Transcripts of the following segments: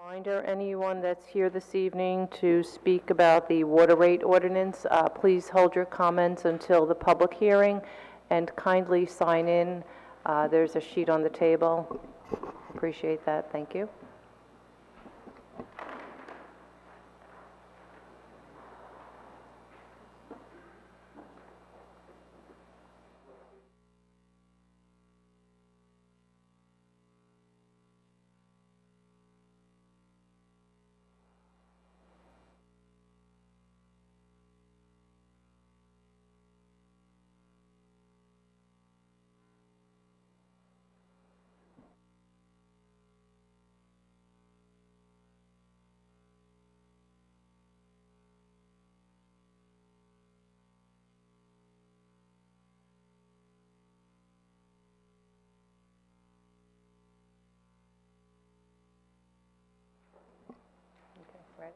Reminder, anyone that's here this evening to speak about the water rate ordinance, please hold your comments until the public hearing and kindly sign in. There's a sheet on the table. Appreciate that. Thank you. Ready?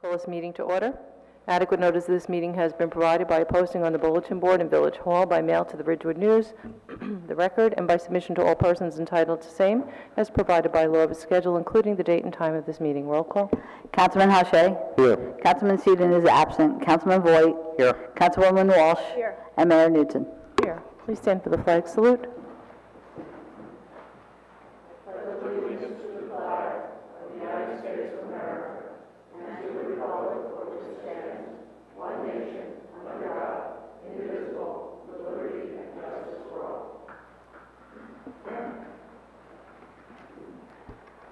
Call this meeting to order. Adequate notice of this meeting has been provided by posting on the bulletin board in Village Hall, by mail to the Ridgewood News, the Record, and by submission to all persons entitled to same, as provided by law of a schedule, including the date and time of this meeting. Roll call. Councilman Hache. Here. Councilman Seaton is absent. Councilman Voigt. Here. Councilwoman Walsh. Here. And Mayor Newton. Here. Please stand for the flag salute.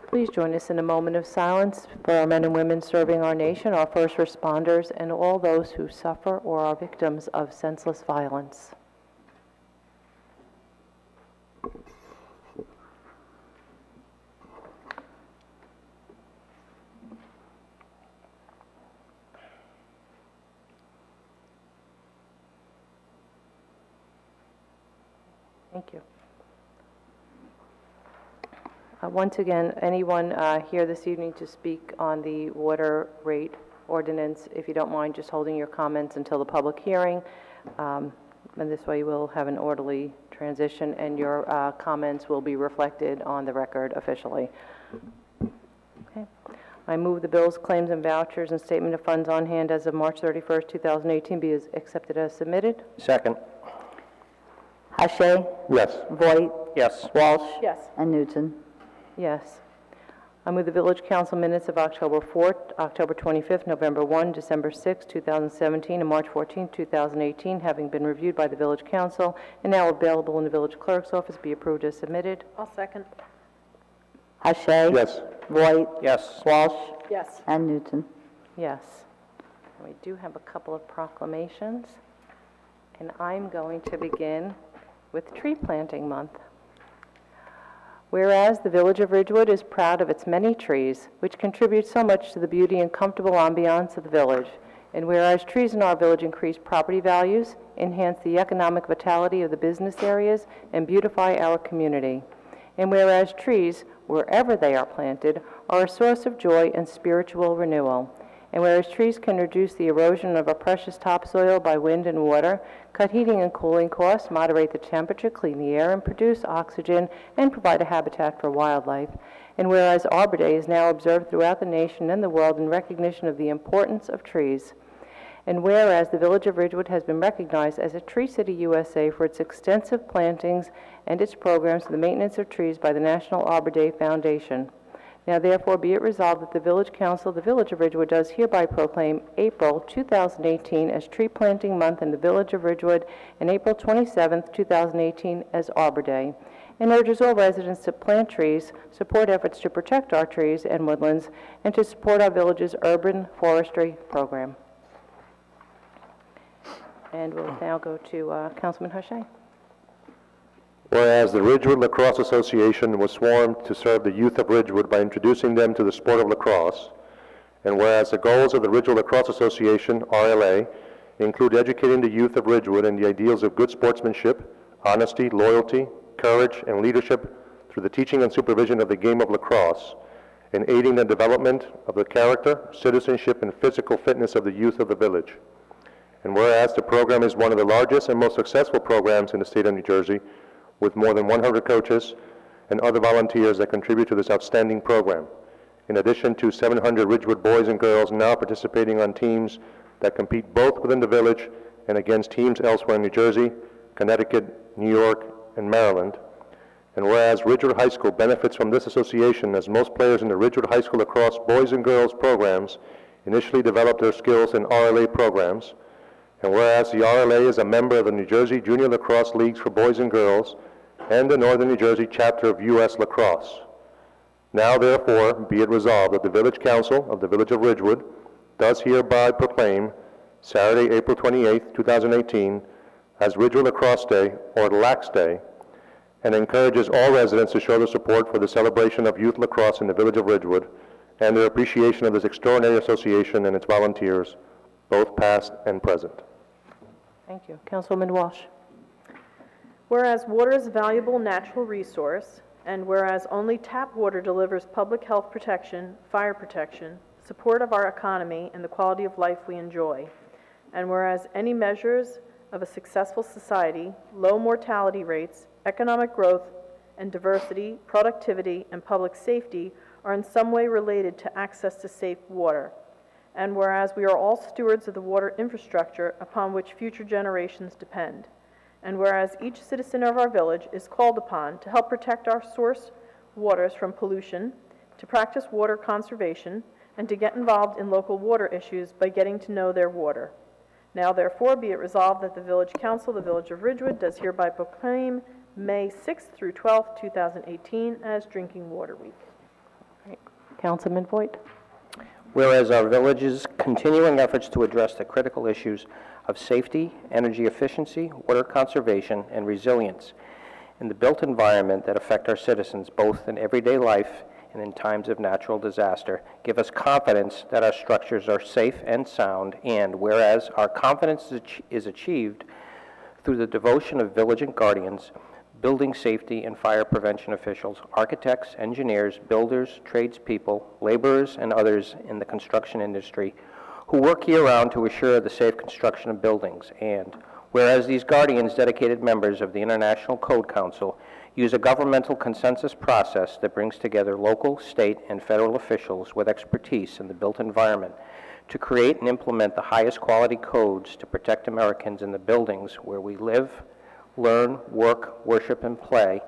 Please join us in a moment of silence for our men and women serving our nation, our first responders, and all those who suffer or are victims of senseless violence. Thank you. Once again, anyone here this evening to speak on the water rate ordinance, if you don't mind just holding your comments until the public hearing, and this way we'll have an orderly transition and your comments will be reflected on the record officially. Okay. I move the bills, claims, and vouchers and statement of funds on hand as of March 31st, 2018 be accepted as submitted. Second. Hache. Yes. Voigt. Yes. Walsh. Yes. And Newton. Yes. I move the Village Council minutes of October 4th, October 25th, November 1, December 6, 2017, and March 14, 2018, having been reviewed by the Village Council and now available in the Village Clerk's office, be approved as submitted. I'll second. Hache. Yes. Voigt. Yes. Walsh. Yes. And Newton. Yes. And we do have a couple of proclamations, and I'm going to begin with Tree Planting Month. Whereas the Village of Ridgewood is proud of its many trees, which contribute so much to the beauty and comfortable ambiance of the village, and whereas trees in our village increase property values, enhance the economic vitality of the business areas, and beautify our community, and whereas trees, wherever they are planted, are a source of joy and spiritual renewal, and whereas trees can reduce the erosion of our precious topsoil by wind and water, cut heating and cooling costs, moderate the temperature, clean the air, and produce oxygen, and provide a habitat for wildlife. And whereas Arbor Day is now observed throughout the nation and the world in recognition of the importance of trees, and whereas the Village of Ridgewood has been recognized as a Tree City USA for its extensive plantings and its programs for the maintenance of trees by the National Arbor Day Foundation. Now therefore be it resolved that the Village Council of the Village of Ridgewood does hereby proclaim April 2018 as Tree Planting Month in the Village of Ridgewood and April 27th, 2018 as Arbor Day, and urges all residents to plant trees, support efforts to protect our trees and woodlands, and to support our village's urban forestry program. And we'll now go to Councilman Hachey. Whereas the Ridgewood Lacrosse Association was sworn to serve the youth of Ridgewood by introducing them to the sport of lacrosse, and whereas the goals of the Ridgewood Lacrosse Association, RLA, include educating the youth of Ridgewood in the ideals of good sportsmanship, honesty, loyalty, courage, and leadership through the teaching and supervision of the game of lacrosse, and aiding the development of the character, citizenship, and physical fitness of the youth of the village. And whereas the program is one of the largest and most successful programs in the state of New Jersey, with more than 100 coaches and other volunteers that contribute to this outstanding program, in addition to 700 Ridgewood boys and girls now participating on teams that compete both within the village and against teams elsewhere in New Jersey, Connecticut, New York, and Maryland. And whereas Ridgewood High School benefits from this association, as most players in the Ridgewood High School lacrosse boys and girls programs initially developed their skills in RLA programs, and whereas the RLA is a member of the New Jersey Junior Lacrosse Leagues for Boys and Girls and the Northern New Jersey chapter of U.S. Lacrosse. Now, therefore, be it resolved that the Village Council of the Village of Ridgewood does hereby proclaim Saturday, April 28, 2018, as Ridgewood Lacrosse Day, or Lax Day, and encourages all residents to show their support for the celebration of youth lacrosse in the Village of Ridgewood and their appreciation of this extraordinary association and its volunteers, both past and present. Thank you. Councilwoman Walsh. Whereas water is a valuable natural resource, and whereas only tap water delivers public health protection, fire protection, support of our economy, and the quality of life we enjoy, and whereas any measures of a successful society, low mortality rates, economic growth, and diversity, productivity, and public safety are in some way related to access to safe water, and whereas we are all stewards of the water infrastructure upon which future generations depend, and whereas each citizen of our village is called upon to help protect our source waters from pollution, to practice water conservation, and to get involved in local water issues by getting to know their water. Now therefore be it resolved that the Village Council of the Village of Ridgewood does hereby proclaim May 6th through 12th, 2018 as Drinking Water Week. Right. Councilman Voigt. Whereas our village's continuing efforts to address the critical issues of safety, energy efficiency, water conservation, and resilience in the built environment that affect our citizens both in everyday life and in times of natural disaster give us confidence that our structures are safe and sound, and whereas our confidence is achieved through the devotion of village and guardians, building safety and fire prevention officials, architects, engineers, builders, tradespeople, laborers, and others in the construction industry who work year-round to assure the safe construction of buildings. And whereas these guardians, dedicated members of the International Code Council, use a governmental consensus process that brings together local, state, and federal officials with expertise in the built environment to create and implement the highest quality codes to protect Americans in the buildings where we live, learn, work, worship, and play,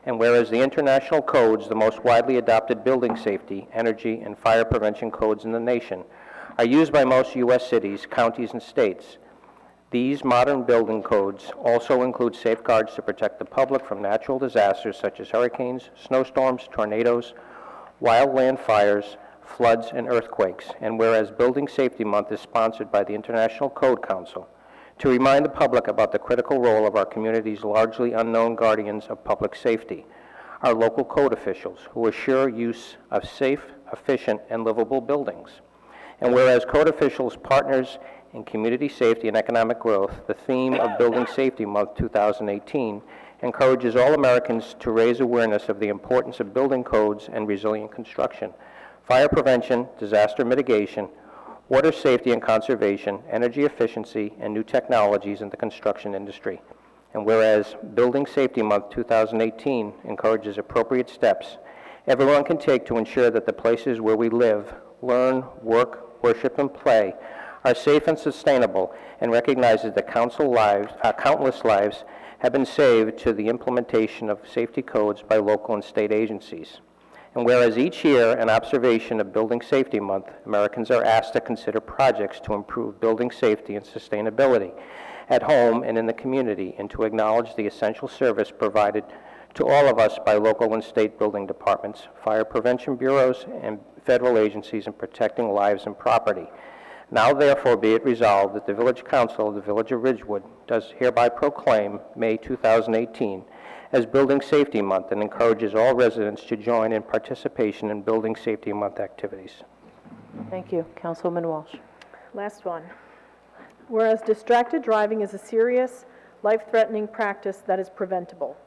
and whereas the international codes, the most widely adopted building safety, energy, and fire prevention codes in the nation, are used by most U.S. cities, counties, and states. These modern building codes also include safeguards to protect the public from natural disasters such as hurricanes, snowstorms, tornadoes, wildland fires, floods, and earthquakes. And whereas Building Safety Month is sponsored by the International Code Council, to remind the public about the critical role of our community's largely unknown guardians of public safety, our local code officials who assure use of safe, efficient, and livable buildings. And whereas code officials partners in community safety and economic growth, the theme of Building Safety Month 2018 encourages all Americans to raise awareness of the importance of building codes and resilient construction, fire prevention, disaster mitigation, water safety and conservation, energy efficiency, and new technologies in the construction industry. And whereas Building Safety Month 2018 encourages appropriate steps everyone can take to ensure that the places where we live, learn, work, worship, and play are safe and sustainable, and recognizes that countless lives have been saved to the implementation of safety codes by local and state agencies. And whereas each year, in observation of Building Safety Month, Americans are asked to consider projects to improve building safety and sustainability at home and in the community, and to acknowledge the essential service provided to all of us by local and state building departments, fire prevention bureaus, and federal agencies in protecting lives and property. Now therefore be it resolved that the Village Council of the Village of Ridgewood does hereby proclaim May 2018 as Building Safety Month and encourages all residents to join in participation in Building Safety Month activities. Thank you. Councilwoman Walsh. Last one. Whereas distracted driving is a serious, life-threatening practice that is preventable,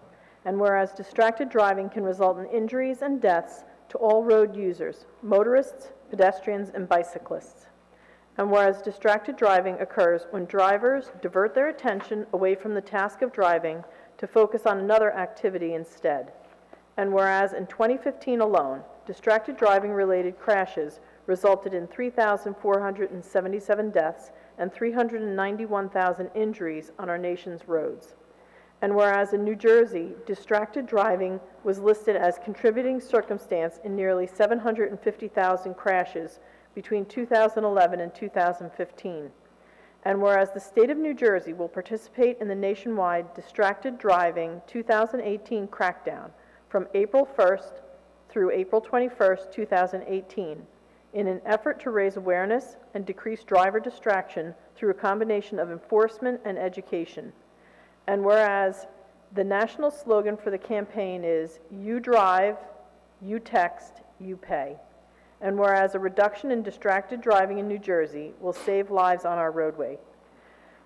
and whereas distracted driving can result in injuries and deaths to all road users, motorists, pedestrians, and bicyclists. And whereas distracted driving occurs when drivers divert their attention away from the task of driving to focus on another activity instead. And whereas in 2015 alone, distracted driving-related crashes resulted in 3,477 deaths and 391,000 injuries on our nation's roads. And whereas in New Jersey, distracted driving was listed as contributing circumstance in nearly 750,000 crashes between 2011 and 2015. And whereas the state of New Jersey will participate in the nationwide Distracted Driving 2018 crackdown from April 1st through April 21st, 2018, in an effort to raise awareness and decrease driver distraction through a combination of enforcement and education. And whereas the national slogan for the campaign is, "You drive, you text, you pay." And whereas a reduction in distracted driving in New Jersey will save lives on our roadway.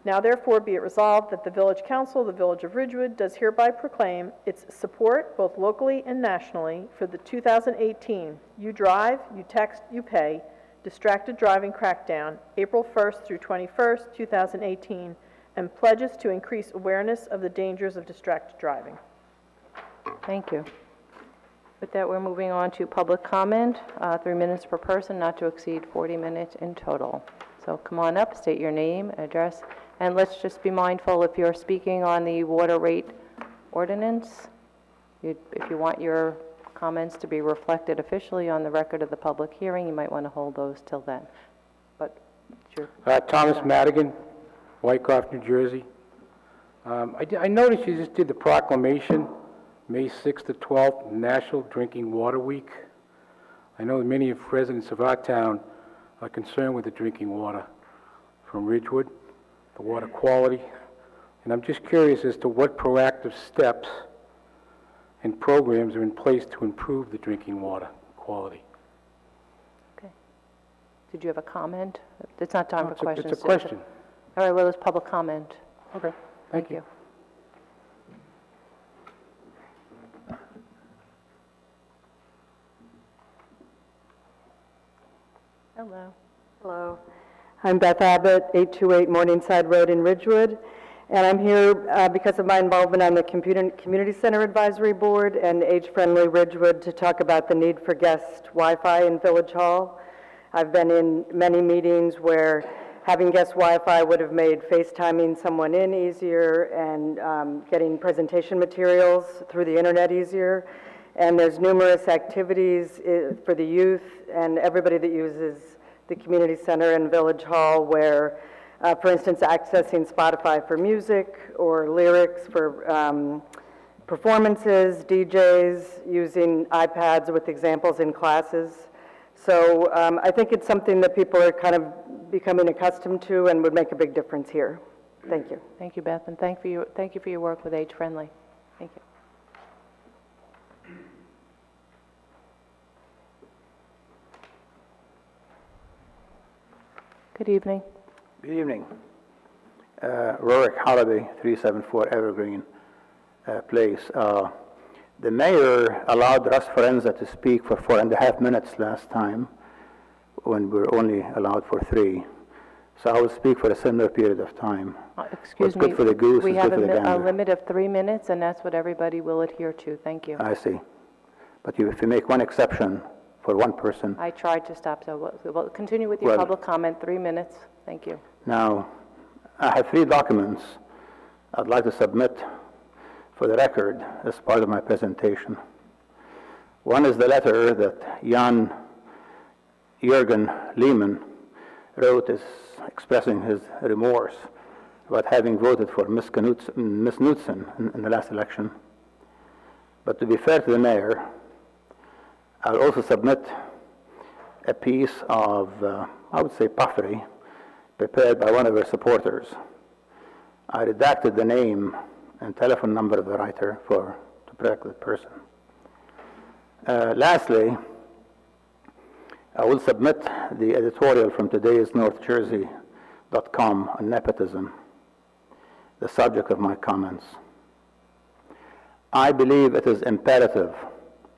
Now therefore be it resolved that the Village Council of the Village of Ridgewood does hereby proclaim its support, both locally and nationally, for the 2018 You Drive, You Text, You Pay Distracted Driving Crackdown, April 1st through 21st, 2018, and pledges to increase awareness of the dangers of distracted driving. Thank you. With that, we're moving on to public comment, 3 minutes per person, not to exceed 40 minutes in total. So come on up, state your name, address, and let's just be mindful if you're speaking on the water rate ordinance, if you want your comments to be reflected officially on the record of the public hearing, you might want to hold those till then. But sure. Thomas Madigan, Wyckoff, New Jersey. I noticed you just did the proclamation, May 6th to 12th, National Drinking Water Week. I know that many of residents of our town are concerned with the drinking water from Ridgewood, the water quality, and I'm just curious as to what proactive steps and programs are in place to improve the drinking water quality. Okay. Did you have a comment? It's not time for questions. It's a question. All right, well, it's public comment. Okay, thank you. Hello. Hello. I'm Beth Abbott, 828 Morningside Road in Ridgewood, and I'm here because of my involvement on the Community Center Advisory Board and Age-Friendly Ridgewood to talk about the need for guest Wi-Fi in Village Hall. I've been in many meetings where having guest Wi-Fi would have made FaceTiming someone in easier and getting presentation materials through the internet easier. And there's numerous activities for the youth and everybody that uses the community center and Village Hall where, for instance, accessing Spotify for music or lyrics for performances, DJs, using iPads with examples in classes. So I think it's something that people are kind of becoming accustomed to and would make a big difference here. Thank you. Thank you, Beth, and thank you for your work with Age Friendly. Thank you. Good evening. Good evening. Rorick Holiday, 374 Evergreen Place. The mayor allowed Russ Forenza to speak for 4.5 minutes last time when we were only allowed for 3. So I will speak for a similar period of time. Excuse me. What's good for the goose we is have good for the gander. a limit of 3 minutes, and that's what everybody will adhere to. Thank you. I see. But if you make one exception for one person, I tried to stop, so we'll continue with your Well- public comment, 3 minutes. Thank you. now, I have 3 documents I'd like to submit for the record as part of my presentation. One is the letter that Jan Jürgen Lehman wrote expressing his remorse about having voted for Ms. Knudsen in the last election. But to be fair to the mayor, I'll also submit a piece of, I would say, puffery prepared by one of her supporters. I redacted the name and telephone number of the writer to protect the person. Lastly, I will submit the editorial from today's NorthJersey.com on nepotism, the subject of my comments. I believe it is imperative,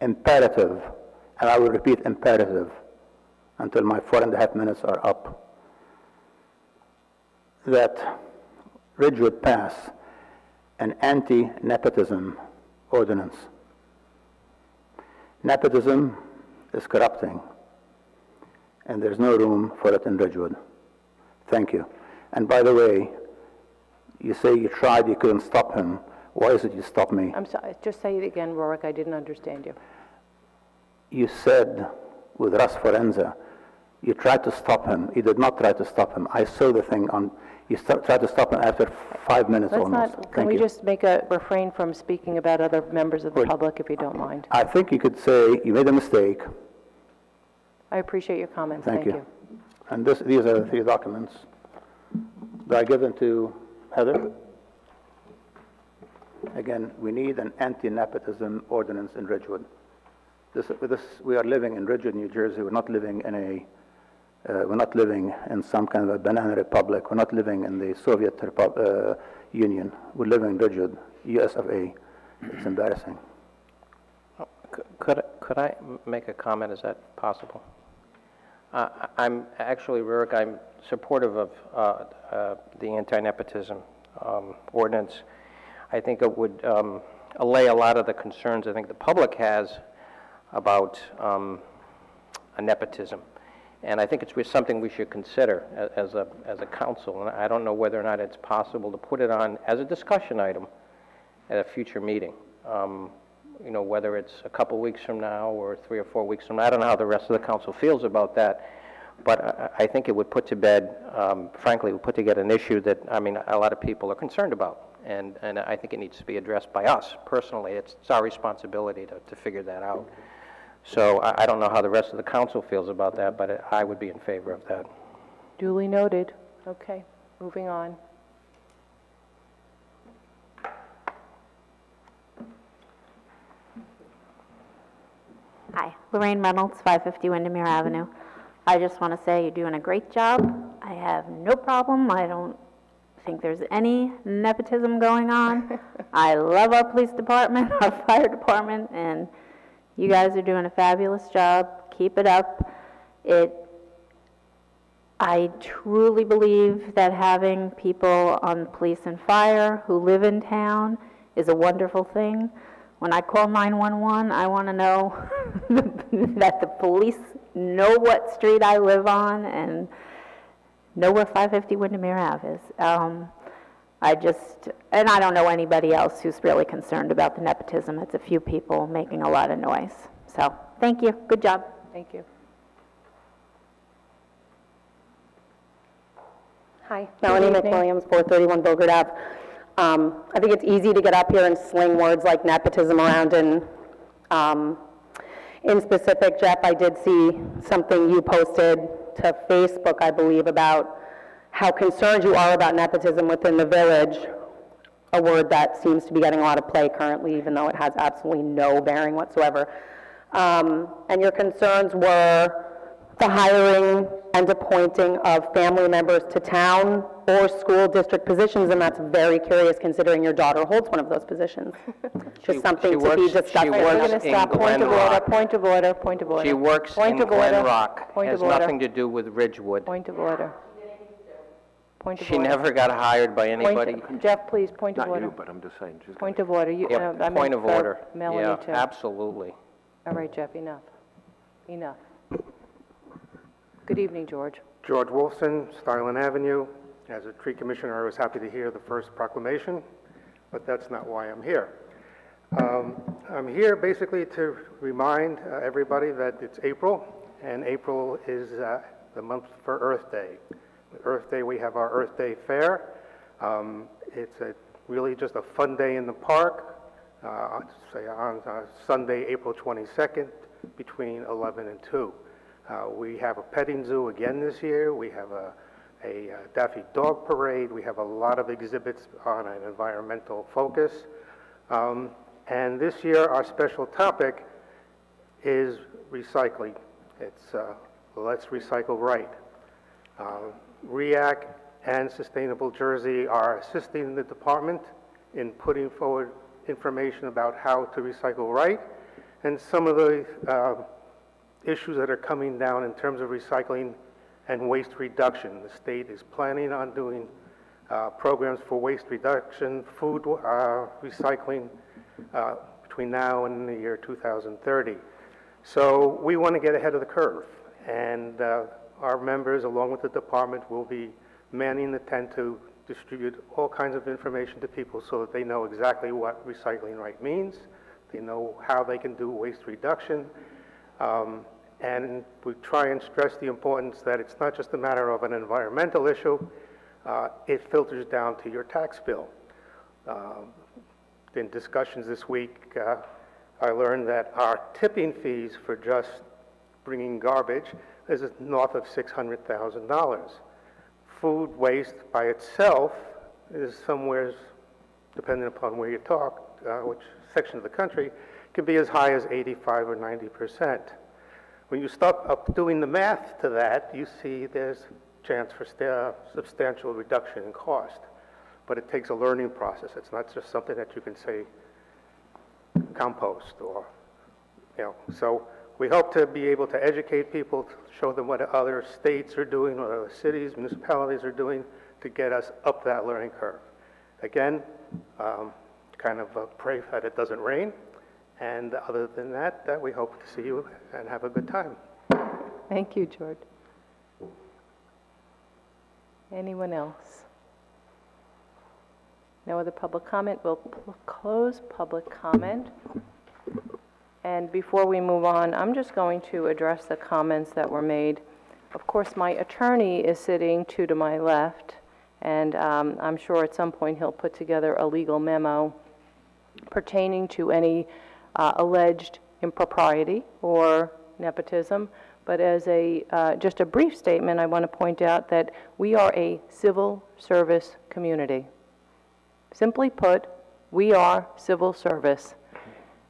and I will repeat imperative until my 4.5 minutes are up, that Ridgewood pass an anti-nepotism ordinance. Nepotism is corrupting, and there's no room for it in Ridgewood. Thank you. And by the way, you say you tried, you couldn't stop him. Why is it you stopped me? I'm sorry, just say it again, Rorick, I didn't understand you. You said with Russ Forenza, you tried to stop him. You did not try to stop him. I saw the thing on, you tried to stop him after 5 minutes Let's almost. not, can Thank we you. just make a refrain from speaking about other members of the public, if you don't mind? I think you could say you made a mistake. I appreciate your comments, Thank thank you. you. And these are the 3 documents. Do I give them to Heather? Again, we need an anti-nepotism ordinance in Ridgewood. We are living in Ridgewood, New Jersey. We're not living in some kind of a banana republic. We're not living in the Soviet Union. We're living in Ridgewood, US of A. It's embarrassing. Could I make a comment? Is that possible? I'm actually, Rurik, I'm supportive of the anti-nepotism ordinance. I think it would allay a lot of the concerns I think the public has about nepotism. And I think it's something we should consider as a council. And I don't know whether or not it's possible to put it on as a discussion item at a future meeting. You know, whether it's a couple weeks from now or 3 or 4 weeks from now. I don't know how the rest of the council feels about that. But I think it would put to bed, frankly, it would put together an issue that, I mean, a lot of people are concerned about. And I think it needs to be addressed by us personally. It's our responsibility to figure that out. So I don't know how the rest of the council feels about that, but I would be in favor of that. Duly noted. Okay, moving on. Hi, Lorraine Reynolds, 550 Windermere Avenue. I just want to say you're doing a great job. I have no problem. I don't think there's any nepotism going on. I love our police department, our fire department, and you guys are doing a fabulous job. Keep it up. I truly believe that having people on police and fire who live in town is a wonderful thing. When I call 911, I want to know that the police know what street I live on and know where 550 Windermere Ave is. And I don't know anybody else who's really concerned about the nepotism. It's a few people making a lot of noise. So, thank you. Good job. Thank you. Hi. Melanie Good evening. McWilliams, 431 Bogart Ave. I think it's easy to get up here and sling words like nepotism around. And in specific, Jeff, I did see something you posted to Facebook, I believe, about how concerned you are about nepotism within the village, a word that seems to be getting a lot of play currently, even though it has absolutely no bearing whatsoever. And your concerns were the hiring and appointing of family members to town or school district positions, and that's very curious considering your daughter holds one of those positions. Just something to be discussed. We're going to stop. Point of order, Rock. point of order, point of order. She works Point in of order. Glen Rock. Point Has of order. nothing to do with Ridgewood. Point of order. Point of She order. never got hired by Point- anybody. Jeff, please, point of Not order. you, but I'm just saying. she's Point of order. You- Yeah, I point meant of for order. Melanie, Yeah, too. absolutely. All right, Jeff, enough. Enough. Good evening, George. George Wolfson, Starland Avenue. As a tree commissioner, I was happy to hear the first proclamation, but that's not why I'm here. I'm here basically to remind everybody that it's April, and April is the month for Earth Day. Earth Day, we have our Earth Day Fair. It's really just a fun day in the park, say on Sunday, April 22nd, between 11 and 2. We have a petting zoo again this year. We have a Daffy Dog Parade. We have a lot of exhibits on an environmental focus. And this year, our special topic is recycling. It's Let's Recycle Right. REAC and Sustainable Jersey are assisting the department in putting forward information about how to recycle right, and some of the issues that are coming down in terms of recycling and waste reduction. The state is planning on doing programs for waste reduction, food recycling between now and the year 2030. So we want to get ahead of the curve, and our members, along with the department, will be manning the tent to distribute all kinds of information to people so that they know exactly what recycling right means, they know how they can do waste reduction, and we try and stress the importance that it's not just a matter of an environmental issue, it filters down to your tax bill. In discussions this week, I learned that our tipping fees for just bringing garbage is north of $600,000. Food waste by itself is somewhere, depending upon where you talk, which section of the country, can be as high as 85 or 90%. When you start up doing the math to that, you see there's chance for substantial reduction in cost. But it takes a learning process. It's not just something that you can say compost or, so we hope to be able to educate people, show them what other states are doing, what other cities, municipalities are doing to get us up that learning curve. Again, kind of pray that it doesn't rain. And other than that, we hope to see you and have a good time. Thank you, George. Anyone else? No other public comment? We'll close public comment. And before we move on, I'm just going to address the comments that were made. Of course, my attorney is sitting to my left, and I'm sure at some point he'll put together a legal memo pertaining to any alleged impropriety or nepotism. But as just a brief statement, I want to point out that we are a civil service community. Simply put, we are civil service.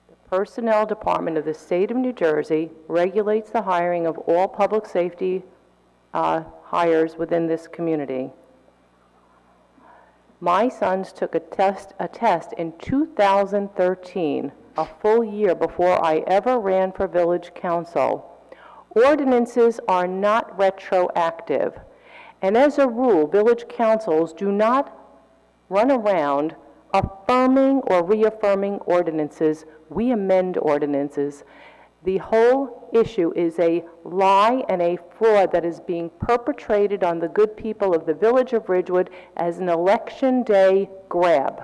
The Personnel Department of the State of New Jersey regulates the hiring of all public safety hires within this community. My sons took a test in 2013, a full year before I ever ran for village council. Ordinances are not retroactive, and as a rule, village councils do not run around affirming or reaffirming ordinances. We amend ordinances. The whole issue is a lie and a fraud that is being perpetrated on the good people of the village of Ridgewood as an election day grab.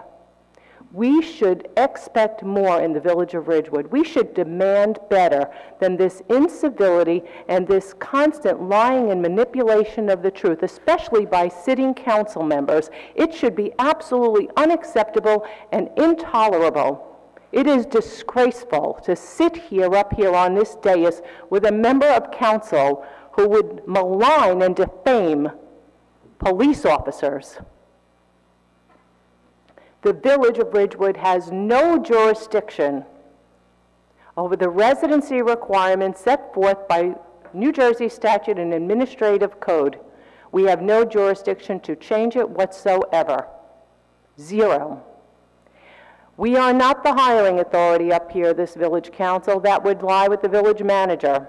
We should expect more in the village of Ridgewood. We should demand better than this incivility and this constant lying and manipulation of the truth, especially by sitting council members. It should be absolutely unacceptable and intolerable. It is disgraceful to sit up here on this dais with a member of council who would malign and defame police officers. The village of Ridgewood has no jurisdiction over the residency requirements set forth by New Jersey statute and administrative code. We have no jurisdiction to change it whatsoever. Zero. We are not the hiring authority up here, this village council. That would lie with the village manager.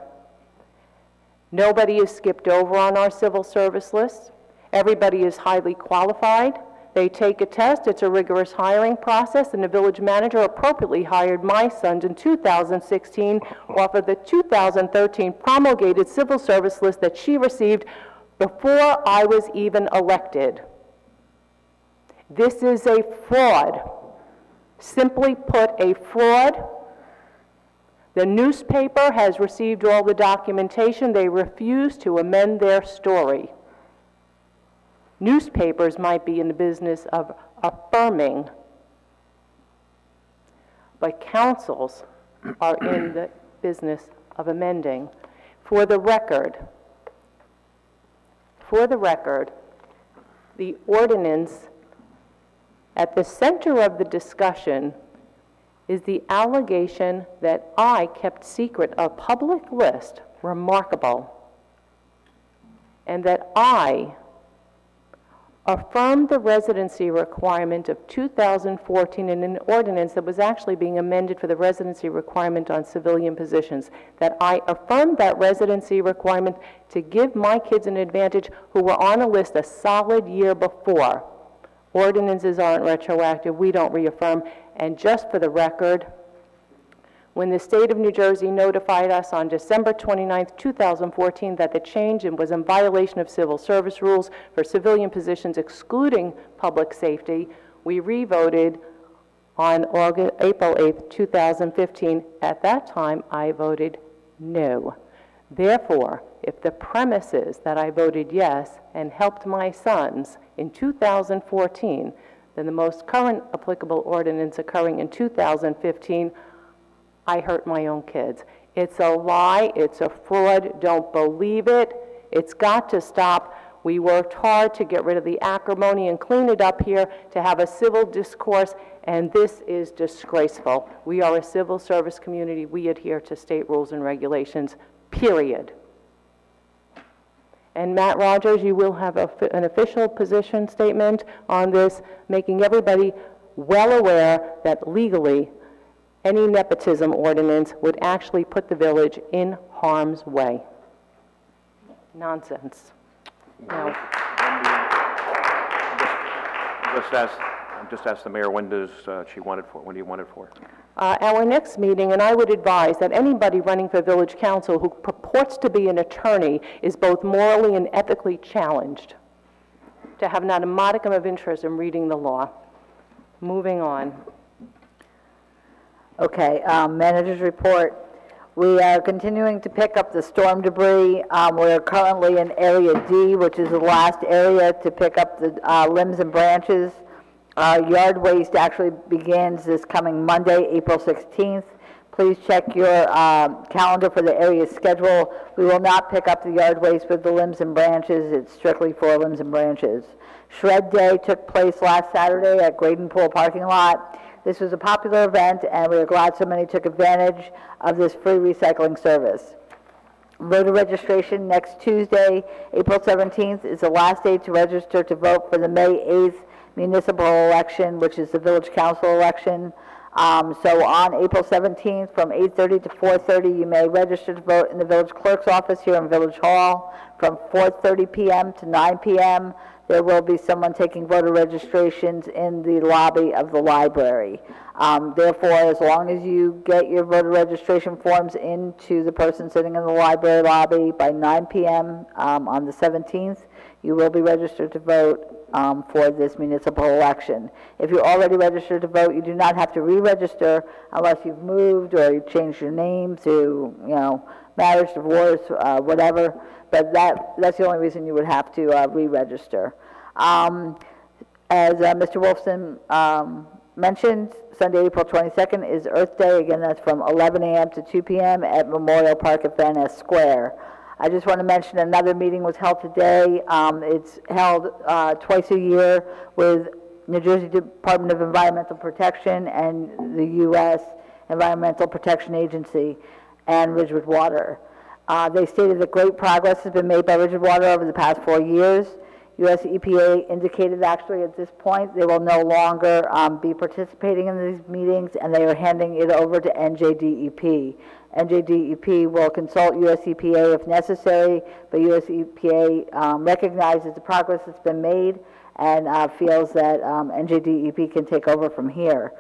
Nobody is skipped over on our civil service list. Everybody is highly qualified. They take a test, it's a rigorous hiring process, and the village manager appropriately hired my sons in 2016 off of the 2013 promulgated civil service list that she received before I was even elected. This is a fraud. Simply put, a fraud. The newspaper has received all the documentation. They refuse to amend their story. Newspapers might be in the business of affirming, but councils are in the business of amending. For the record, the ordinance at the center of the discussion is the allegation that I kept secret a public list, remarkable, and that I affirmed the residency requirement of 2014 in an ordinance that was actually being amended for the residency requirement on civilian positions, that I affirmed that residency requirement to give my kids an advantage who were on a list a solid year before. Ordinances aren't retroactive, we don't reaffirm, and just for the record, when the state of New Jersey notified us on December 29, 2014, that the change was in violation of civil service rules for civilian positions excluding public safety, we re-voted on April 8, 2015. At that time, I voted no. Therefore, if the premise is that I voted yes and helped my sons in 2014, then the most current applicable ordinance occurring in 2015, I hurt my own kids. It's a lie, it's a fraud, don't believe it. It's got to stop. We worked hard to get rid of the acrimony and clean it up here, to have a civil discourse, and this is disgraceful. We are a civil service community. We adhere to state rules and regulations, period. And Matt Rogers, you will have an official position statement on this, making everybody well aware that legally any nepotism ordinance would actually put the village in harm's way. Nonsense. Now, Just ask the mayor, when do you want it for? our next meeting, and I would advise that anybody running for village council who purports to be an attorney is both morally and ethically challenged to have not a modicum of interest in reading the law. Moving on. Okay, manager's report. We are continuing to pick up the storm debris. We're currently in Area D, which is the last area to pick up the limbs and branches. Yard waste actually begins this coming Monday, April 16th. Please check your calendar for the area's schedule. We will not pick up the yard waste with the limbs and branches. It's strictly for limbs and branches. Shred Day took place last Saturday at Graden Pool parking lot. This was a popular event, and we are glad so many took advantage of this free recycling service. Voter registration next Tuesday, April 17th, is the last day to register to vote for the May 8th municipal election, which is the village council election. So on April 17th, from 8:30 to 4:30, you may register to vote in the village clerk's office here in Village Hall. From 4:30 p.m. to 9 p.m., there will be someone taking voter registrations in the lobby of the library. Therefore, as long as you get your voter registration forms into the person sitting in the library lobby by 9 p.m. On the 17th, you will be registered to vote for this municipal election. If you're already registered to vote, you do not have to re-register unless you've moved or you changed your name to, marriage, divorce, whatever. But that's the only reason you would have to re-register. As Mr. Wolfson mentioned, Sunday, April 22nd is Earth Day. Again, that's from 11 a.m. to 2 p.m. at Memorial Park at Van Ness Square. I just want to mention another meeting was held today. It's held twice a year with New Jersey Department of Environmental Protection and the U.S. Environmental Protection Agency and Ridgewood Water. They stated that great progress has been made by Ridgewood Water over the past 4 years. U.S. EPA indicated actually at this point they will no longer be participating in these meetings, and they are handing it over to NJDEP. NJDEP will consult U.S. EPA if necessary, but U.S. EPA recognizes the progress that's been made and feels that NJDEP can take over from here.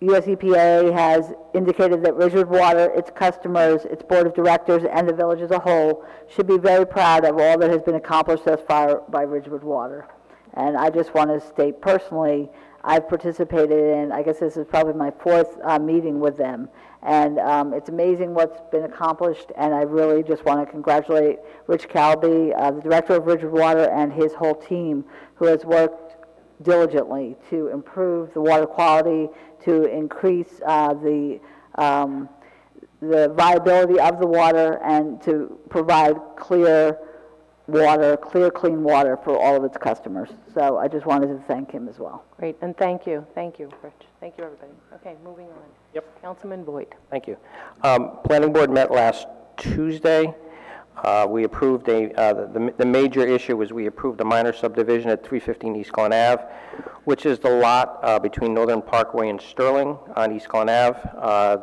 US EPA has indicated that Ridgewood Water, its customers, its board of directors, and the village as a whole should be very proud of all that has been accomplished thus far by Ridgewood Water. And I just want to state personally, I've participated in, I guess this is probably my fourth meeting with them. And it's amazing what's been accomplished, and I really just want to congratulate Rich Calby, the director of Ridgewood Water, and his whole team, who has worked diligently to improve the water quality, to increase the viability of the water, and to provide clear water, clean water for all of its customers. So I just wanted to thank him as well. Great, and thank you, Rich. Thank you, everybody. Okay, moving on. Yep. Councilman Voigt. Thank you. Planning Board met last Tuesday. We approved the major issue was we approved a minor subdivision at 315 East Glen Ave, which is the lot between Northern Parkway and Sterling on East Glen Ave.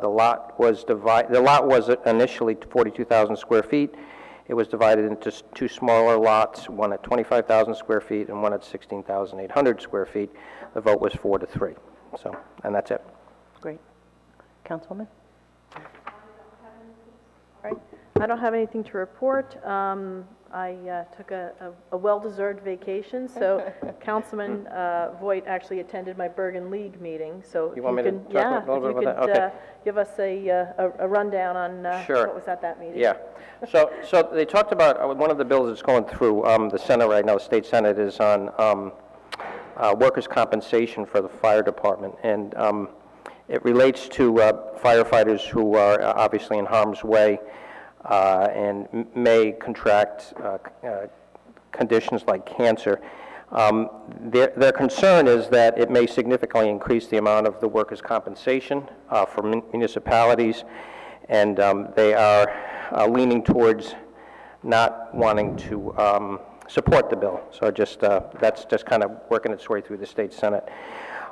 The lot was initially 42,000 square feet. It was divided into two smaller lots, one at 25,000 square feet and one at 16,800 square feet. The vote was 4-3. So, and that's it. Great. Councilwoman? Right. I don't have anything to report. I took a well-deserved vacation, so Councilman Voigt actually attended my Bergen League meeting, so You want me to talk a little bit about that? Okay. Give us a rundown on Sure. what was at that meeting. Yeah. So they talked about, one of the bills that's going through the Senate right now, the state Senate, is on workers' compensation for the fire department. And it relates to firefighters who are obviously in harm's way and may contract conditions like cancer. Their concern is that it may significantly increase the amount of the workers' compensation for municipalities, and they are leaning towards not wanting to support the bill. So just that's just kind of working its way through the state Senate.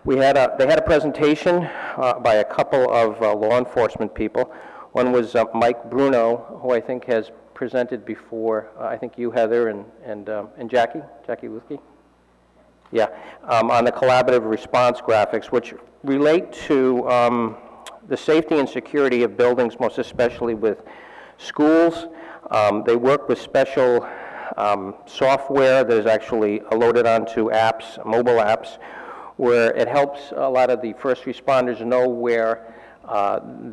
They had a presentation by a couple of law enforcement people. One was Mike Bruno, who I think has presented before. I think you, Heather, and Jackie Luthke. Yeah, on the collaborative response graphics, which relate to the safety and security of buildings, most especially with schools. They work with special software that is actually loaded onto apps, mobile apps, where it helps a lot of the first responders know where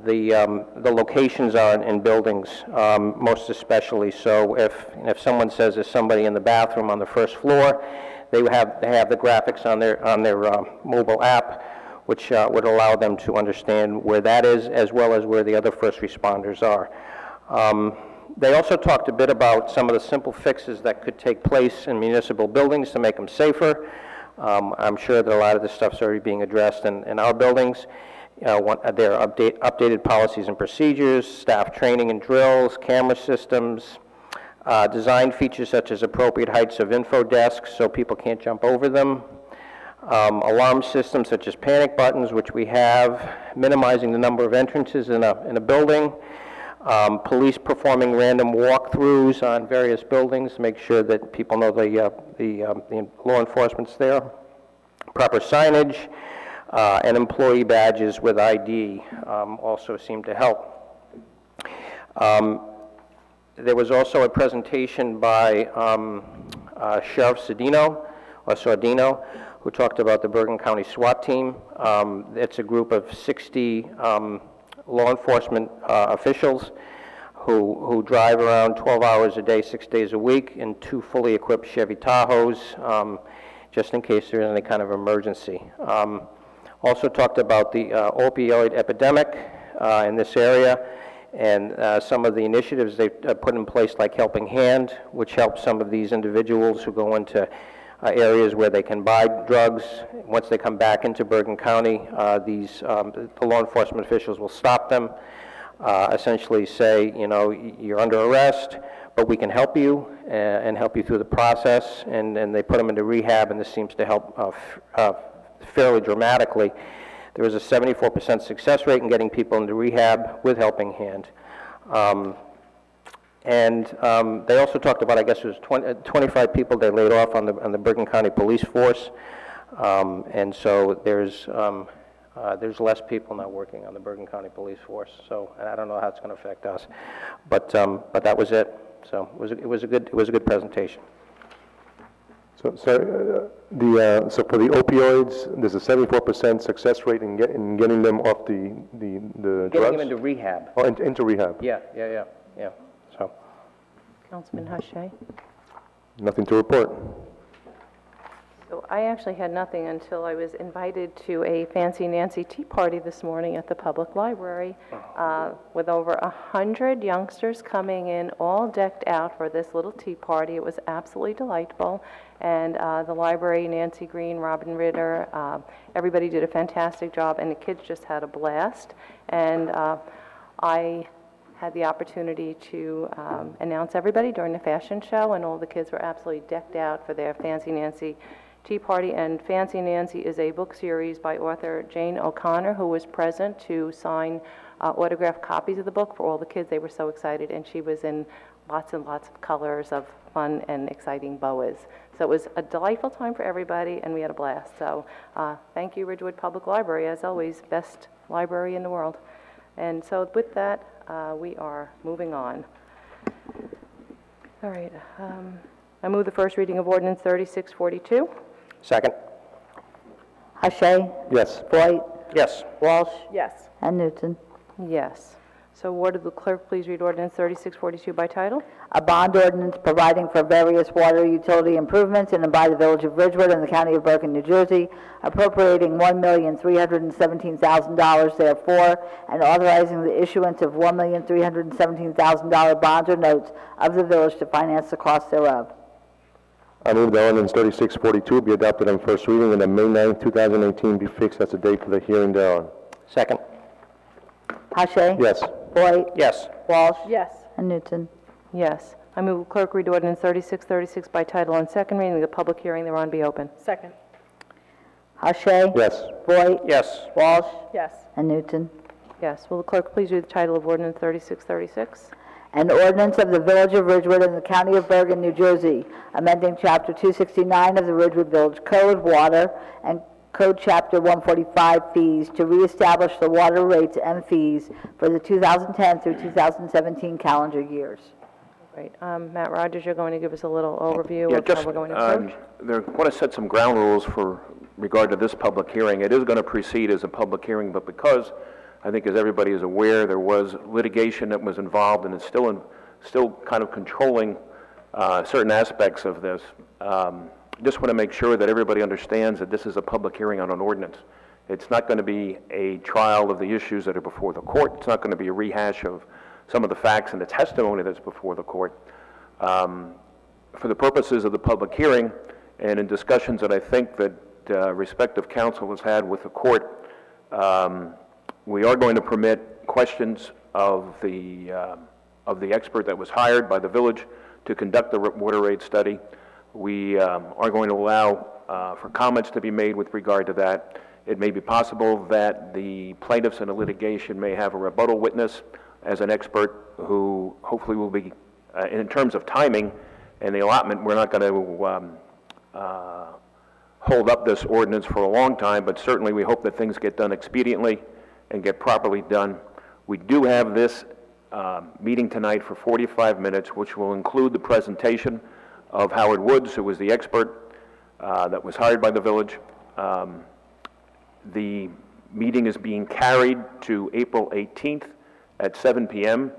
the locations are in buildings, most especially. So if someone says there's somebody in the bathroom on the first floor, they have the graphics on their mobile app, which would allow them to understand where that is, as well as where the other first responders are. They also talked a bit about some of the simple fixes that could take place in municipal buildings to make them safer. I'm sure that a lot of this stuff's already being addressed in our buildings. There are updated policies and procedures, staff training and drills, camera systems, design features such as appropriate heights of info desks so people can't jump over them, alarm systems such as panic buttons, which we have, minimizing the number of entrances in a building, police performing random walkthroughs on various buildings to make sure that people know the law enforcement's there, proper signage, and employee badges with ID also seem to help. There was also a presentation by Sheriff Sordino, who talked about the Bergen County SWAT team. It's a group of 60 law enforcement officials who drive around 12 hours a day, 6 days a week in 2 fully equipped Chevy Tahoes, just in case there's any kind of emergency. Also talked about the opioid epidemic in this area, and some of the initiatives they've put in place, like Helping Hand, which helps some of these individuals who go into areas where they can buy drugs. Once they come back into Bergen County, the law enforcement officials will stop them, essentially say, you know, you're under arrest, but we can help you and help you through the process, and they put them into rehab, and this seems to help fairly dramatically. There was a 74% success rate in getting people into rehab with Helping Hand. And they also talked about, I guess it was 25 people they laid off on the Bergen County Police Force. And so there's less people now working on the Bergen County Police Force. So and I don't know how it's going to affect us, but that was it. So it was a good presentation. So for the opioids, there's a 74% success rate in getting them off the drugs? Getting them into rehab. Oh, into rehab. Yeah. So. Councilman Hache? Nothing to report. So I actually had nothing until I was invited to a Fancy Nancy tea party this morning at the public library with over 100 youngsters coming in, all decked out for this little tea party. It was absolutely delightful. And the library, Nancy Green, Robin Ritter, everybody did a fantastic job, and the kids just had a blast. And I had the opportunity to announce everybody during the fashion show, and all the kids were absolutely decked out for their Fancy Nancy tea party. And Fancy Nancy is a book series by author Jane O'Connor, who was present to sign autographed copies of the book for all the kids. They were so excited, and she was in lots and lots of colors of fun and exciting boas. So it was a delightful time for everybody, and we had a blast. So thank you, Ridgewood Public Library, as always, best library in the world. And so with that, we are moving on. All right. I move the first reading of ordinance 3642. Second. Hache? Yes. Voigt? Yes. Walsh? Yes. And Newton. Yes. So would the clerk please read ordinance 3642 by title? A bond ordinance providing for various water utility improvements in and by the Village of Ridgewood and the County of Bergen, New Jersey, appropriating $1,317,000 therefore, and authorizing the issuance of $1,317,000 bonds or notes of the village to finance the cost thereof. I move that ordinance 3642 be adopted on first reading and that May 9, 2018 be fixed as the date for the hearing thereon. Second. Hache? Yes. Voigt? Yes. Walsh? Yes. And Newton. Yes. I move the clerk read ordinance 3636 by title on second reading. The public hearing thereon be open. Second. Hache? Yes. Voigt? Yes. Walsh? Yes. And Newton. Yes. Will the clerk please read the title of ordinance 3636? An ordinance of the Village of Ridgewood in the County of Bergen, New Jersey, amending Chapter 269 of the Ridgewood Village Code, Water, and Code Chapter 145 fees to reestablish the water rates and fees for the 2010 through 2017 calendar years. Great. Matt Rogers, you're going to give us a little overview Yeah, of just, how we're going to approach? I want to set some ground rules for regard to this public hearing. It is going to proceed as a public hearing, but because I think, as everybody is aware, there was litigation that was involved, and it's still kind of controlling certain aspects of this. Just want to make sure that everybody understands that this is a public hearing on an ordinance. It's not going to be a trial of the issues that are before the court. It's not going to be a rehash of some of the facts and the testimony that's before the court. For the purposes of the public hearing and in discussions that I think that respective counsel has had with the court, we are going to permit questions of the expert that was hired by the village to conduct the water rate study. We are going to allow for comments to be made with regard to that. It may be possible that the plaintiffs in a litigation may have a rebuttal witness as an expert who hopefully will be, in terms of timing and the allotment, we're not going to hold up this ordinance for a long time, but certainly we hope that things get done expediently and get properly done. We do have this meeting tonight for 45 minutes, which will include the presentation of Howard Woods, who was the expert that was hired by the village. The meeting is being carried to April 18th at 7 p.m.,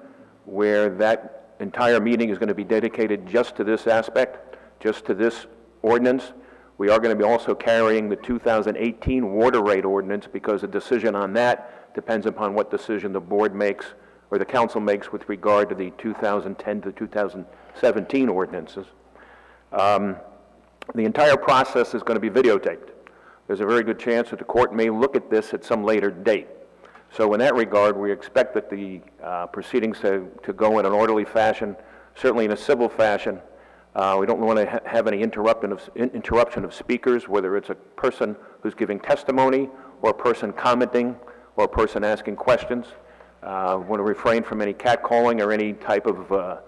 where that entire meeting is going to be dedicated just to this aspect, just to this ordinance. We are going to be also carrying the 2018 water rate ordinance, because a decision on that depends upon what decision the board makes or the council makes with regard to the 2010 to 2017 ordinances. The entire process is going to be videotaped. There's a very good chance that the court may look at this at some later date. So in that regard, we expect that the proceedings to go in an orderly fashion, certainly in a civil fashion. We don't want to have any interruption of speakers, whether it's a person who's giving testimony or a person commenting or a person asking questions. We want to refrain from any catcalling or any type of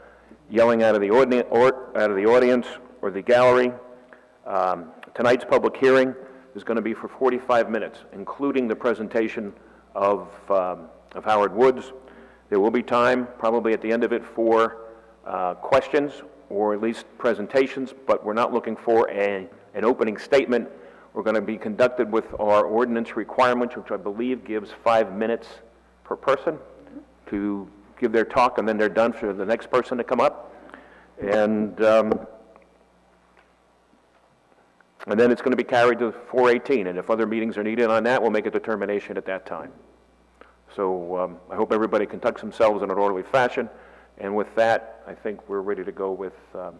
yelling out of the audience or the gallery. Tonight's public hearing is going to be for 45 minutes, including the presentation of Howard Woods. There will be time, probably at the end of it, for questions or at least presentations, but we're not looking for an opening statement. We're going to be conducted with our ordinance requirements, which I believe gives 5 minutes per person to give their talk, and then they're done for the next person to come up. And then it's going to be carried to 4:18, and if other meetings are needed on that, we'll make a determination at that time. So I hope everybody conducts themselves in an orderly fashion, and with that, I think we're ready to go with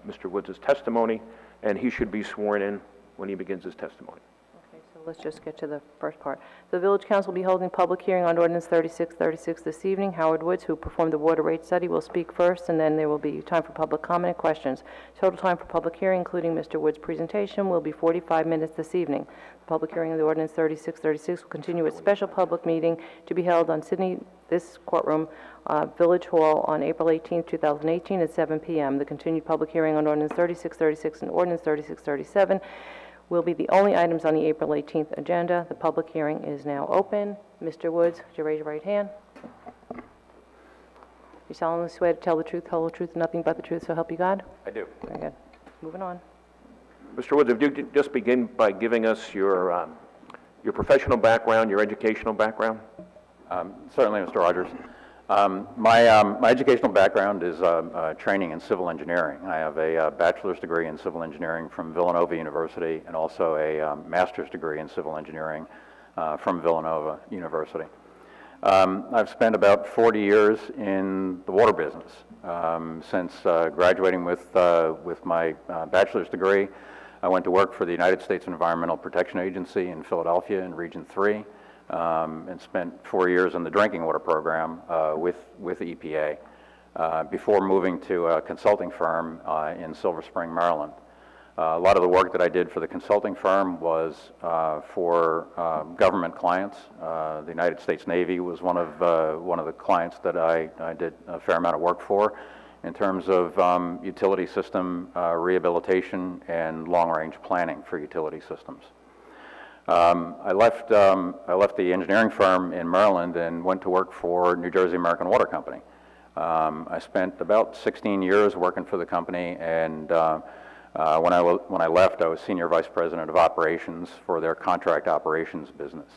Mr. Woods' testimony, and he should be sworn in when he begins his testimony. Okay, so let's just get to the first part. The Village Council will be holding public hearing on Ordinance 3636 this evening. Howard Woods, who performed the water rate study, will speak first, and then there will be time for public comment and questions. Total time for public hearing, including Mr. Woods' presentation, will be 45 minutes this evening. The public hearing of the Ordinance 3636 will continue its special public meeting to be held on this courtroom, Village Hall, on April 18, 2018 at 7 p.m. The continued public hearing on Ordinance 3636 and Ordinance 3637 will be the only items on the April 18th agenda. The public hearing is now open. Mr. Woods, would you raise your right hand? You solemnly swear to tell the truth, whole truth, and nothing but the truth, so help you God? I do. Very good. Moving on. Mr. Woods, if you could just begin by giving us your professional background, your educational background. Certainly, Mr. Rogers. My educational background is training in civil engineering. I have a bachelor's degree in civil engineering from Villanova University and also a master's degree in civil engineering from Villanova University. I've spent about 40 years in the water business. Since graduating with my bachelor's degree, I went to work for the United States Environmental Protection Agency in Philadelphia in Region 3. And spent 4 years in the drinking water program with EPA before moving to a consulting firm in Silver Spring, Maryland. A lot of the work that I did for the consulting firm was for government clients. The United States Navy was one of the clients that I did a fair amount of work for in terms of utility system rehabilitation and long-range planning for utility systems. I left the engineering firm in Maryland and went to work for New Jersey American Water Company. I spent about 16 years working for the company, and when I left, I was Senior Vice President of Operations for their contract operations business.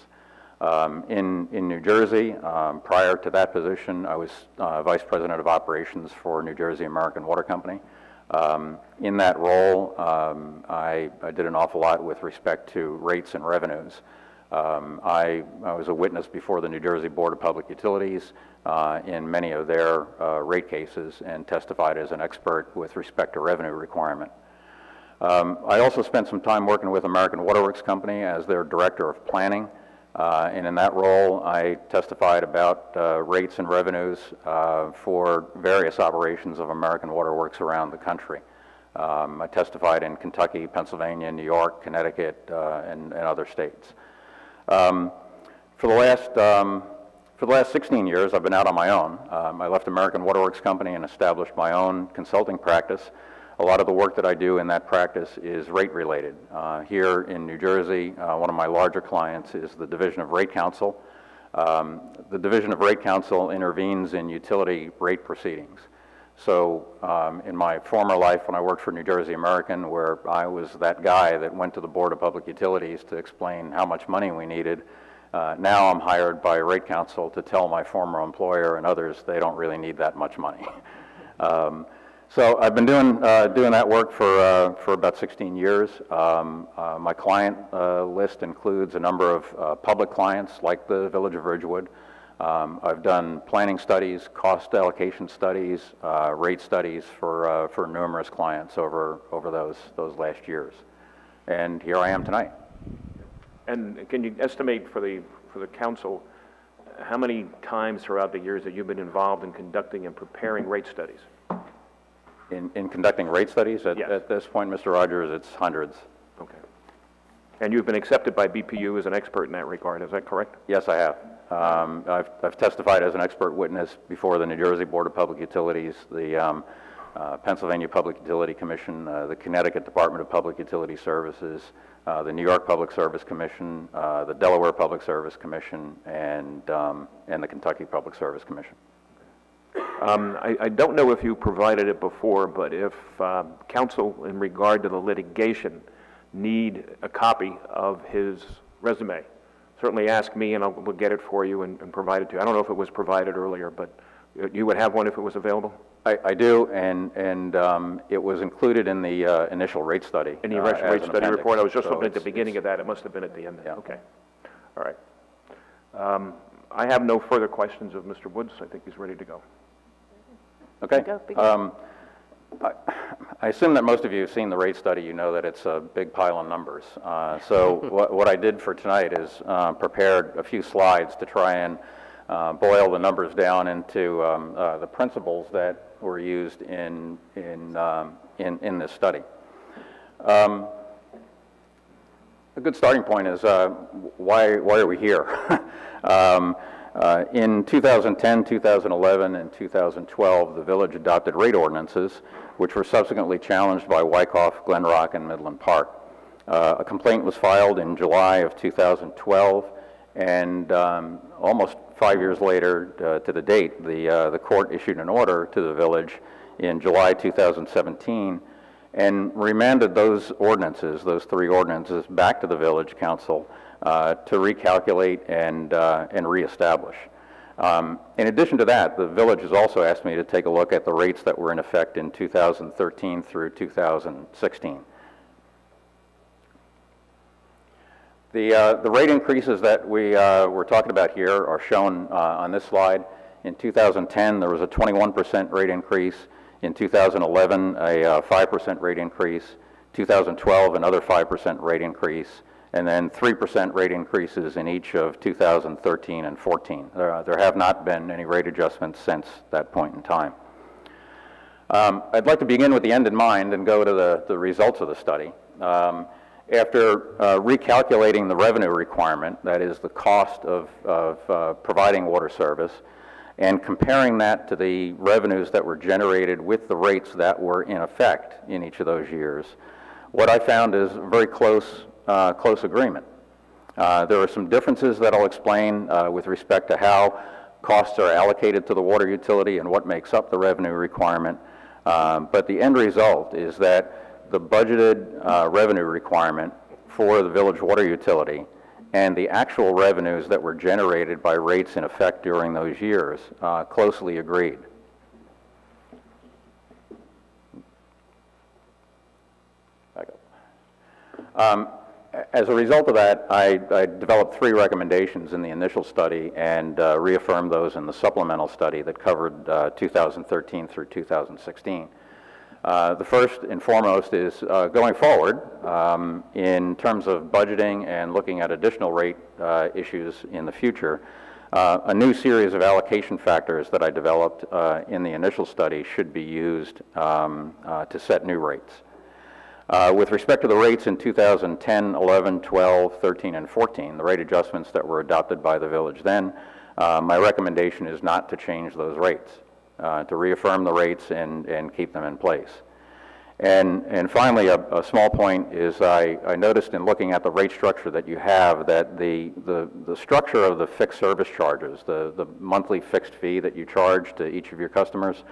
In New Jersey, prior to that position, I was Vice President of Operations for New Jersey American Water Company. In that role, I did an awful lot with respect to rates and revenues. I was a witness before the New Jersey Board of Public Utilities in many of their rate cases and testified as an expert with respect to revenue requirement. I also spent some time working with American Water Works Company as their Director of Planning. And in that role, I testified about rates and revenues for various operations of American Water Works around the country. I testified in Kentucky, Pennsylvania, New York, Connecticut, and other states. For the last 16 years, I've been out on my own. I left American Water Works Company and established my own consulting practice. A lot of the work that I do in that practice is rate related. Here in New Jersey, one of my larger clients is the Division of Rate Counsel. The Division of Rate Counsel intervenes in utility rate proceedings. So in my former life when I worked for New Jersey American, where I was that guy that went to the Board of Public Utilities to explain how much money we needed, now I'm hired by Rate Counsel to tell my former employer and others they don't really need that much money. So I've been doing that work for about 16 years. My client list includes a number of public clients like the Village of Ridgewood. I've done planning studies, cost allocation studies, rate studies for numerous clients over those last years. And here I am tonight. And can you estimate for the council how many times throughout the years that you've been involved in conducting and preparing rate studies? In conducting rate studies, at this point, Mr. Rogers, it's hundreds. Okay. And you've been accepted by BPU as an expert in that regard, is that correct? Yes, I have. I've testified as an expert witness before the New Jersey Board of Public Utilities, the Pennsylvania Public Utility Commission, the Connecticut Department of Public Utility Services, the New York Public Service Commission, the Delaware Public Service Commission, and the Kentucky Public Service Commission. I don't know if you provided it before, but if counsel, in regard to the litigation, need a copy of his resume, certainly ask me and we'll get it for you and provide it to you. I don't know if it was provided earlier, but you would have one if it was available? I do, and it was included in the initial rate study. In the initial rate study appendix. report? I was just So looking at the beginning of that. It must have been at the end. Yeah. Okay. All right. I have no further questions of Mr. Woods. I think he's ready to go. Okay. I assume that most of you have seen the rate study. You know that it's a big pile of numbers. So what I did for tonight is prepared a few slides to try and boil the numbers down into the principles that were used in this study. A good starting point is why are we here? In 2010, 2011, and 2012, the village adopted rate ordinances, which were subsequently challenged by Wyckoff, Glen Rock, and Midland Park. A complaint was filed in July of 2012, and almost 5 years later to the date, the court issued an order to the village in July 2017 and remanded those ordinances, those three ordinances, back to the village council to recalculate and reestablish. In addition to that, the village has also asked me to take a look at the rates that were in effect in 2013 through 2016. The rate increases that we're talking about here are shown on this slide. In 2010, there was a 21% rate increase. In 2011, a 5% rate increase. 2012, another 5% rate increase. And then 3% rate increases in each of 2013 and 14. There have not been any rate adjustments since that point in time. I'd like to begin with the end in mind and go to the results of the study. After recalculating the revenue requirement, that is the cost of providing water service, and comparing that to the revenues that were generated with the rates that were in effect in each of those years, what I found is very close agreement. There are some differences that I'll explain with respect to how costs are allocated to the water utility and what makes up the revenue requirement, but the end result is that the budgeted revenue requirement for the village water utility and the actual revenues that were generated by rates in effect during those years closely agreed. As a result of that, I developed three recommendations in the initial study and reaffirmed those in the supplemental study that covered 2013 through 2016. The first and foremost is going forward in terms of budgeting and looking at additional rate issues in the future. A new series of allocation factors that I developed in the initial study should be used to set new rates. With respect to the rates in 2010, 11, 12, 13, and 14, the rate adjustments that were adopted by the village then, my recommendation is not to change those rates, to reaffirm the rates and keep them in place. And finally, a small point is I noticed in looking at the rate structure that you have that the structure of the fixed service charges, the monthly fixed fee that you charge to each of your customers,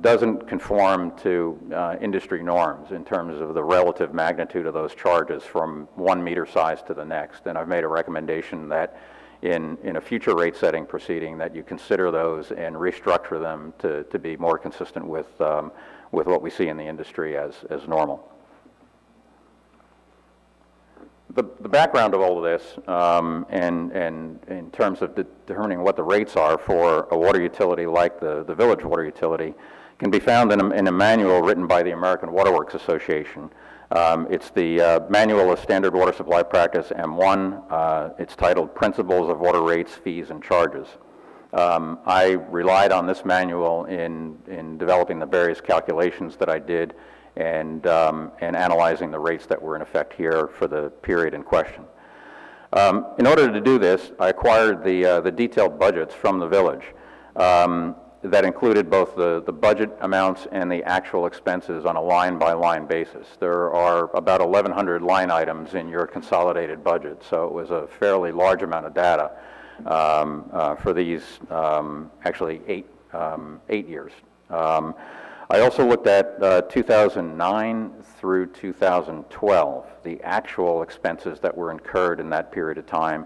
doesn't conform to industry norms in terms of the relative magnitude of those charges from one meter size to the next. And I've made a recommendation that in a future rate setting proceeding that you consider those and restructure them to be more consistent with what we see in the industry as normal. The background of all of this, and in terms of determining what the rates are for a water utility like the village water utility, can be found in a manual written by the American Water Works Association. It's the Manual of Standard Water Supply Practice M1. It's titled Principles of Water Rates, Fees, and Charges. I relied on this manual in developing the various calculations that I did and analyzing the rates that were in effect here for the period in question. In order to do this, I acquired the detailed budgets from the village. that included both the budget amounts and the actual expenses on a line-by-line basis. There are about 1,100 line items in your consolidated budget, so it was a fairly large amount of data for these actually eight years. I also looked at 2009 through 2012, the actual expenses that were incurred in that period of time,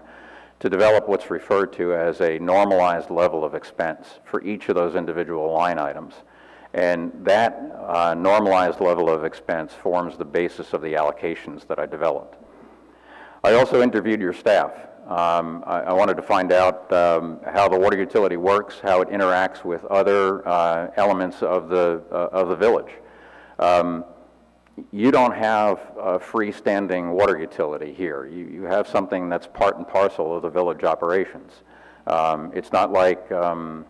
to develop what's referred to as a normalized level of expense for each of those individual line items. And that normalized level of expense forms the basis of the allocations that I developed. I also interviewed your staff. I wanted to find out how the water utility works, how it interacts with other elements of the village. You don't have a freestanding water utility here. You have something that's part and parcel of the village operations. It's not like you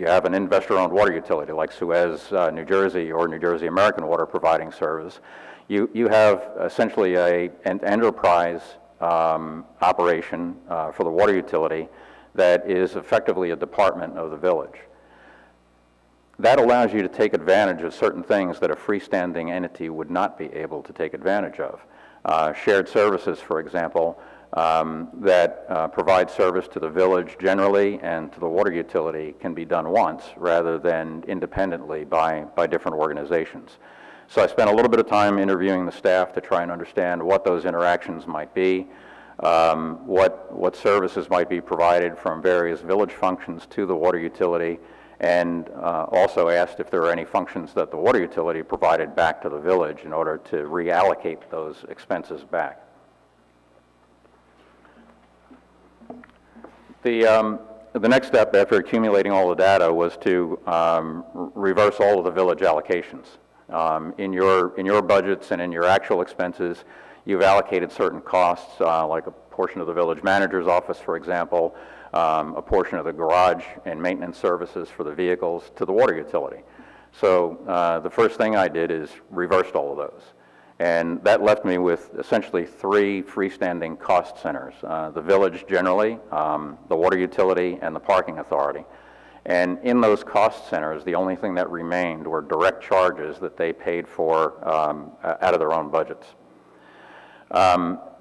have an investor-owned water utility like Suez, New Jersey, or New Jersey American Water providing service. You have essentially an enterprise operation for the water utility that is effectively a department of the village. That allows you to take advantage of certain things that a freestanding entity would not be able to take advantage of. Shared services, for example, that provide service to the village generally and to the water utility can be done once rather than independently by different organizations. So I spent a little bit of time interviewing the staff to try and understand what those interactions might be, what services might be provided from various village functions to the water utility, and also asked if there were any functions that the water utility provided back to the village in order to reallocate those expenses back. The next step after accumulating all the data was to reverse all of the village allocations. In your budgets and in your actual expenses, you've allocated certain costs, like a portion of the village manager's office, for example, a portion of the garage and maintenance services for the vehicles to the water utility. So the first thing I did is reversed all of those. And that left me with essentially three freestanding cost centers, the village generally, the water utility, and the parking authority. And in those cost centers, the only thing that remained were direct charges that they paid for out of their own budgets.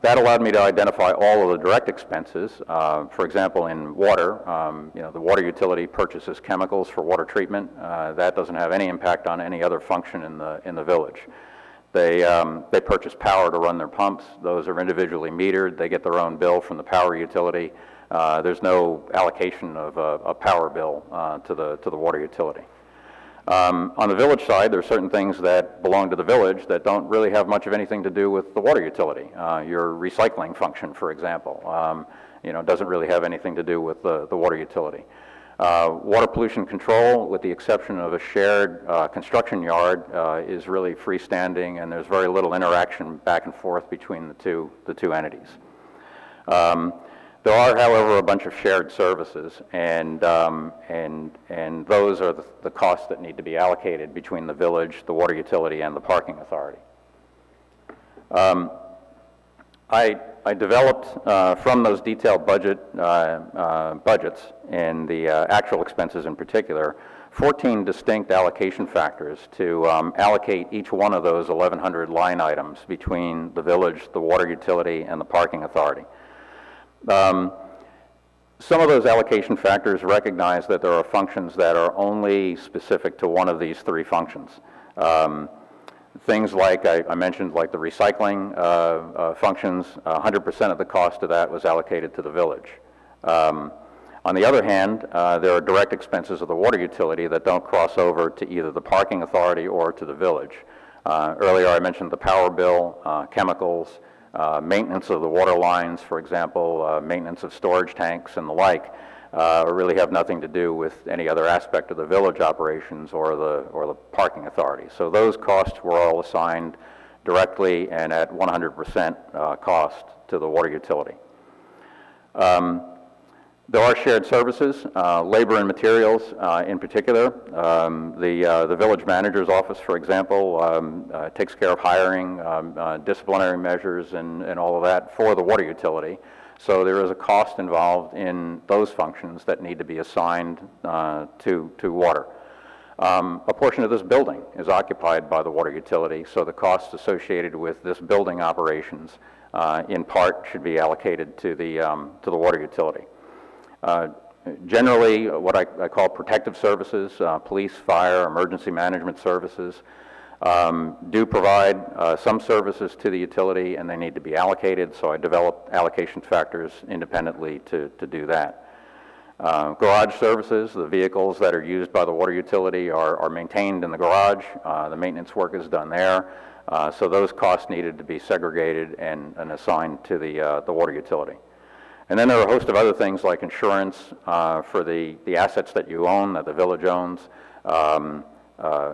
That allowed me to identify all of the direct expenses. For example, in water, the water utility purchases chemicals for water treatment. That doesn't have any impact on any other function in the village. They purchase power to run their pumps. Those are individually metered. They get their own bill from the power utility. There's no allocation of a power bill to the water utility. On the village side, there are certain things that belong to the village that don't really have much of anything to do with the water utility. Your recycling function, for example, doesn't really have anything to do with the water utility. Water pollution control, with the exception of a shared construction yard, is really freestanding, and there's very little interaction back and forth between the two entities. There are, however, a bunch of shared services, and those are the costs that need to be allocated between the village, the water utility, and the parking authority. I developed from those detailed budgets and the actual expenses in particular, 14 distinct allocation factors to allocate each one of those 1,100 line items between the village, the water utility, and the parking authority. Some of those allocation factors recognize that there are functions that are only specific to one of these three functions. Things like I mentioned, like the recycling functions, 100% of the cost of that was allocated to the village. On the other hand, there are direct expenses of the water utility that don't cross over to either the parking authority or to the village. Earlier I mentioned the power bill, chemicals, maintenance of the water lines, for example, maintenance of storage tanks and the like, really have nothing to do with any other aspect of the village operations or the parking authority. So those costs were all assigned directly and at 100% cost to the water utility. There are shared services, labor and materials in particular. The village manager's office, for example, takes care of hiring, disciplinary measures, and all of that for the water utility. So there is a cost involved in those functions that need to be assigned to water. A portion of this building is occupied by the water utility, so the costs associated with this building operations in part should be allocated to the water utility. Generally, what I call protective services, police, fire, emergency management services, do provide some services to the utility, and they need to be allocated, so I develop allocation factors independently to do that. Garage services, the vehicles that are used by the water utility are maintained in the garage. The maintenance work is done there, so those costs needed to be segregated and assigned to the water utility. And then there are a host of other things like insurance for the assets that you own, that the village owns,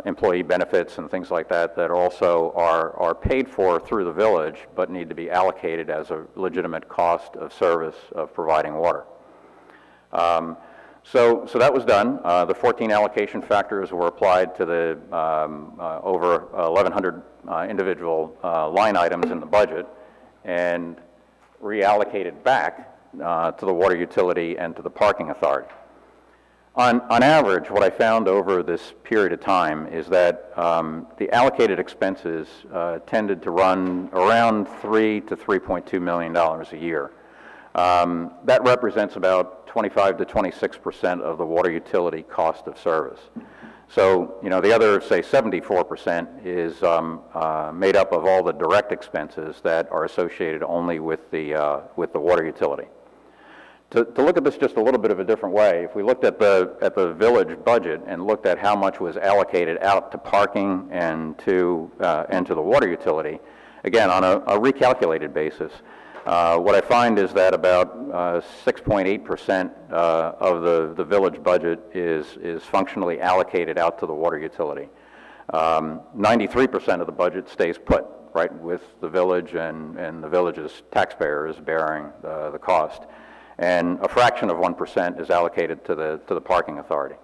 employee benefits and things like that that also are paid for through the village but need to be allocated as a legitimate cost of service of providing water. So that was done. The 14 allocation factors were applied to the over 1,100 individual line items in the budget and reallocated back to the water utility and to the parking authority. On average, what I found over this period of time is that the allocated expenses tended to run around $3 to $3.2 million a year. That represents about 25 to 26% of the water utility cost of service. So, you know, the other, say, 74% is made up of all the direct expenses that are associated only with the water utility. To look at this just a little bit of a different way, if we looked at the village budget and looked at how much was allocated out to parking and to the water utility, again, on a recalculated basis, what I find is that about 6.8% of the village budget is functionally allocated out to the water utility. 93% of the budget stays put, right, with the village and the village's taxpayers bearing the cost. And a fraction of 1% is allocated to the parking authority.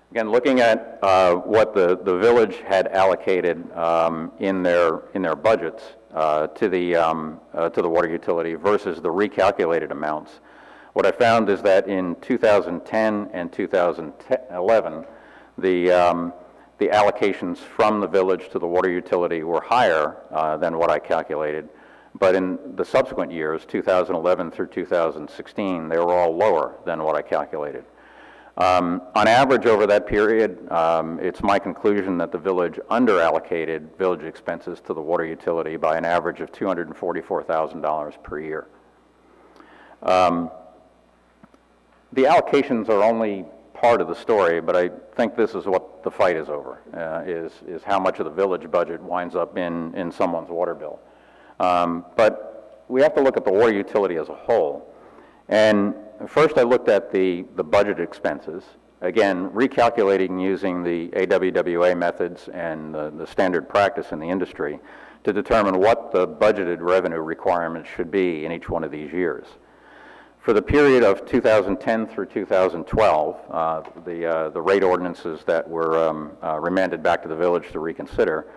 Again, looking at what the village had allocated in their budgets to the water utility versus the recalculated amounts, what I found is that in 2010 and 2011, the allocations from the village to the water utility were higher than what I calculated. But in the subsequent years, 2011 through 2016, they were all lower than what I calculated. On average over that period, it's my conclusion that the village underallocated village expenses to the water utility by an average of $244,000 per year. The allocations are only part of the story, but I think this is what the fight is over, is how much of the village budget winds up in someone's water bill. But we have to look at the water utility as a whole. And first I looked at the budget expenses, again, recalculating using the AWWA methods and the standard practice in the industry to determine what the budgeted revenue requirements should be in each one of these years. For the period of 2010 through 2012, the rate ordinances that were remanded back to the village to reconsider,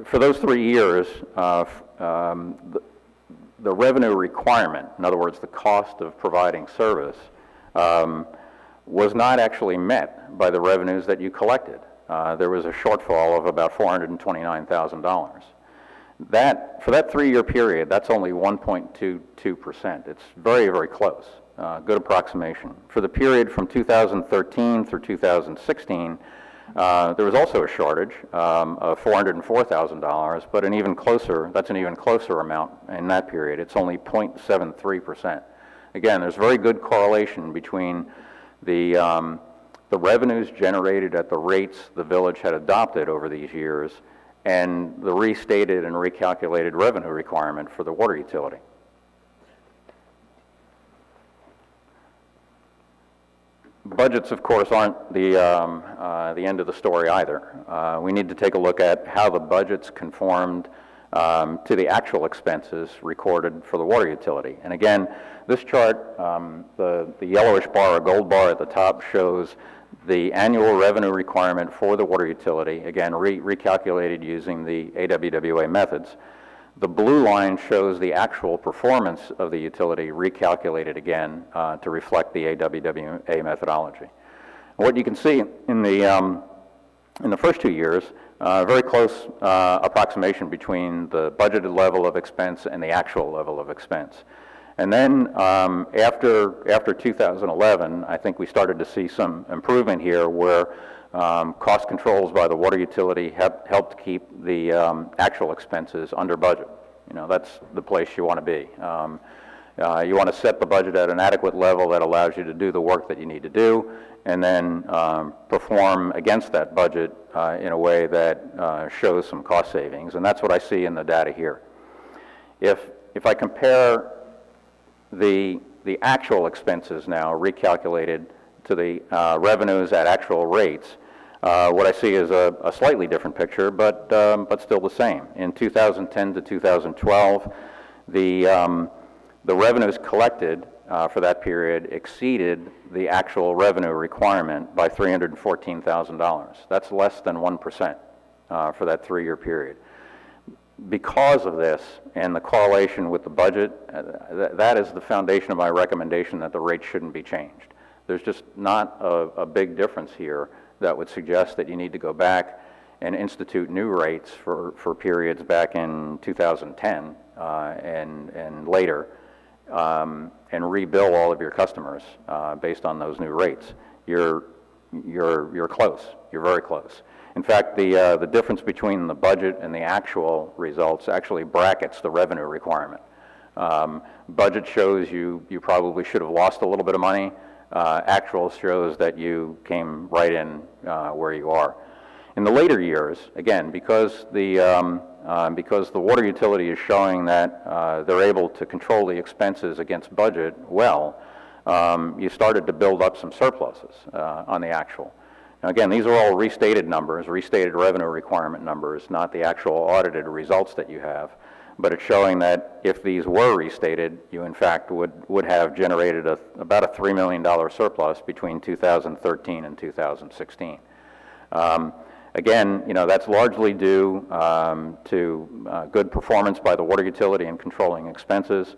for those 3 years, the revenue requirement, in other words, the cost of providing service, was not actually met by the revenues that you collected. There was a shortfall of about $429,000. For that 3-year period, that's only 1.22%. It's very, very close, good approximation. For the period from 2013 through 2016, there was also a shortage of $404,000, but that's an even closer amount in that period. It's only 0.73%. Again, there's very good correlation between the revenues generated at the rates the village had adopted over these years and the restated and recalculated revenue requirement for the water utility. Budgets, of course, aren't the end of the story either. We need to take a look at how the budgets conformed to the actual expenses recorded for the water utility. And again, this chart, the yellowish bar or gold bar at the top shows the annual revenue requirement for the water utility, again, recalculated using the AWWA methods. The blue line shows the actual performance of the utility recalculated again to reflect the AWWA methodology. What you can see in the first 2 years, very close approximation between the budgeted level of expense and the actual level of expense. And then after 2011, I think we started to see some improvement here where cost controls by the water utility helped keep the actual expenses under budget. You know, that's the place you want to be. You want to set the budget at an adequate level that allows you to do the work that you need to do, and then perform against that budget in a way that shows some cost savings. And that's what I see in the data here. If I compare the actual expenses now recalculated to the revenues at actual rates, what I see is a slightly different picture, but still the same. In 2010 to 2012, the revenues collected for that period exceeded the actual revenue requirement by $314,000. That's less than 1% for that 3-year period. Because of this and the correlation with the budget, that is the foundation of my recommendation that the rate shouldn't be changed. There's just not a big difference here that would suggest that you need to go back and institute new rates for periods back in 2010 and later, and rebill all of your customers based on those new rates. You're close. You're very close. In fact, the difference between the budget and the actual results actually brackets the revenue requirement. Budget shows you probably should have lost a little bit of money. Actual shows that you came right in where you are. In the later years, again, because the water utility is showing that they're able to control the expenses against budget well, you started to build up some surpluses on the actual. Now again, these are all restated numbers, restated revenue requirement numbers, not the actual audited results that you have. But it's showing that if these were restated, you in fact would have generated about a $3 million surplus between 2013 and 2016. Again, you know, that's largely due to good performance by the water utility in controlling expenses.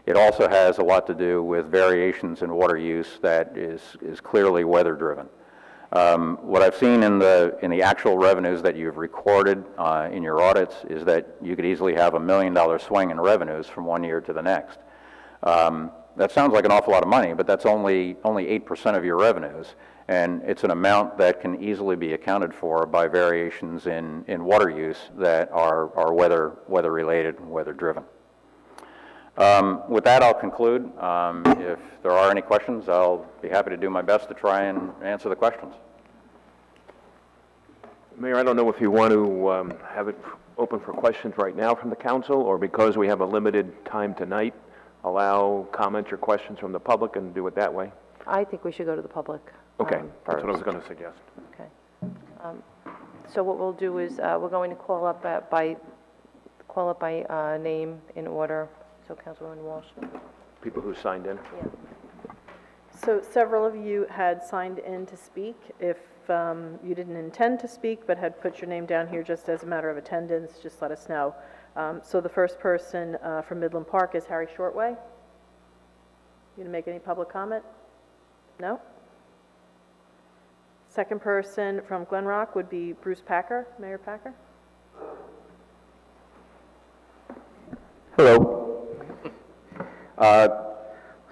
It also has a lot to do with variations in water use that is clearly weather driven. What I've seen in the actual revenues that you've recorded in your audits is that you could easily have $1 million swing in revenues from one year to the next. That sounds like an awful lot of money, but that's only 8% of your revenues, and it's an amount that can easily be accounted for by variations in water use that are weather related and weather driven. With that, I'll conclude. If there are any questions, I'll be happy to do my best to try and answer the questions. Mayor, I don't know if you want to have it open for questions right now from the council, or because we have a limited time tonight, allow comments or questions from the public and do it that way. I think we should go to the public. Okay, that's first. what I was going to suggest. Okay. So what we'll do is we're going to call up by name in order. So Councilwoman Walsh. People who signed in. Yeah. So several of you had signed in to speak. If you didn't intend to speak but had put your name down here just as a matter of attendance, just let us know. So the first person from Midland Park is Harry Shortway. You going to make any public comment? No? Second person from Glen Rock would be Bruce Packer. Mayor Packer. Hello.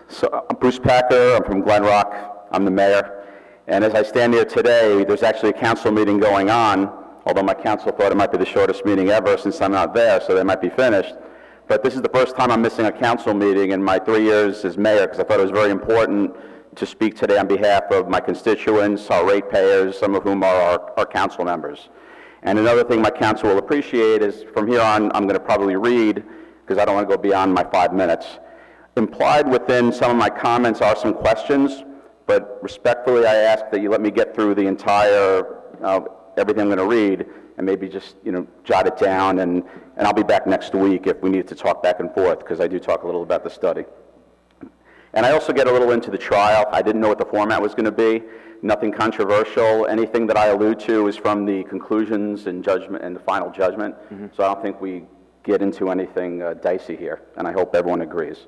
So I'm Bruce Packer. I'm from Glen Rock. I'm the mayor. And as I stand here today, there's actually a council meeting going on, although my council thought it might be the shortest meeting ever since I'm not there, so they might be finished. But this is the first time I'm missing a council meeting in my 3 years as mayor, because I thought it was very important to speak today on behalf of my constituents, our ratepayers, some of whom are our council members. And another thing my council will appreciate is from here on, I'm going to probably read, because I don't want to go beyond my 5 minutes. Implied within some of my comments are some questions, but respectfully I ask that you let me get through the entire, everything I'm going to read, and maybe just, jot it down, and I'll be back next week if we need to talk back and forth, because I do talk a little about the study. And I also get a little into the trial. I didn't know what the format was going to be. Nothing controversial. Anything that I allude to is from the conclusions and judgment and the final judgment. So I don't think we get into anything dicey here, and I hope everyone agrees.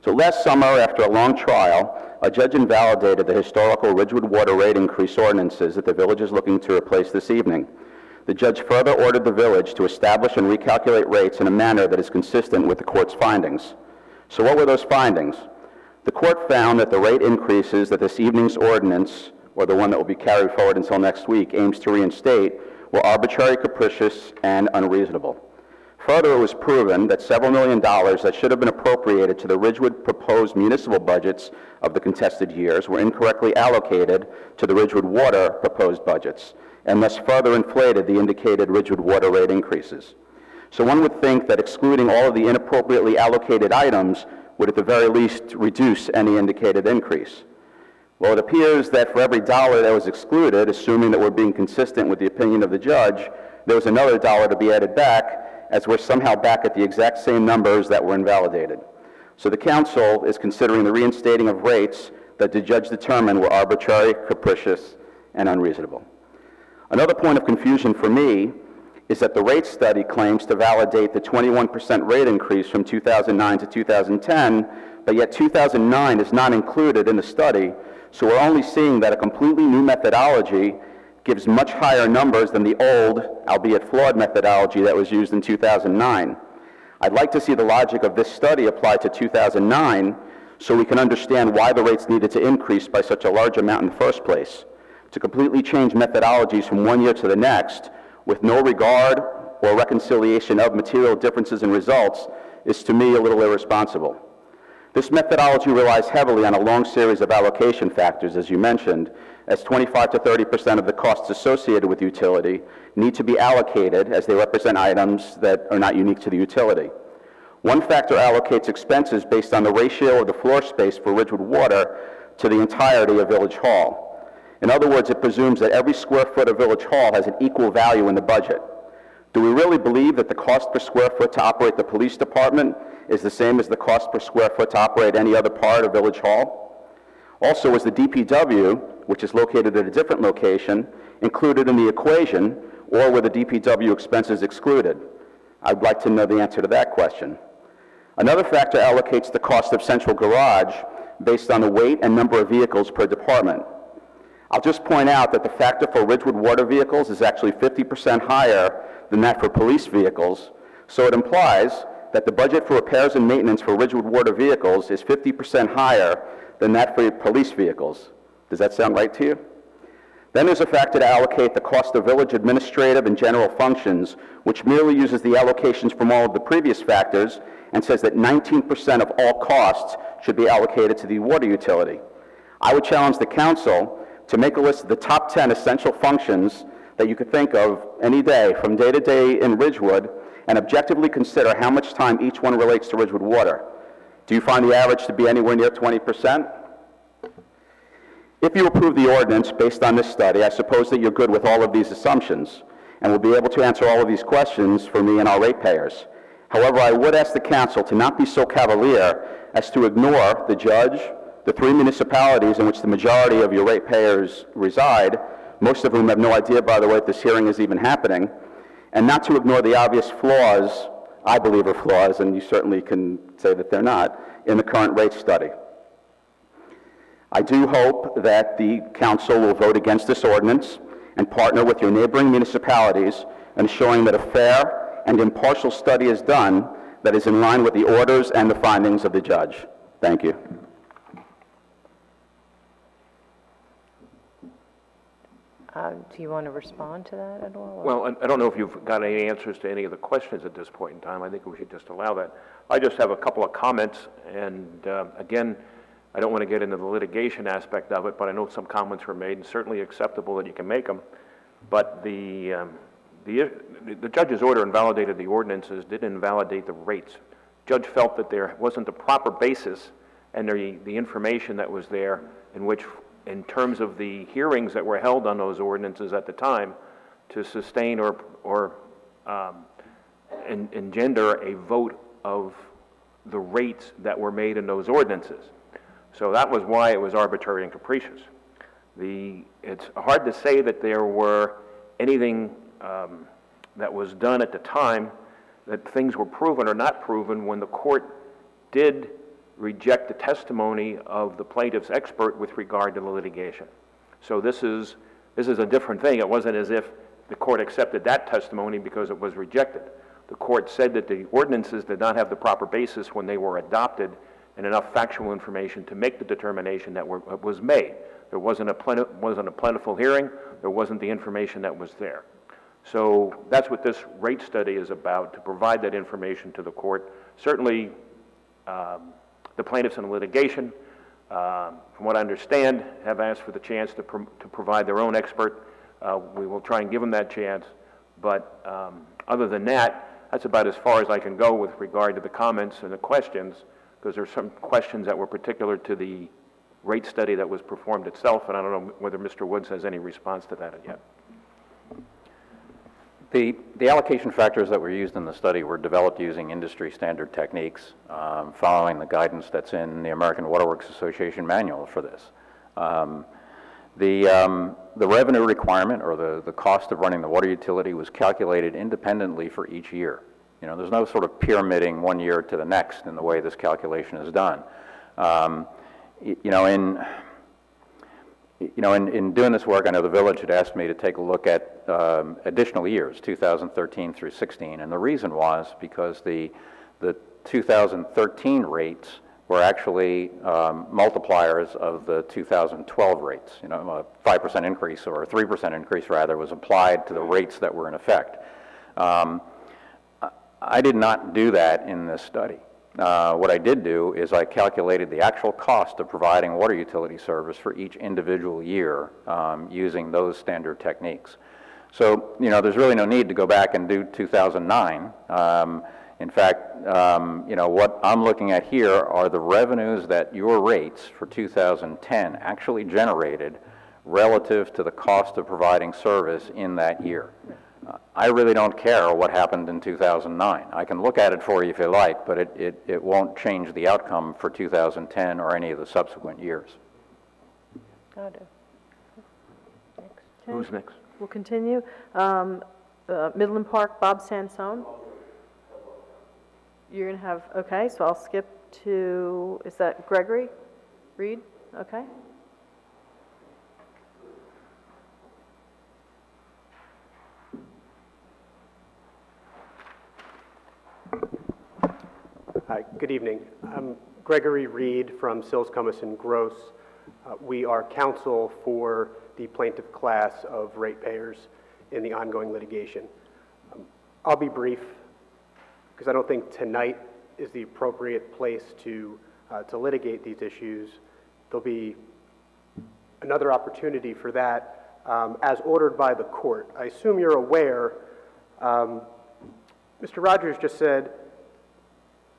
So last summer, after a long trial, a judge invalidated the historical Ridgewood water rate increase ordinances that the village is looking to replace this evening. The judge further ordered the village to establish and recalculate rates in a manner that is consistent with the court's findings. So what were those findings? The court found that the rate increases that this evening's ordinance, or the one that will be carried forward until next week, aims to reinstate, were arbitrary, capricious, and unreasonable. Further, it was proven that several $1 million that should have been appropriated to the Ridgewood proposed municipal budgets of the contested years were incorrectly allocated to the Ridgewood water proposed budgets, and thus further inflated the indicated Ridgewood water rate increases. So one would think that excluding all of the inappropriately allocated items would at the very least reduce any indicated increase. Well, it appears that for every dollar that was excluded, assuming that we're being consistent with the opinion of the judge, there was another dollar to be added back, as we're somehow back at the exact same numbers that were invalidated. So the council is considering the reinstating of rates that the judge determined were arbitrary, capricious, and unreasonable. Another point of confusion for me is that the rate study claims to validate the 21% rate increase from 2009 to 2010, but yet 2009 is not included in the study, so we're only seeing that a completely new methodology gives much higher numbers than the old, albeit flawed, methodology that was used in 2009. I'd like to see the logic of this study applied to 2009 so we can understand why the rates needed to increase by such a large amount in the first place. To completely change methodologies from one year to the next with no regard or reconciliation of material differences in results is to me a little irresponsible. This methodology relies heavily on a long series of allocation factors, as you mentioned, as 25 to 30% of the costs associated with utility need to be allocated as they represent items that are not unique to the utility. One factor allocates expenses based on the ratio of the floor space for Ridgewood water to the entirety of Village Hall. In other words, it presumes that every square foot of Village Hall has an equal value in the budget. Do we really believe that the cost per square foot to operate the police department is the same as the cost per square foot to operate any other part of Village Hall? Also, is the DPW, which is located at a different location, included in the equation, or were the DPW expenses excluded? I'd like to know the answer to that question. Another factor allocates the cost of central garage based on the weight and number of vehicles per department. I'll just point out that the factor for Ridgewood water vehicles is actually 50% higher than that for police vehicles, so it implies that the budget for repairs and maintenance for Ridgewood water vehicles is 50% higher than that for police vehicles. Does that sound right to you? Then there's a factor to allocate the cost of village administrative and general functions, which merely uses the allocations from all of the previous factors and says that 19% of all costs should be allocated to the water utility. I would challenge the council to make a list of the top 10 essential functions that you could think of any day, from day to day in Ridgewood, and objectively consider how much time each one relates to Ridgewood water. Do you find the average to be anywhere near 20%? If you approve the ordinance based on this study, I suppose that you're good with all of these assumptions and will be able to answer all of these questions for me and our ratepayers. However, I would ask the council to not be so cavalier as to ignore the judge, the 3 municipalities in which the majority of your ratepayers reside, most of whom have no idea, by the way, that this hearing is even happening, and not to ignore the obvious flaws, I believe are flaws, and you certainly can say that they're not, in the current rate study. I do hope that the council will vote against this ordinance and partner with your neighboring municipalities in ensuring that a fair and impartial study is done that is in line with the orders and the findings of the judge. Thank you. Do you want to respond to that at all? Well, I don't know if you've got any answers to any of the questions at this point in time. I think we should just allow that. I just have a couple of comments, and again, I don't want to get into the litigation aspect of it, but I know some comments were made, and certainly acceptable that you can make them. But the judge's order invalidated the ordinances, didn't invalidate the rates. Judge felt that there wasn't the proper basis and the information that was there in which, in terms of the hearings that were held on those ordinances at the time, to sustain or engender a vote of the rates that were made in those ordinances. So that was why it was arbitrary and capricious. It's hard to say that there were anything that was done at the time, that things were proven or not proven when the court did reject the testimony of the plaintiff's expert with regard to the litigation. So this is a different thing. It wasn't as if the court accepted that testimony because it was rejected. The court said that the ordinances did not have the proper basis when they were adopted and enough factual information to make the determination that was made. There wasn't a plentiful hearing. There wasn't the information that was there. So that's what this rate study is about, to provide that information to the court. Certainly, the plaintiffs in litigation, from what I understand, have asked for the chance to provide their own expert. We will try and give them that chance. But other than that, that's about as far as I can go with regard to the comments and the questions, because there's some questions that were particular to the rate study that was performed itself, and I don't know whether Mr. Woods has any response to that yet. The allocation factors that were used in the study were developed using industry standard techniques, following the guidance that's in the American Waterworks Association manual for this. The revenue requirement, or the cost of running the water utility, was calculated independently for each year. You know, there's no sort of pyramiding one year to the next in the way this calculation is done. In doing this work, I know the village had asked me to take a look at additional years, 2013 through 16, and the reason was because the 2013 rates were actually multipliers of the 2012 rates. You know, a 5% increase, or a 3% increase rather, was applied to the rates that were in effect. I did not do that in this study. What I did do is I calculated the actual cost of providing water utility service for each individual year using those standard techniques. So, you know, there's really no need to go back and do 2009. In fact, you know, what I'm looking at here are the revenues that your rates for 2010 actually generated relative to the cost of providing service in that year. I really don't care what happened in 2009. I can look at it for you if you like, but it won't change the outcome for 2010 or any of the subsequent years. Got it. Okay. Who's next? We'll continue. Midland Park, Bob Sansone. You're going to have, okay, so I'll skip to, is that Gregory Reed? Okay. Hi, good evening. I'm Gregory Reed from Sills, Cummis, and Gross. We are counsel for the plaintiff class of ratepayers in the ongoing litigation. I'll be brief, because I don't think tonight is the appropriate place to litigate these issues. There'll be another opportunity for that as ordered by the court. I assume you're aware, Mr. Rogers just said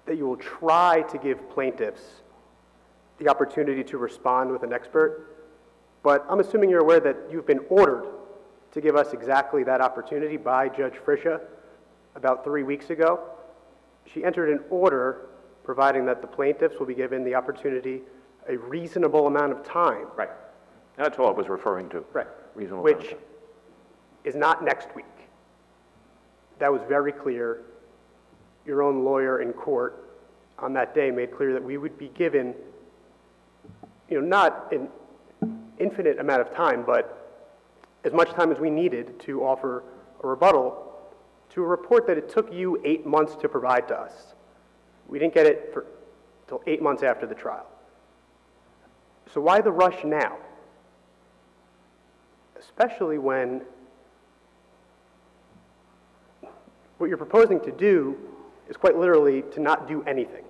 that you will try to give plaintiffs the opportunity to respond with an expert, but I'm assuming you're aware that you've been ordered to give us exactly that opportunity by Judge Friscia about 3 weeks ago. She entered an order providing that the plaintiffs will be given the opportunity a reasonable amount of time. Right. That's all I was referring to. Right. Reasonable Which time. is not next week. That was very clear. Your own lawyer in court on that day made clear that we would be given, you know, not an infinite amount of time, but as much time as we needed to offer a rebuttal to a report that it took you 8 months to provide to us. We didn't get it until 8 months after the trial. So why the rush now? Especially when what you're proposing to do is quite literally to not do anything.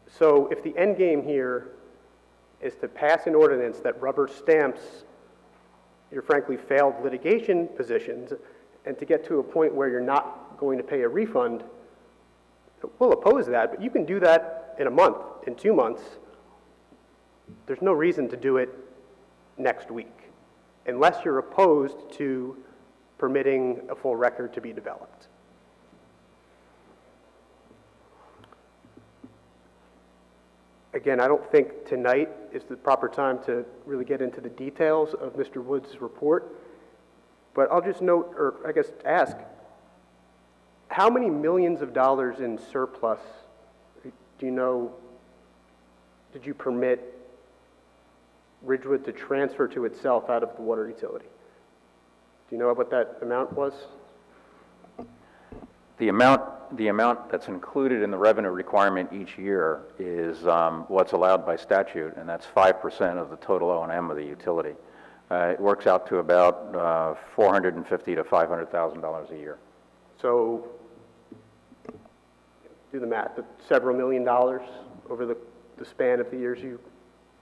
So if the end game here is to pass an ordinance that rubber stamps your frankly failed litigation positions and to get to a point where you're not going to pay a refund, we'll oppose that, but you can do that in a month, in 2 months. There's no reason to do it next week, unless you're opposed to permitting a full record to be developed. Again, I don't think tonight is the proper time to really get into the details of Mr. Woods' report, but I'll just note, or I guess ask, how many millions of dollars in surplus do you know did you permit Ridgewood to transfer to itself out of the water utility? Do you know what that amount was? The amount that's included in the revenue requirement each year is what's allowed by statute, and that's 5% of the total O&M of the utility. It works out to about $450,000 to $500,000 a year. So, do the math, but several $1 million over the span of the years you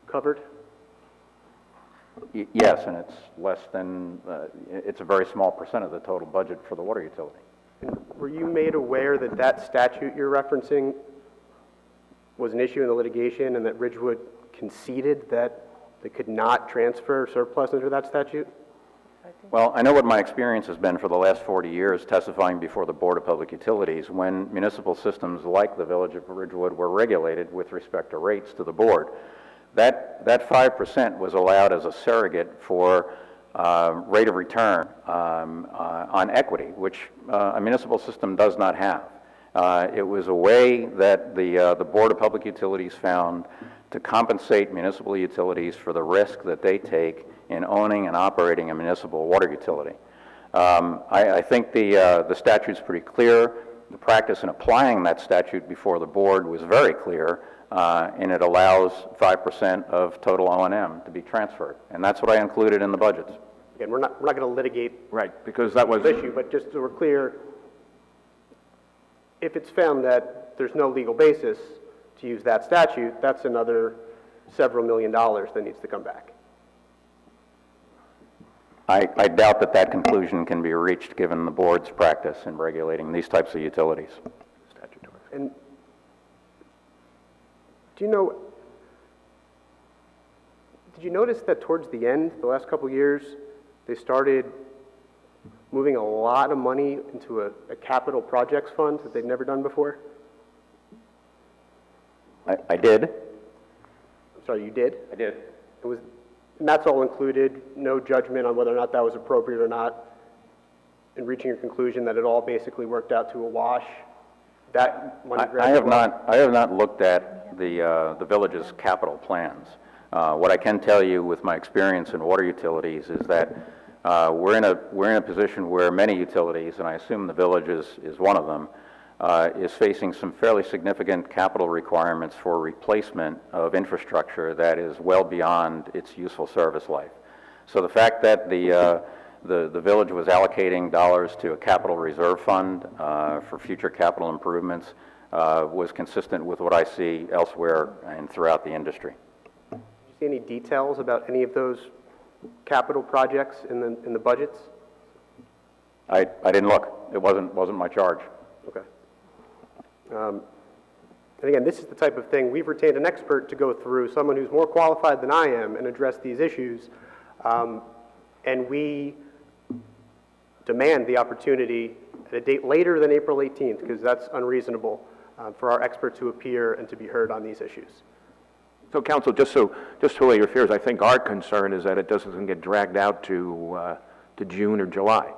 covered? Yes, and it's less than, it's a very small percent of the total budget for the water utility. And were you made aware that that statute you're referencing was an issue in the litigation and that Ridgewood conceded that they could not transfer surplus under that statute? Well, I know what my experience has been for the last 40 years testifying before the Board of Public Utilities when municipal systems like the Village of Ridgewood were regulated with respect to rates to the board. That 5% was allowed as a surrogate for rate of return on equity, which a municipal system does not have. It was a way that the Board of Public Utilities found to compensate municipal utilities for the risk that they take in owning and operating a municipal water utility. I think the statute's pretty clear. The practice in applying that statute before the board was very clear, and it allows 5% of total O&M to be transferred. And that's what I included in the budgets. Again, we're not going to litigate Right, because that was... the issue, but just so we're clear, if it's found that there's no legal basis to use that statute, that's another several $1 million that needs to come back. I doubt that that conclusion can be reached given the board's practice in regulating these types of utilities. And do you know, did you notice that towards the end, the last couple of years, they started moving a lot of money into a capital projects fund that they'd never done before? I did. I'm sorry, you did? I did. And that's all included, no judgment on whether or not that was appropriate or not, and reaching a conclusion that it all basically worked out to a wash. That money I have not looked at the village's capital plans. What I can tell you with my experience in water utilities is that we're in a position where many utilities, and I assume the village is one of them, is facing some fairly significant capital requirements for replacement of infrastructure that is well beyond its useful service life. So the fact that the village was allocating dollars to a capital reserve fund for future capital improvements was consistent with what I see elsewhere and throughout the industry. Did you see any details about any of those capital projects in the budgets? I didn't look. It wasn't my charge. Okay. And again, this is the type of thing, we've retained an expert to go through, someone who's more qualified than I am, and address these issues. And we demand the opportunity at a date later than April 18th, because that's unreasonable, for our expert to appear and to be heard on these issues. So, Council, just to allay your fears, I think our concern is that it doesn't get dragged out to June or July.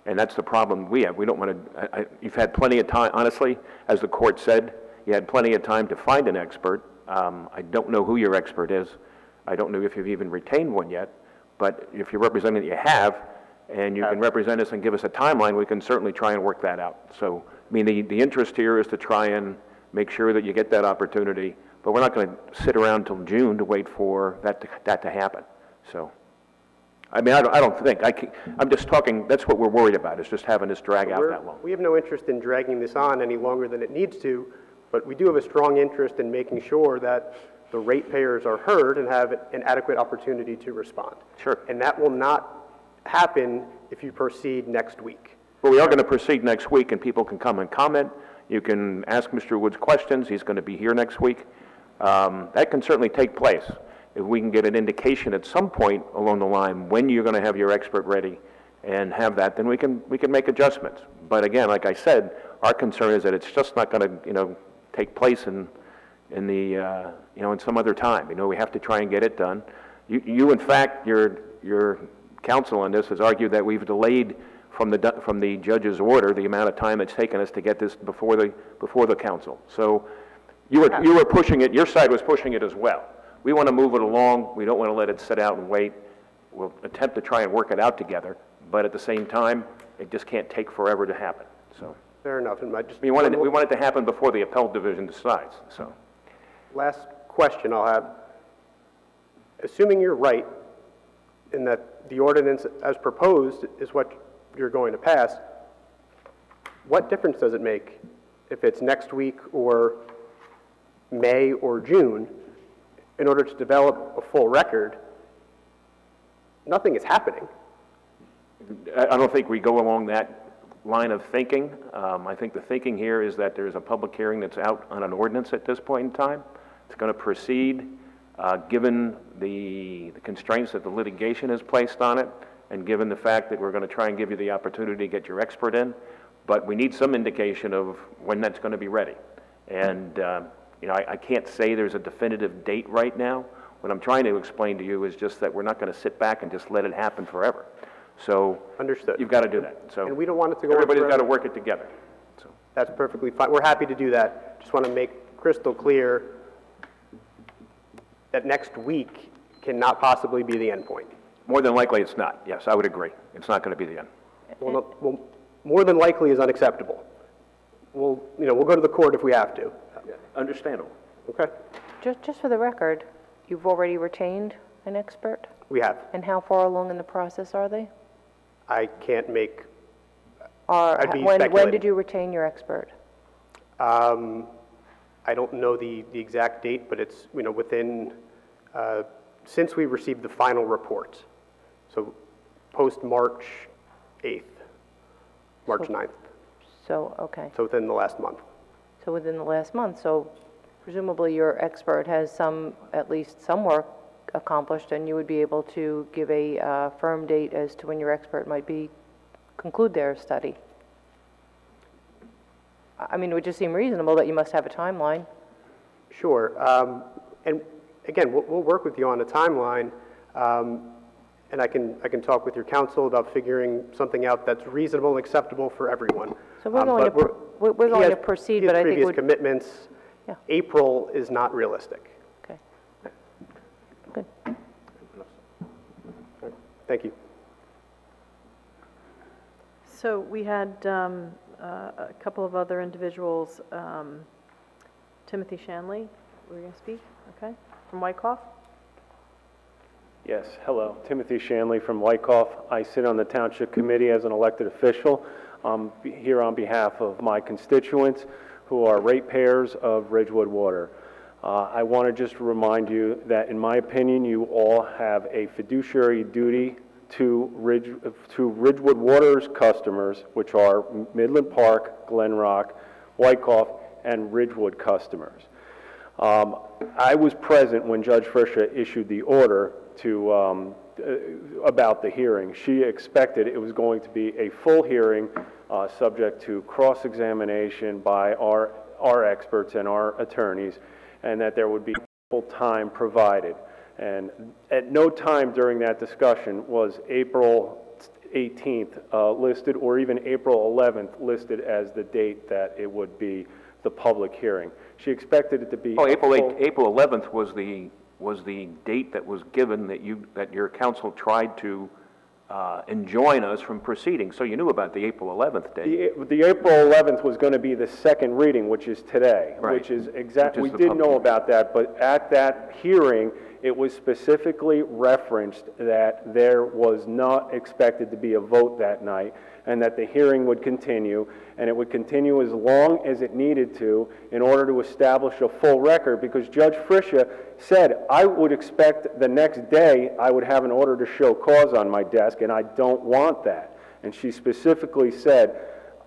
And that's the problem we have. We don't want to, you've had plenty of time, honestly, as the court said, you had plenty of time to find an expert. I don't know who your expert is. I don't know if you've even retained one yet. But if you're representing that you have, and you can represent us and give us a timeline, we can certainly try and work that out. So, I mean, the interest here is to try and make sure that you get that opportunity. But we're not going to sit around till June to wait for that to happen. So. I mean, I don't think, I'm just talking, that's what we're worried about, is just having this drag out that long. We have no interest in dragging this on any longer than it needs to, but we do have a strong interest in making sure that the ratepayers are heard and have an adequate opportunity to respond. Sure. And that will not happen if you proceed next week. Well, we are going to proceed next week, and people can come and comment. You can ask Mr. Woods questions. He's going to be here next week. That can certainly take place. If we can get an indication at some point along the line when you're going to have your expert ready and have that, then we can make adjustments. But again, like I said, our concern is that it's just not going to, take place in in the, in some other time. We have to try and get it done. You in fact, your counsel on this has argued that we've delayed from the judge's order the amount of time it's taken us to get this before the council. So you were pushing it, your side was pushing it as well. We want to move it along. We don't want to let it sit out and wait. We'll attempt to try and work it out together, but at the same time, it just can't take forever to happen. So Fair enough. And we want it to happen before the appellate division decides. So last question I'll have. Assuming you're right in that the ordinance as proposed is what you're going to pass, what difference does it make if it's next week or May or June? In order to develop a full record, nothing is happening. I don't think we go along that line of thinking. I think the thinking here is that there's a public hearing that's out on an ordinance at this point in time. It's going to proceed given the constraints that the litigation has placed on it, and given the fact that we're going to try and give you the opportunity to get your expert in, but we need some indication of when that's going to be ready. And I can't say there's a definitive date right now. What I'm trying to explain to you is just that we're not going to sit back and just let it happen forever. So understood. You've got to do that. So and we don't want it to go. Everybody's got to work it together. So that's perfectly fine. We're happy to do that. Just want to make crystal clear that next week cannot possibly be the end point. More than likely, it's not. Yes, I would agree. It's not going to be the end. Well, more than likely is unacceptable. We'll go to the court if we have to. Yeah. Understandable. Okay. Just for the record, you've already retained an expert? We have. And how far along in the process are they? I can't make. I'd be when did you retain your expert? I don't know the exact date, but it's within since we received the final report, so post March 8th, March 9th. So okay. So within the last month. So within the last month. So presumably your expert has at least some work accomplished, and you would be able to give a firm date as to when your expert might conclude their study. I mean, it would just seem reasonable that you must have a timeline. Sure. And again, we'll work with you on a timeline, and I can talk with your counsel about figuring something out that's reasonable and acceptable for everyone. So we're going to proceed, but I think previous commitments. Yeah. April is not realistic. Okay. Good. Thank you. So we had a couple of other individuals. Timothy Shanley, were you going to speak? Okay. From Wyckoff? Yes, hello. Timothy Shanley from Wyckoff. I sit on the Township Committee as an elected official. I'm here on behalf of my constituents who are ratepayers of Ridgewood Water. I want to just remind you that, in my opinion, you all have a fiduciary duty to Ridgewood Water's customers, which are Midland Park, Glen Rock, Wyckoff, and Ridgewood customers. I was present when Judge Frisha issued the order about the hearing. She expected it was going to be a full hearing subject to cross-examination by our experts and our attorneys, and that there would be full time provided. And at no time during that discussion was April 18th listed, or even April 11th listed as the date that it would be the public hearing. She expected it to be. Oh, April 11th was the date that was given that your counsel tried to enjoin us from proceeding. So you knew about the April 11th date. The April 11th was going to be the second reading, which is today, right. Which is exactly. We did know about that, but at that hearing, it was specifically referenced that there was not expected to be a vote that night, and that the hearing would continue, and it would continue as long as it needed to in order to establish a full record, because Judge Frisha said, I would expect the next day I would have an order to show cause on my desk, and I don't want that. And she specifically said,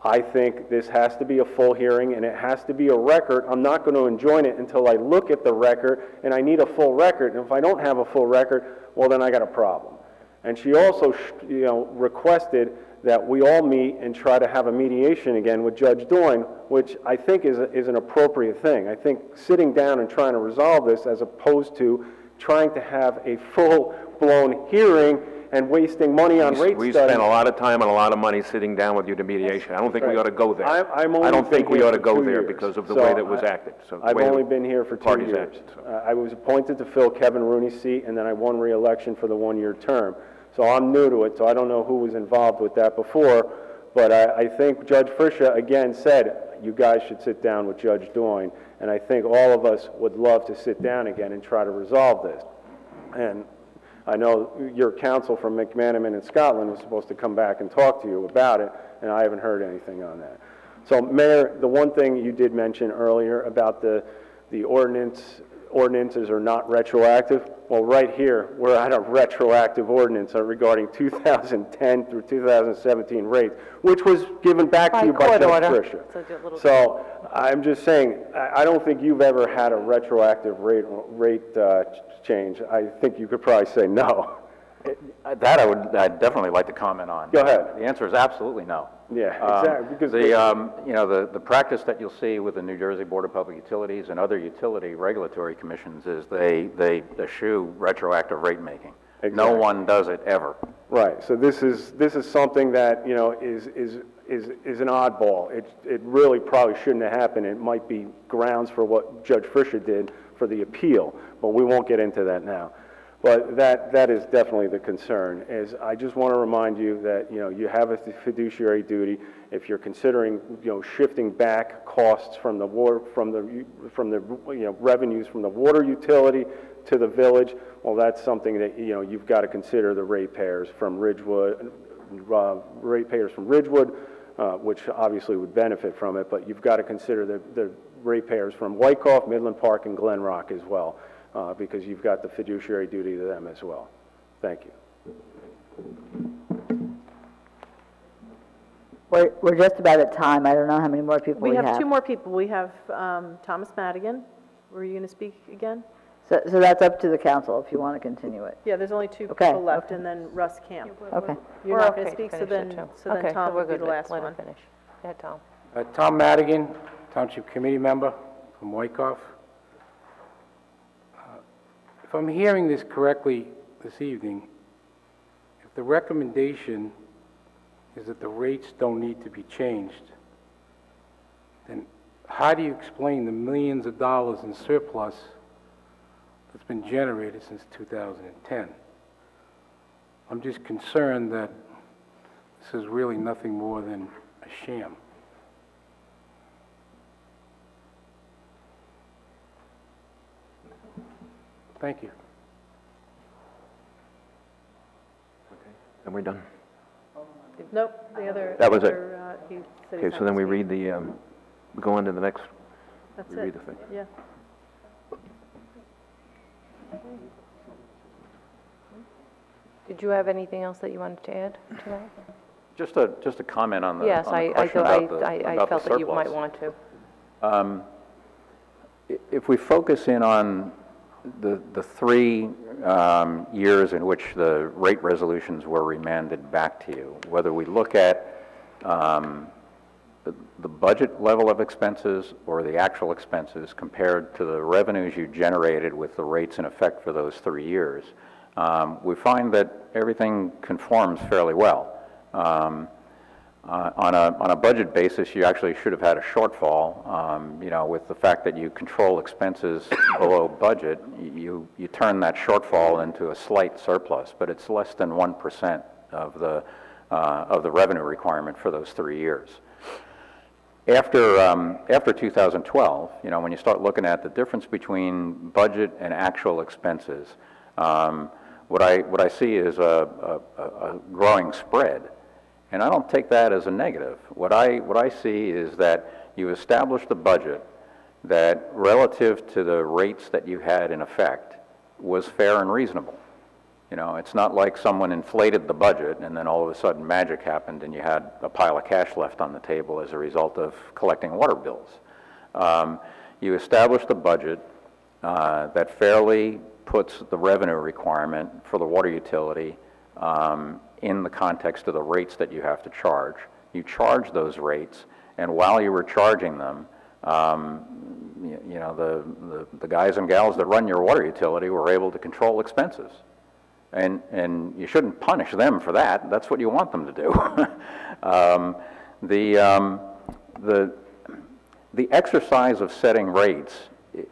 I think this has to be a full hearing, and it has to be a record. I'm not going to enjoin it until I look at the record, and I need a full record. And if I don't have a full record, well, then I got a problem. And she also, requested that we all meet and try to have a mediation again with Judge Doyne, which I think is an appropriate thing. I think sitting down and trying to resolve this as opposed to trying to have a full-blown hearing and wasting money on rate We studies. spent a lot of time and a lot of money sitting down with you to mediation. I don't think we ought to go there. I don't think we ought to go there years. because of the So way that was acted. So the I've way the only been here for 2 parties years. acted, so. I was appointed to fill Kevin Rooney's seat, and then I won re-election for the one-year term. So I'm new to it, so I don't know who was involved with that before, but I think Judge Friscia, again, said, you guys should sit down with Judge Doyne, and I think all of us would love to sit down again and try to resolve this. And I know your counsel from McManaman in Scotland was supposed to come back and talk to you about it, and I haven't heard anything on that. So, Mayor, the one thing you did mention earlier about the ordinances are not retroactive. Well, right here, we're at a retroactive ordinance regarding 2010 through 2017 rates, which was given back to you by Judge Friscia. So I'm just saying, I don't think you've ever had a retroactive rate change. I think you could probably say no. That I'd definitely like to comment on. Go ahead. The answer is absolutely no. Yeah, exactly. Because the practice that you'll see with the New Jersey Board of Public Utilities and other utility regulatory commissions is they eschew retroactive rate making. Exactly. No one does it ever. Right. So this is something that is an oddball. It really probably shouldn't have happened. It might be grounds for what Judge Friscia did for the appeal, but we won't get into that now. But that is definitely the concern. Is I just want to remind you that you have a fiduciary duty. If you're considering shifting back costs from the revenues from the water utility to the village, well, that's something that you've got to consider the ratepayers from Ridgewood, which obviously would benefit from it. But you've got to consider the ratepayers from Wyckoff, Midland Park, and Glen Rock as well. Because you've got the fiduciary duty to them as well. Thank you. We're just about at time. I don't know how many more people we have. We have 2 more people. We have Thomas Madigan. Were you going to speak again? So that's up to the council if you want to continue it. Yeah, there's only 2 people left, and then Russ Camp. Okay. You're not going to speak, so then Tom will be the last one. Finish. Go ahead, Tom. Tom Madigan, Township Committee Member from Wyckoff. If I'm hearing this correctly this evening, if the recommendation is that the rates don't need to be changed, then how do you explain the millions of dollars in surplus that's been generated since 2010? I'm just concerned that this is really nothing more than a sham. Thank you. And we're done. Nope, the other. That was it. He said Okay, he's so not then we gonna read the, we go on to the next, speak. That's we read it. the thing. Yeah. Did you have anything else that you wanted to add to that? Just a comment on the Yes, on the I question thought, about the I about the felt that you might surplus. want to. If we focus in on the 3 years in which the rate resolutions were remanded back to you, whether we look at the budget level of expenses or the actual expenses compared to the revenues you generated with the rates in effect for those 3 years, we find that everything conforms fairly well. On a budget basis, you actually should have had a shortfall. With the fact that you control expenses below budget, you turn that shortfall into a slight surplus, but it's less than 1% of the revenue requirement for those 3 years. After 2012, when you start looking at the difference between budget and actual expenses, what I see is a growing spread. And I don't take that as a negative. What I see is that you established a budget that, relative to the rates that you had in effect, was fair and reasonable. It's not like someone inflated the budget and then all of a sudden magic happened and you had a pile of cash left on the table as a result of collecting water bills. You established a budget that fairly puts the revenue requirement for the water utility in the context of the rates that you have to charge. You charge those rates, and while you were charging them, you know, the guys and gals that run your water utility were able to control expenses. And you shouldn't punish them for that. That's what you want them to do. The exercise of setting rates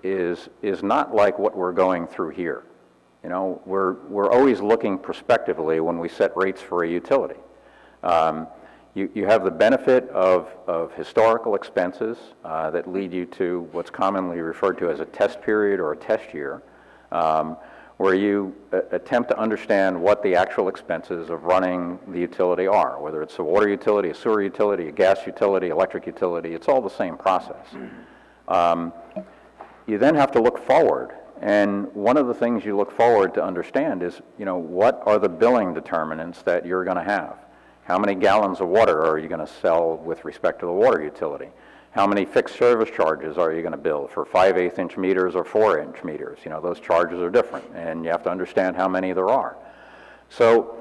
is not like what we're going through here. You know, we're always looking prospectively when we set rates for a utility. You have the benefit of historical expenses that lead you to what's commonly referred to as a test period or a test year, where you attempt to understand what the actual expenses of running the utility are, whether it's a water utility, a sewer utility, a gas utility, electric utility. It's all the same process. You then have to look forward. And one of the things you look forward to understand is, you know, what are the billing determinants that you're going to have? How many gallons of water are you going to sell with respect to the water utility? How many fixed service charges are you going to bill for 5/8 inch meters or 4-inch meters? You know, those charges are different, and you have to understand how many there are. So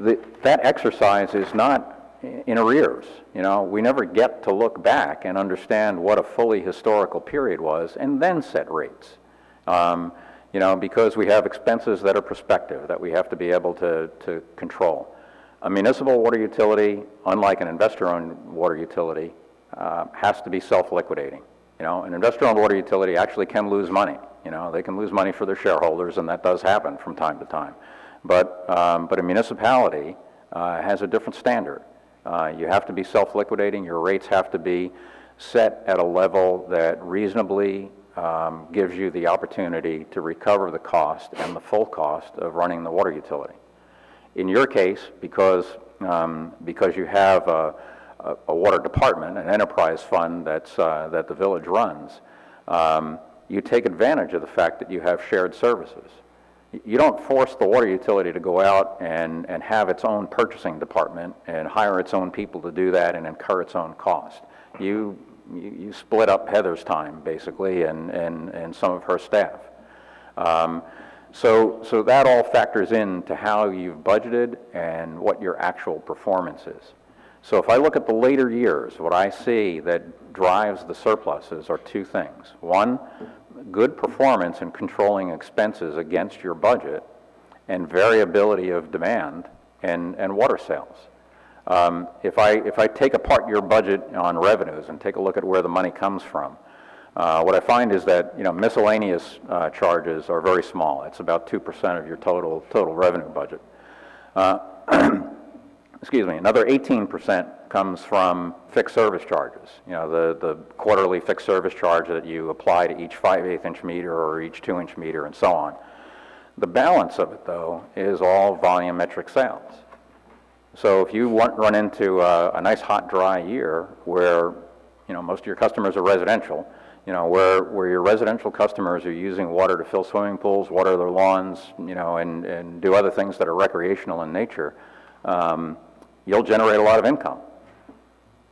that exercise is not in arrears. You know, we never get to look back and understand what a fully historical period was and then set rates. You know, because we have expenses that are prospective that we have to be able to control. A municipal water utility, unlike an investor-owned water utility, has to be self-liquidating. You know, an investor-owned water utility actually can lose money. You know, they can lose money for their shareholders, and that does happen from time to time. But a municipality has a different standard. You have to be self-liquidating. Your rates have to be set at a level that reasonably gives you the opportunity to recover the cost and the full cost of running the water utility. In your case, because you have a water department, an enterprise fund that the village runs, you take advantage of the fact that you have shared services. You don't force the water utility to go out and have its own purchasing department and hire its own people to do that and incur its own cost. You split up Heather's time, basically, and some of her staff. So that all factors into how you've budgeted and what your actual performance is. So if I look at the later years, what I see that drives the surpluses are two things. One, good performance in controlling expenses against your budget, and variability of demand and water sales. If I take apart your budget on revenues and take a look at where the money comes from, what I find is that, you know, miscellaneous charges are very small. It's about 2% of your total revenue budget. Excuse me. Another 18% comes from fixed service charges. You know, the quarterly fixed service charge that you apply to each 5/8 inch meter or each 2-inch meter and so on. The balance of it, though, is all volumetric sales. So if you run into a nice hot, dry year where, you know, most of your customers are residential, you know, where your residential customers are using water to fill swimming pools, water their lawns, you know, and do other things that are recreational in nature, you'll generate a lot of income.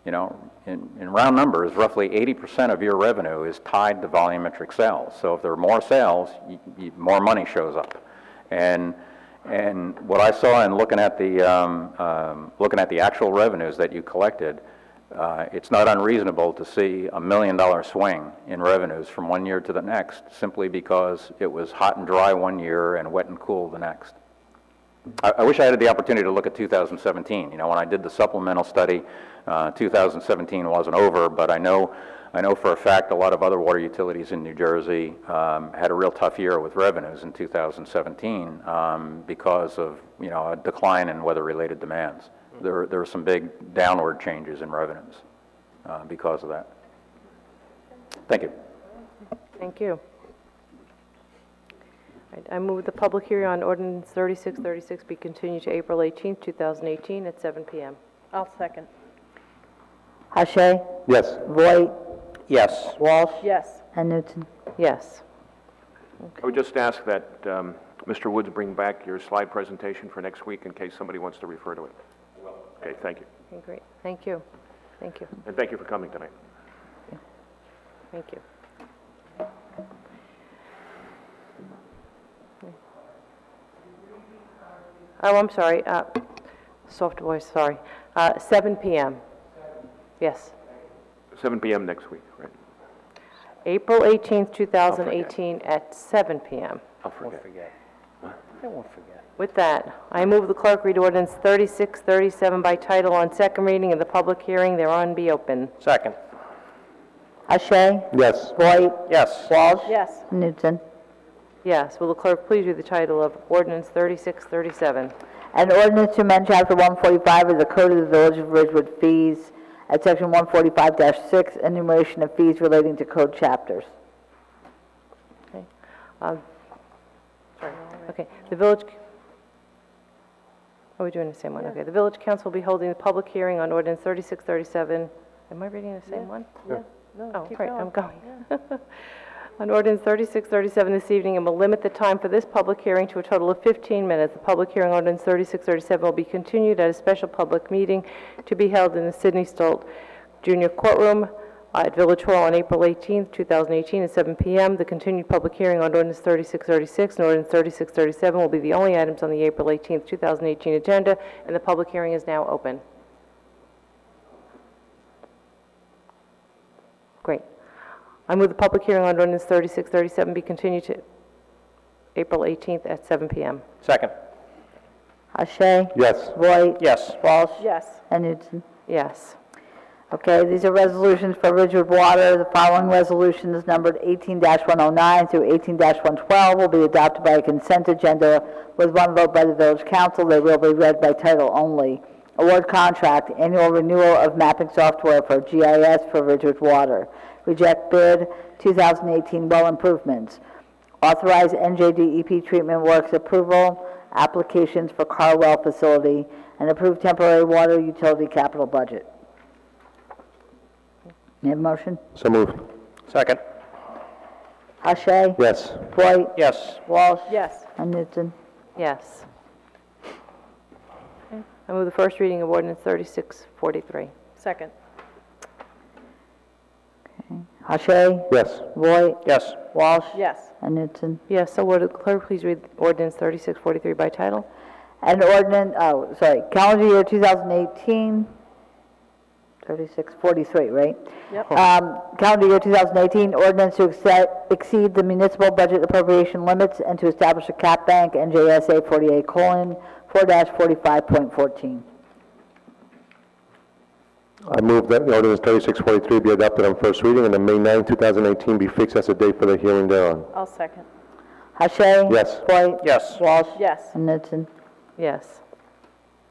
You know, in round numbers, roughly 80% of your revenue is tied to volumetric sales. So if there are more sales, more money shows up. And what I saw in looking at the actual revenues that you collected, it's not unreasonable to see $1 million swing in revenues from one year to the next, simply because it was hot and dry one year and wet and cool the next. I wish I had the opportunity to look at 2017. You know, when I did the supplemental study, 2017 wasn't over, but I know for a fact a lot of other water utilities in New Jersey had a real tough year with revenues in 2017 because of, you know, a decline in weather-related demands. There were some big downward changes in revenues because of that. Thank you. Thank you. I move the public hearing on ordinance 3636 be continued to April 18, 2018 at 7 p.m. I'll second. Hache? Yes. Voigt? Yes. Walsh? Yes. And Newton? Yes. I would just ask that Mr. Woods bring back your slide presentation for next week in case somebody wants to refer to it. Okay, thank you. Okay, great. Thank you. Thank you. And thank you for coming tonight. Thank you. Oh, I'm sorry. soft voice, sorry. 7 p.m. Yes. 7 p.m. next week, right? April 18th, 2018 at 7 p.m. I'll forget. I won't forget. With that, I move the clerk read ordinance 3637 by title on second reading and the public hearing thereon be open. Second. Ashay? Yes. Voight? Yes. Walsh? Yes. Newton? Yes. Will the clerk please read the title of ordinance 3637? An ordinance to amend Chapter 145 of the Code of the Village of Ridgewood fees at Section 145-6, enumeration of fees relating to code chapters. Okay. Okay. The village... Are we doing the same one? Okay. The village council will be holding the public hearing on ordinance 3637. Am I reading the same one? Yeah. No, Oh, keep right, going. I'm going. On ordinance 3637 this evening, and will limit the time for this public hearing to a total of 15 minutes. The public hearing on ordinance 3637 will be continued at a special public meeting to be held in the Sidney Stolt Junior Courtroom at Village Hall on April 18th, 2018 at 7 p.m. The continued public hearing on ordinance 3636 and ordinance 3637 will be the only items on the April 18th, 2018 agenda, and the public hearing is now open. Great. I move the public hearing on ordinance 3637 be continued to April 18th at 7 p.m. Second. Ashay? Yes. Voight? Yes. Walsh? Yes. And Newton? Yes. Okay, these are resolutions for Ridgewood Water. The following resolutions, numbered 18-109 through 18-112, will be adopted by a consent agenda with one vote by the village council. They will be read by title only. Award contract, annual renewal of mapping software for GIS for Ridgewood Water. Reject bid, 2018 well improvements. Authorize NJDEP treatment works approval, applications for Carwell facility, and approve temporary water utility capital budget. May I have a motion? So moved. Second. Ashay? Yes. Voight? Yes. Walsh? Yes. And Newton? Yes. Okay. I move the first reading of ordinance 3643. Second. Ashay? Yes. Voight? Yes. Walsh? Yes. And Newton? Yes, so would the clerk please read ordinance 3643 by title? An ordinance, calendar year 2018, 3643, right? Yep. Calendar year 2018, ordinance to exceed the municipal budget appropriation limits and to establish a cap bank, NJSA 48:4-45.14. I move that the ordinance 3643 be adopted on first reading and on May 9, 2018 be fixed as a date for the hearing thereon. I'll second. Ashay? Yes. Voight? Yes. Walsh? Yes. And Newton? Yes.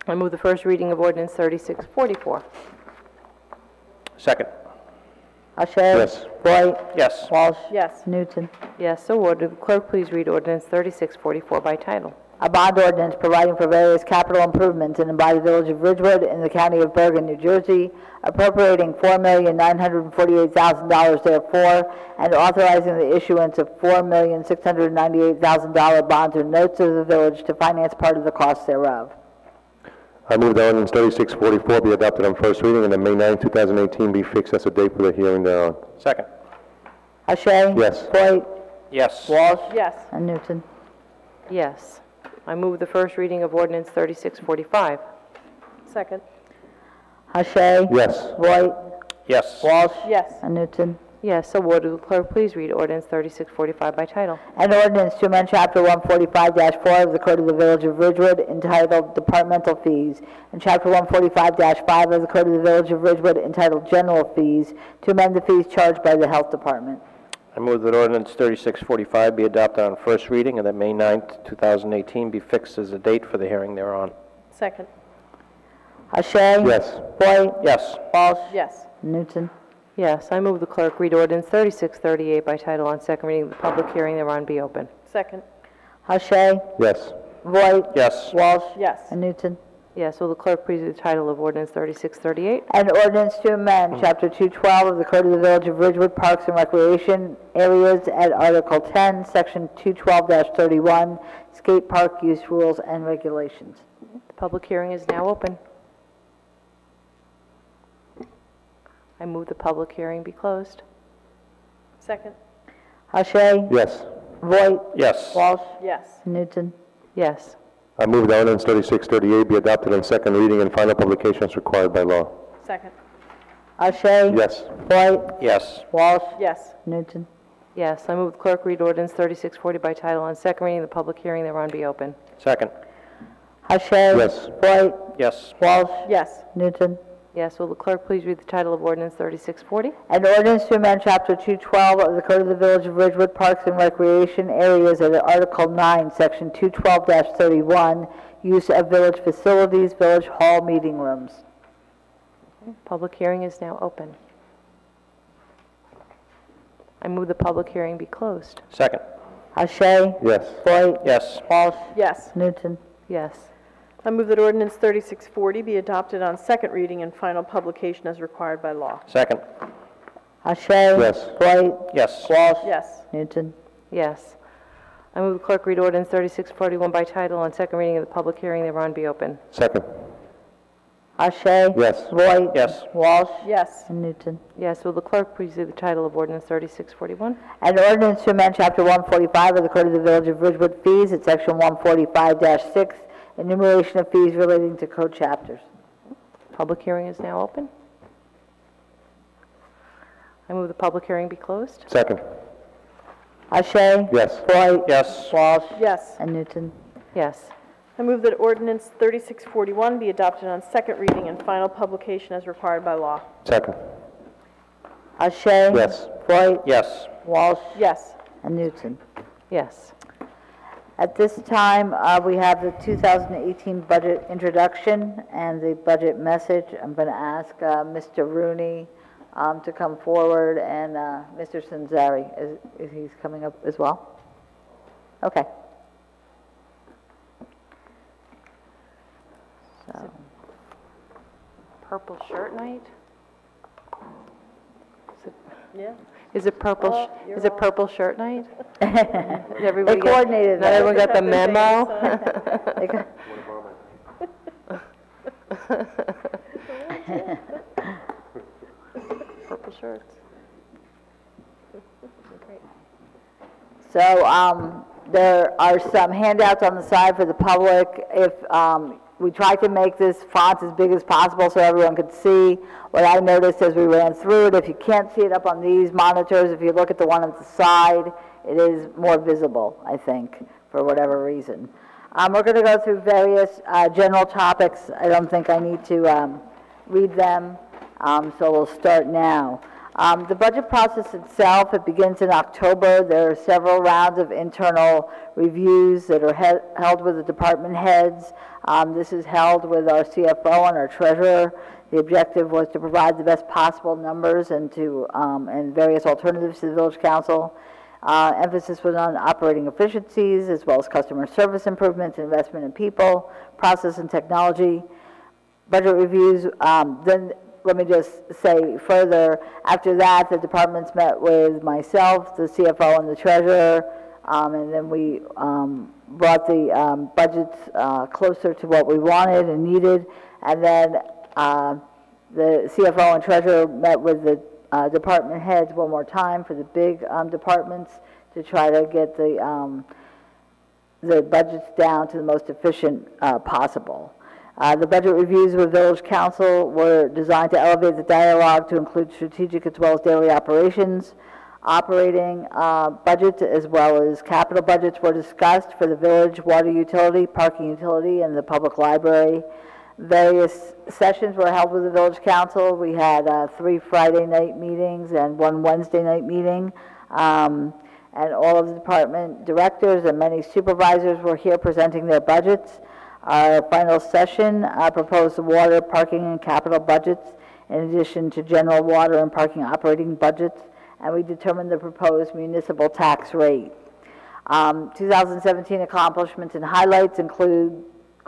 I move the first reading of ordinance 3644. Second. Ashay? Yes. Voight? Yes. Walsh? Yes. Newton? Yes, so ordered. The clerk please read ordinance 3644 by title. A bond ordinance providing for various capital improvements in and by the Village of Ridgewood in the County of Bergen, New Jersey, appropriating $4,948,000 therefore, and authorizing the issuance of $4,698,000 bonds or notes of the village to finance part of the costs thereof. I move that ordinance 3644 be adopted on first reading and on May 9, 2018 be fixed as a date for the hearing thereon. Second. Ashay? Yes. Voight? Yes. Walsh? Yes. And Newton? Yes. I move the first reading of ordinance 3645. Second. Ashay? Yes. Voight? Yes. Walsh? Yes. And Newton? Yes, so ordered. The clerk please read ordinance 3645 by title. An ordinance to amend Chapter 145-4 of the Code of the Village of Ridgewood entitled Departmental Fees, and Chapter 145-5 of the Code of the Village of Ridgewood entitled General Fees to amend the fees charged by the Health Department. I move that ordinance 3645 be adopted on first reading and that May 9th, 2018 be fixed as a date for the hearing thereon. Second. Ashay? Yes. Voight? Yes. Walsh? Yes. Newton? Yes, I move the clerk read ordinance 3638 by title on second reading. The public hearing thereon be open. Second. Ashay? Yes. Voight? Yes. Walsh? Yes. And Newton? Yes, will the clerk please read the title of ordinance 3638? An ordinance to amend Chapter 212 of the Code of the Village of Ridgewood Parks and Recreation Areas at Article 10, Section 212-31, skate park use rules and regulations. The public hearing is now open. I move the public hearing be closed. Second. Ashay? Yes. Voight? Yes. Walsh? Yes. Newton? Yes. I move that ordinance 3638 be adopted on second reading and final publication as required by law. Second. Ashe? Yes. White? Yes. Walsh? Yes. Newton? Yes, I move the clerk read ordinance 3640 by title on second reading, the public hearing thereon be open. Second. Ashe? Yes. White? Yes. Walsh? Yes. Newton? Yes, will the clerk please read the title of ordinance 3640? An ordinance to amend Chapter 212 of the Code of the Village of Ridgewood Parks and Recreation Areas at Article 9, Section 212-31, use of village facilities, village hall meeting rooms. Public hearing is now open. I move the public hearing be closed. Second. Ashe? Yes. White? Yes. Walsh? Yes. Newton? Yes. I move that ordinance 3640 be adopted on second reading and final publication as required by law. Second. Ashe? Yes. White? Yes. Walsh? Yes. Newton? Yes. I move the clerk read ordinance 3641 by title on second reading of the public hearing thereon be open. Second. Ashe? Yes. White? Yes. Walsh? Yes. And Newton? Yes, will the clerk please read the title of ordinance 3641? An ordinance to amend Chapter 145 of the Code of the Village of Ridgewood Fees at Section 145-6, enumeration of fees relating to code chapters. Public hearing is now open. I move the public hearing be closed. Second. Ashe? Yes. White? Yes. Walsh? Yes. And Newton? Yes. I move that ordinance 3641 be adopted on second reading and final publication as required by law. Second. Ashe? Yes. White? Yes. Walsh? Yes. And Newton? Yes. At this time, we have the 2018 budget introduction and the budget message. I'm going to ask Mr. Rooney to come forward, and Mr. Sanzari, is he's coming up as well? Okay. So, Purple shirt night? Yeah. Is it purple, Oh, you're is it wrong. purple shirt night? Did they everybody get- coordinated Not that. everyone got the They have memo? They co- Purple shirts. So there are some handouts on the side for the public. If we tried to make this font as big as possible so everyone could see. What I noticed as we ran through it, if you can't see it up on these monitors, if you look at the one at the side, it is more visible, I think, for whatever reason. We're going to go through various general topics. I don't think I need to read them, so we'll start now. The budget process itself, it begins in October. There are several rounds of internal reviews that are held with the department heads. This is held with our CFO and our treasurer. The objective was to provide the best possible numbers and to and various alternatives to the village council. Emphasis was on operating efficiencies as well as customer service improvements, investment in people, process and technology. Budget reviews, then let me just say further, after that, the departments met with myself, the CFO, and the treasurer, and then we brought the budgets closer to what we wanted and needed, and then the CFO and treasurer met with the department heads one more time for the big departments to try to get the budgets down to the most efficient possible. The budget reviews with Village Council were designed to elevate the dialogue to include strategic as well as daily operations. Operating budgets as well as capital budgets were discussed for the village, water utility, parking utility, and the public library. Various sessions were held with the Village Council. We had 3 Friday night meetings and 1 Wednesday night meeting. And all of the department directors and many supervisors were here presenting their budgets. Our final session proposed the water, parking, and capital budgets in addition to general water and parking operating budgets, and we determined the proposed municipal tax rate. 2017 accomplishments and highlights include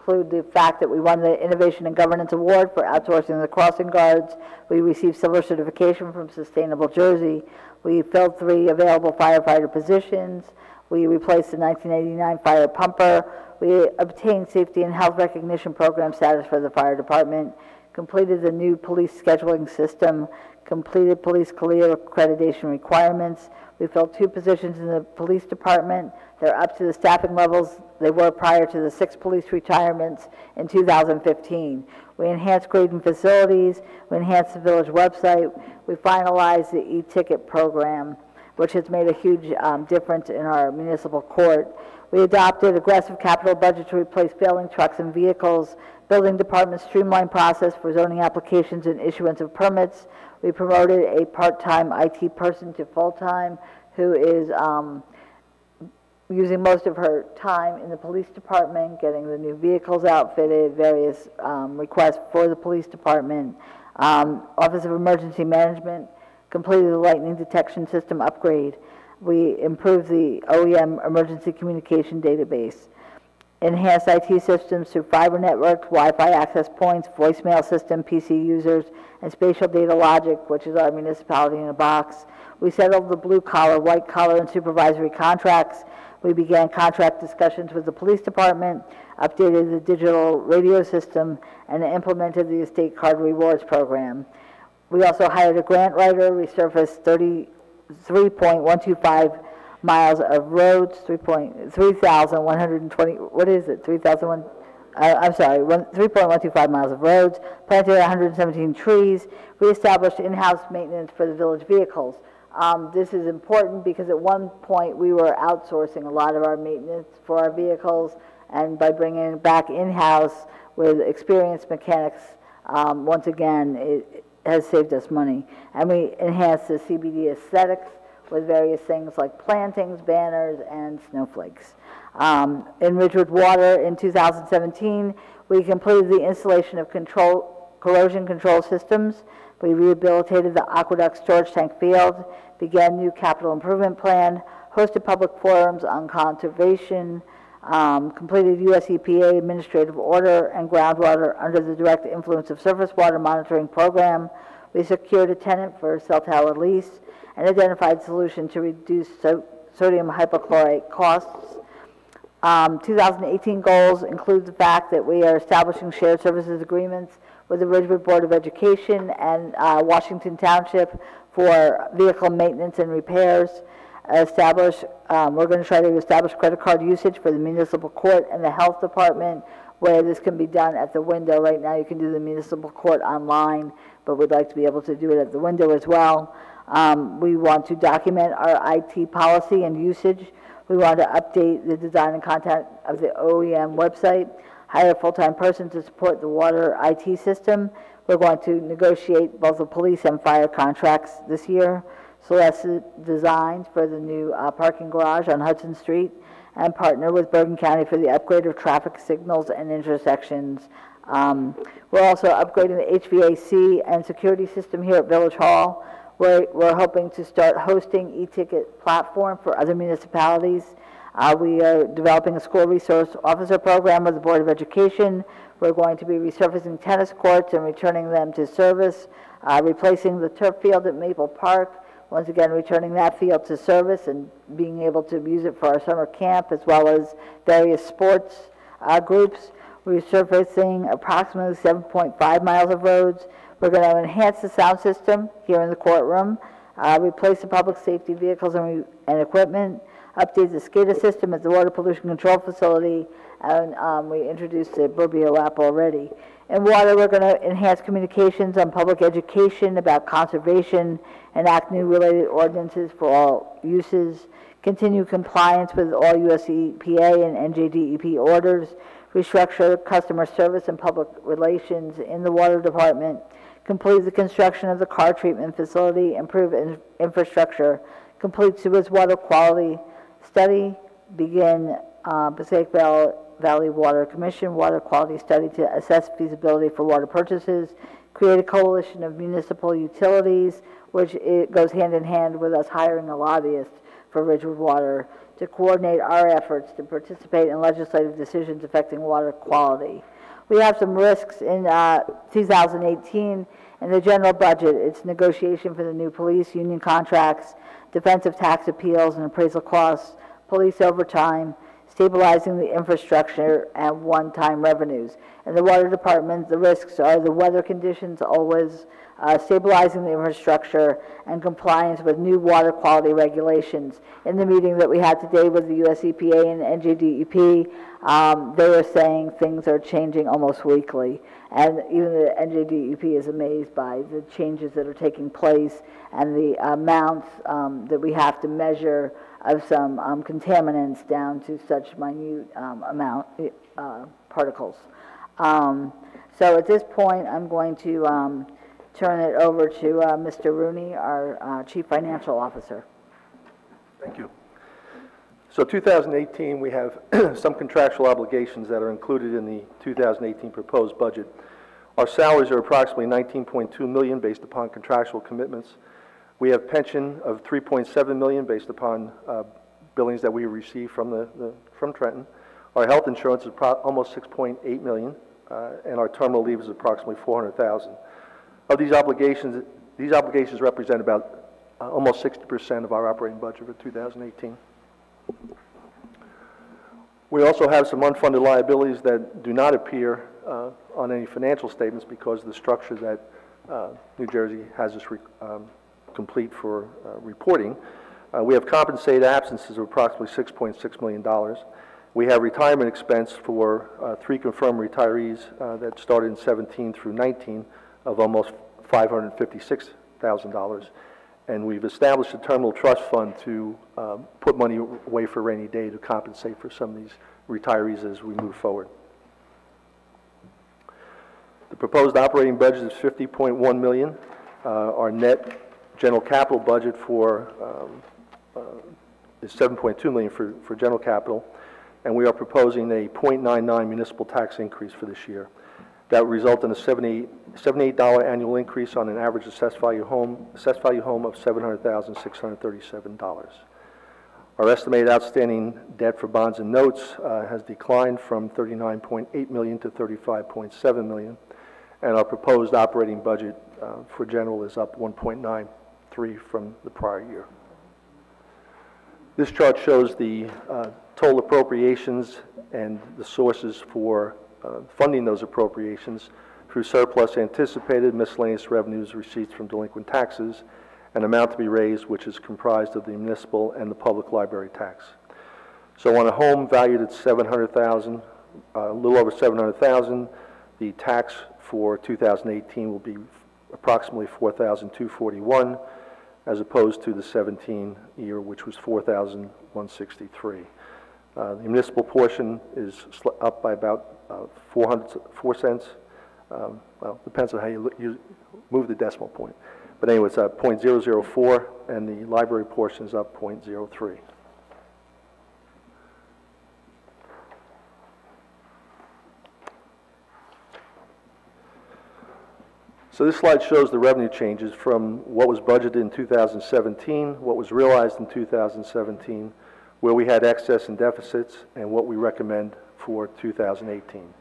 the fact that we won the Innovation and Governance Award for outsourcing the crossing guards. We received silver certification from Sustainable Jersey. We filled 3 available firefighter positions. We replaced the 1989 fire pumper. We obtained safety and health recognition program status for the fire department, completed the new police scheduling system, completed police career accreditation requirements. We filled 2 positions in the police department. They're up to the staffing levels they were prior to the 6 police retirements in 2015. We enhanced grading facilities. We enhanced the village website. We finalized the e-ticket program, which has made a huge difference in our municipal court. We adopted aggressive capital budget to replace failing trucks and vehicles. Building department streamlined process for zoning applications and issuance of permits. We promoted a part-time IT person to full-time who is using most of her time in the police department, getting the new vehicles outfitted, various requests for the police department. Office of Emergency Management completed the lightning detection system upgrade. We improved the OEM emergency communication database. Enhanced IT systems through fiber networks, Wi-Fi access points, voicemail system, PC users, and spatial data logic, which is our municipality in a box. We settled the blue collar, white collar, and supervisory contracts. We began contract discussions with the police department, updated the digital radio system, and implemented the estate card rewards program. We also hired a grant writer, resurfaced 3.125 miles of roads, 3,120, what is it, 3,001, I'm sorry, 3.125 miles of roads, planted 117 trees, reestablished in-house maintenance for the village vehicles. This is important because at one point we were outsourcing a lot of our maintenance for our vehicles, and by bringing it back in-house with experienced mechanics, once again, it has saved us money. And we enhanced the CBD aesthetics with various things like plantings, banners, and snowflakes. In Ridgewood Water in 2017, we completed the installation of corrosion control systems. We rehabilitated the aqueduct storage tank field, began new capital improvement plan, hosted public forums on conservation, completed US EPA administrative order and groundwater under the direct influence of surface water monitoring program. We secured a tenant for a cell tower lease and identified solution to reduce sodium hypochlorite costs. 2018 goals include the fact that we are establishing shared services agreements with the Ridgewood Board of Education and Washington Township for vehicle maintenance and repairs. We're going to try to establish credit card usage for the municipal court and the health department, where this can be done at the window. Right now you can do the municipal court online, but we'd like to be able to do it at the window as well. We want to document our IT policy and usage. We want to update the design and content of the OEM website, hire a full-time person to support the water IT system. We're going to negotiate both the police and fire contracts this year, solicit designs for the new parking garage on Hudson Street, and partner with Bergen County for the upgrade of traffic signals and intersections. We're also upgrading the HVAC and security system here at Village Hall. We're hoping to start hosting e-ticket platform for other municipalities. We are developing a school resource officer program with the Board of Education. We're going to be resurfacing tennis courts and returning them to service, replacing the turf field at Maple Park, once again returning that field to service and being able to use it for our summer camp as well as various sports groups. Resurfacing approximately 7.5 miles of roads. We're going to enhance the sound system here in the courtroom, replace the public safety vehicles and equipment, update the SCADA system at the Water Pollution Control Facility, and we introduced the Burbio app already. In water, we're going to enhance communications on public education about conservation, enact new related ordinances for all uses, continue compliance with all US EPA and NJDEP orders, restructure customer service and public relations in the water department, complete the construction of the car treatment facility, improve infrastructure, complete sewage water quality study, begin Passaic Valley Water Commission water quality study to assess feasibility for water purchases, create a coalition of municipal utilities, which it goes hand in hand with us hiring a lobbyist for Ridgewood Water to coordinate our efforts to participate in legislative decisions affecting water quality. We have some risks in 2018 in the general budget. It's negotiation for the new police union contracts, defensive tax appeals and appraisal costs, police overtime, stabilizing the infrastructure, and one-time revenues. In the water department, the risks are the weather conditions always, stabilizing the infrastructure, and compliance with new water quality regulations. In the meeting that we had today with the US EPA and NJDEP, they are saying things are changing almost weekly. And even the NJDEP is amazed by the changes that are taking place and the amounts that we have to measure of some contaminants down to such minute particles. So at this point, I'm going to turn it over to Mr. Rooney, our Chief Financial Officer. Thank you. So 2018, we have some contractual obligations that are included in the 2018 proposed budget. Our salaries are approximately $19.2 million based upon contractual commitments. We have pension of $3.7 million based upon billings that we receive from from Trenton. Our health insurance is almost $6.8 million, and our terminal leave is approximately $400,000. Of these obligations represent about almost 60% of our operating budget for 2018. We also have some unfunded liabilities that do not appear on any financial statements because of the structure that New Jersey has us complete for reporting. We have compensated absences of approximately $6.6 million. We have retirement expense for 3 confirmed retirees that started in 17 through 19 of almost $556,000. And we've established a terminal trust fund to put money away for rainy day to compensate for some of these retirees as we move forward. The proposed operating budget is $50.1 million. Our net general capital budget is $7.2 million for general capital, and we are proposing a 0.99 municipal tax increase for this year. That would result in a $78 annual increase on an average assessed value home of $700,637. Our estimated outstanding debt for bonds and notes has declined from $39.8 million to $35.7 million, and our proposed operating budget for general is up 1.93 from the prior year. This chart shows the total appropriations and the sources for funding those appropriations through surplus anticipated, miscellaneous revenues, receipts from delinquent taxes, an amount to be raised which is comprised of the municipal and the public library tax. So on a home valued at $700,000, a little over $700,000, the tax for 2018 will be approximately $4,241, as opposed to the 17 year, which was $4,163. The municipal portion is up by about 4 cents. Well, depends on how you move the decimal point. But anyway, it's 0.004, and the library portion is up 0.03. So this slide shows the revenue changes from what was budgeted in 2017, what was realized in 2017, where we had excess and deficits, and what we recommend for 2018.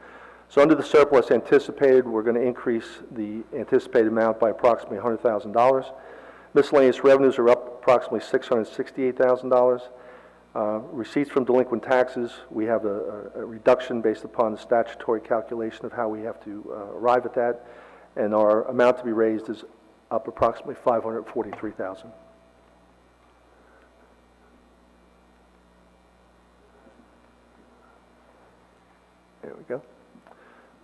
So under the surplus anticipated, we're going to increase the anticipated amount by approximately $100,000. Miscellaneous revenues are up approximately $668,000. Receipts from delinquent taxes, we have a reduction based upon the statutory calculation of how we have to arrive at that. And our amount to be raised is up approximately $543,000. There we go.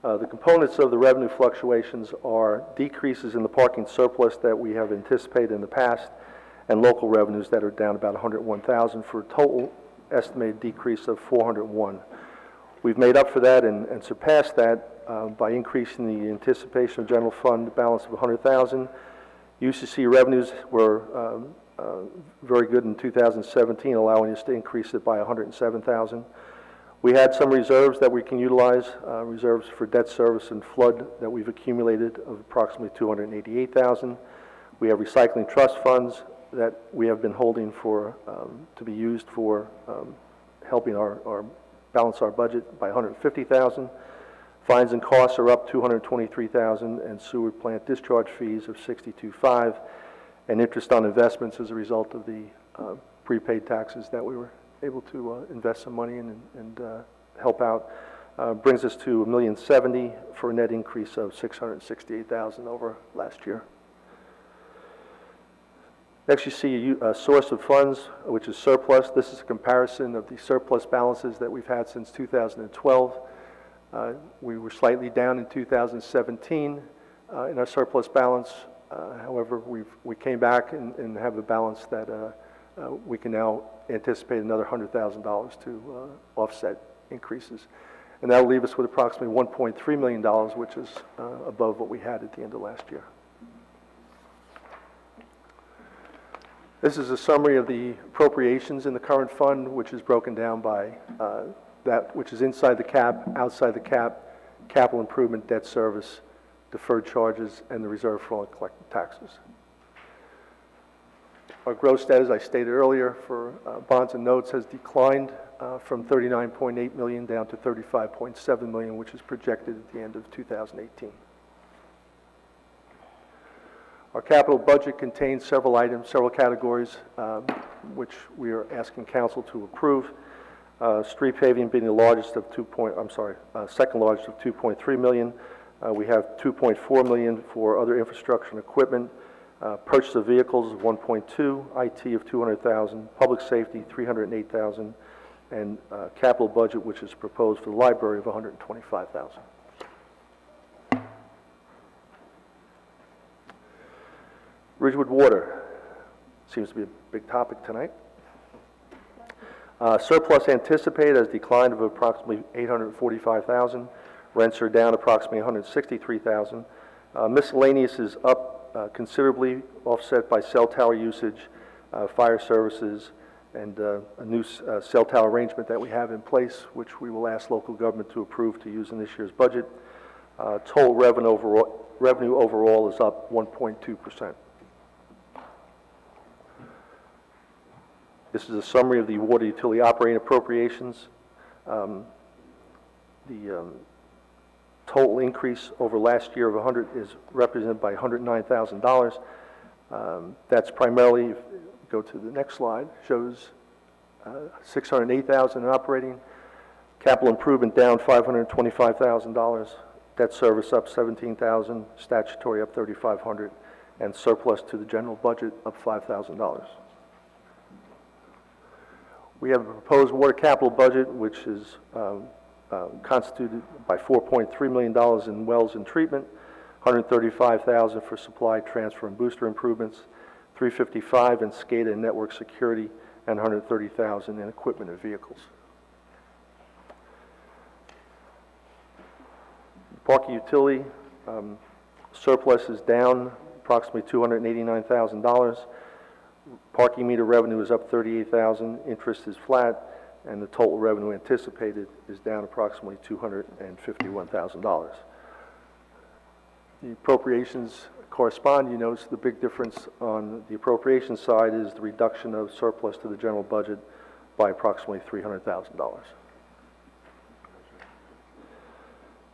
The components of the revenue fluctuations are decreases in the parking surplus that we have anticipated in the past, and local revenues that are down about $101,000 for a total estimated decrease of $401,000. We've made up for that and surpassed that by increasing the anticipation of general fund balance of $100,000. UCC revenues were very good in 2017, allowing us to increase it by $107,000. We had some reserves that we can utilize, reserves for debt service and flood that we've accumulated of approximately $288,000. We have recycling trust funds that we have been holding for to be used for helping our balance our budget by $150,000. Fines and costs are up $223,000, and sewer plant discharge fees of $62,500, and interest on investments as a result of the prepaid taxes that we were able to invest some money in and help out brings us to $1,070,000 for a net increase of $668,000 over last year. Next, you see a source of funds, which is surplus. This is a comparison of the surplus balances that we've had since 2012. We were slightly down in 2017 in our surplus balance. However, we came back and have a balance that we can now anticipate another $100,000 to offset increases. And that'll leave us with approximately $1.3 million, which is above what we had at the end of last year. This is a summary of the appropriations in the current fund, which is broken down by that which is inside the cap, outside the cap, capital improvement, debt service, deferred charges, and the reserve for all collected taxes. Our gross debt, as I stated earlier, for bonds and notes has declined from $39.8 million down to $35.7 million, which is projected at the end of 2018. Our capital budget contains several items, several categories, which we are asking council to approve. Street paving being the largest of second largest of $2.3 million. We have $2.4 million for other infrastructure and equipment. Purchase of vehicles of $1.2, IT of $200,000, public safety $308,000, and capital budget, which is proposed for the library, of $125,000. Ridgewood Water seems to be a big topic tonight. Surplus anticipated has declined of approximately $845,000. Rents are down approximately $163,000. Miscellaneous is up considerably, offset by cell tower usage, fire services, and a new cell tower arrangement that we have in place, which we will ask local government to approve to use in this year's budget. Total revenue overall is up 1.2%. This is a summary of the water utility operating appropriations. The total increase over last year of 100 is represented by $109,000. That's primarily, if you go to the next slide, shows $608,000 in operating, capital improvement down $525,000, debt service up $17,000, statutory up $3,500, and surplus to the general budget up $5,000. We have a proposed water capital budget, which is constituted by $4.3 million in wells and treatment, $135,000 for supply, transfer, and booster improvements, $355,000 in SCADA and network security, and $130,000 in equipment and vehicles. Parking utility surplus is down approximately $289,000. Parking meter revenue is up $38,000, interest is flat, and the total revenue anticipated is down approximately $251,000. The appropriations correspond. You notice the big difference on the appropriation side is the reduction of surplus to the general budget by approximately $300,000.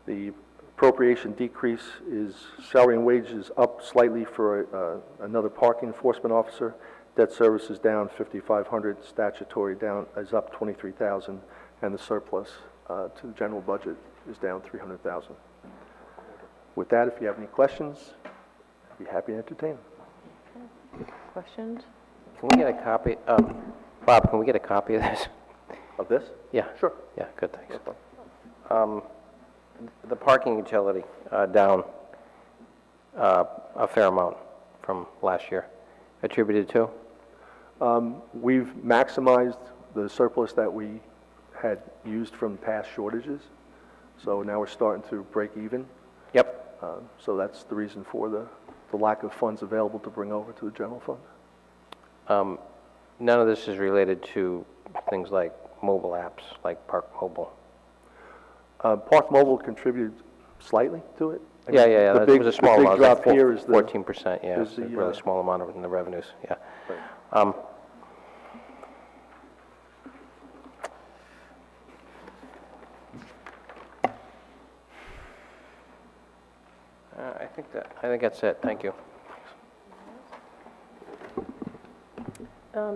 The appropriation decrease is salary and wages up slightly for another parking enforcement officer. Debt service is down $5,500, statutory down is up $23,000, and the surplus to the general budget is down $300,000. With that, if you have any questions, I'd be happy to entertain them. Questions? Can we get a copy, Bob, can we get a copy of this? Of this? Yeah. Sure. Yeah, good, thanks. The parking utility down a fair amount from last year. Attributed to? We've maximized the surplus that we had used from past shortages, so now we're starting to break even. Yep. So that's the reason for the lack of funds available to bring over to the general fund. None of this is related to things like mobile apps, like Park Mobile. Park Mobile contributed slightly to it. Yeah. It was a small amount. Drop here is 14%. Yeah, it's a really small amount in the revenues. Yeah. Right. I think that's it. Thank you.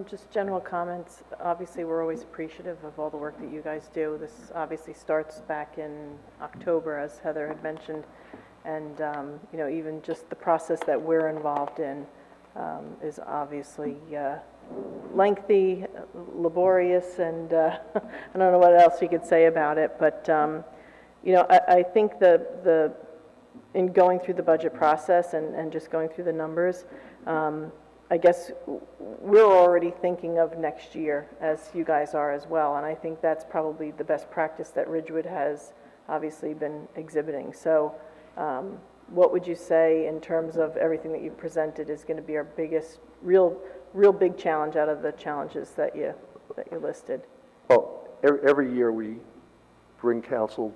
Just general comments. Obviously, we're always appreciative of all the work that you guys do. This obviously starts back in October, as Heather had mentioned, and, you know, even just the process that we're involved in is obviously lengthy, laborious, and I don't know what else you could say about it, but, you know, I think in going through the budget process and just going through the numbers, I guess we're already thinking of next year, as you guys are as well, and I think that's probably the best practice that Ridgewood has obviously been exhibiting. So what would you say in terms of everything that you've presented is going to be our biggest, real big challenge out of the challenges that you listed? Well, every year we bring council,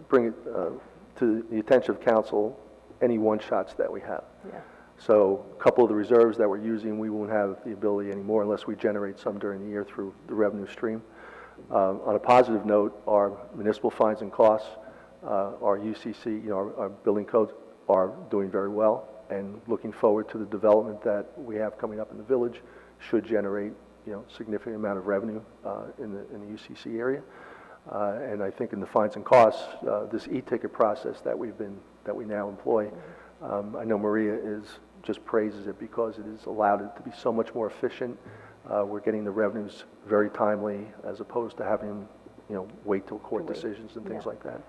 bring it to the attention of council any one-shots that we have. Yeah. So a couple of the reserves that we're using, we won't have the ability anymore unless we generate some during the year through the revenue stream. On a positive note, our municipal fines and costs, our UCC, you know, our building codes are doing very well, and looking forward to the development that we have coming up in the village should generate, you know, significant amount of revenue in the UCC area. And I think in the fines and costs, this e-ticket process that we now employ, I know Maria just praises it because it has allowed it to be so much more efficient. We're getting the revenues very timely as opposed to having, you know, wait till court decisions and things like that.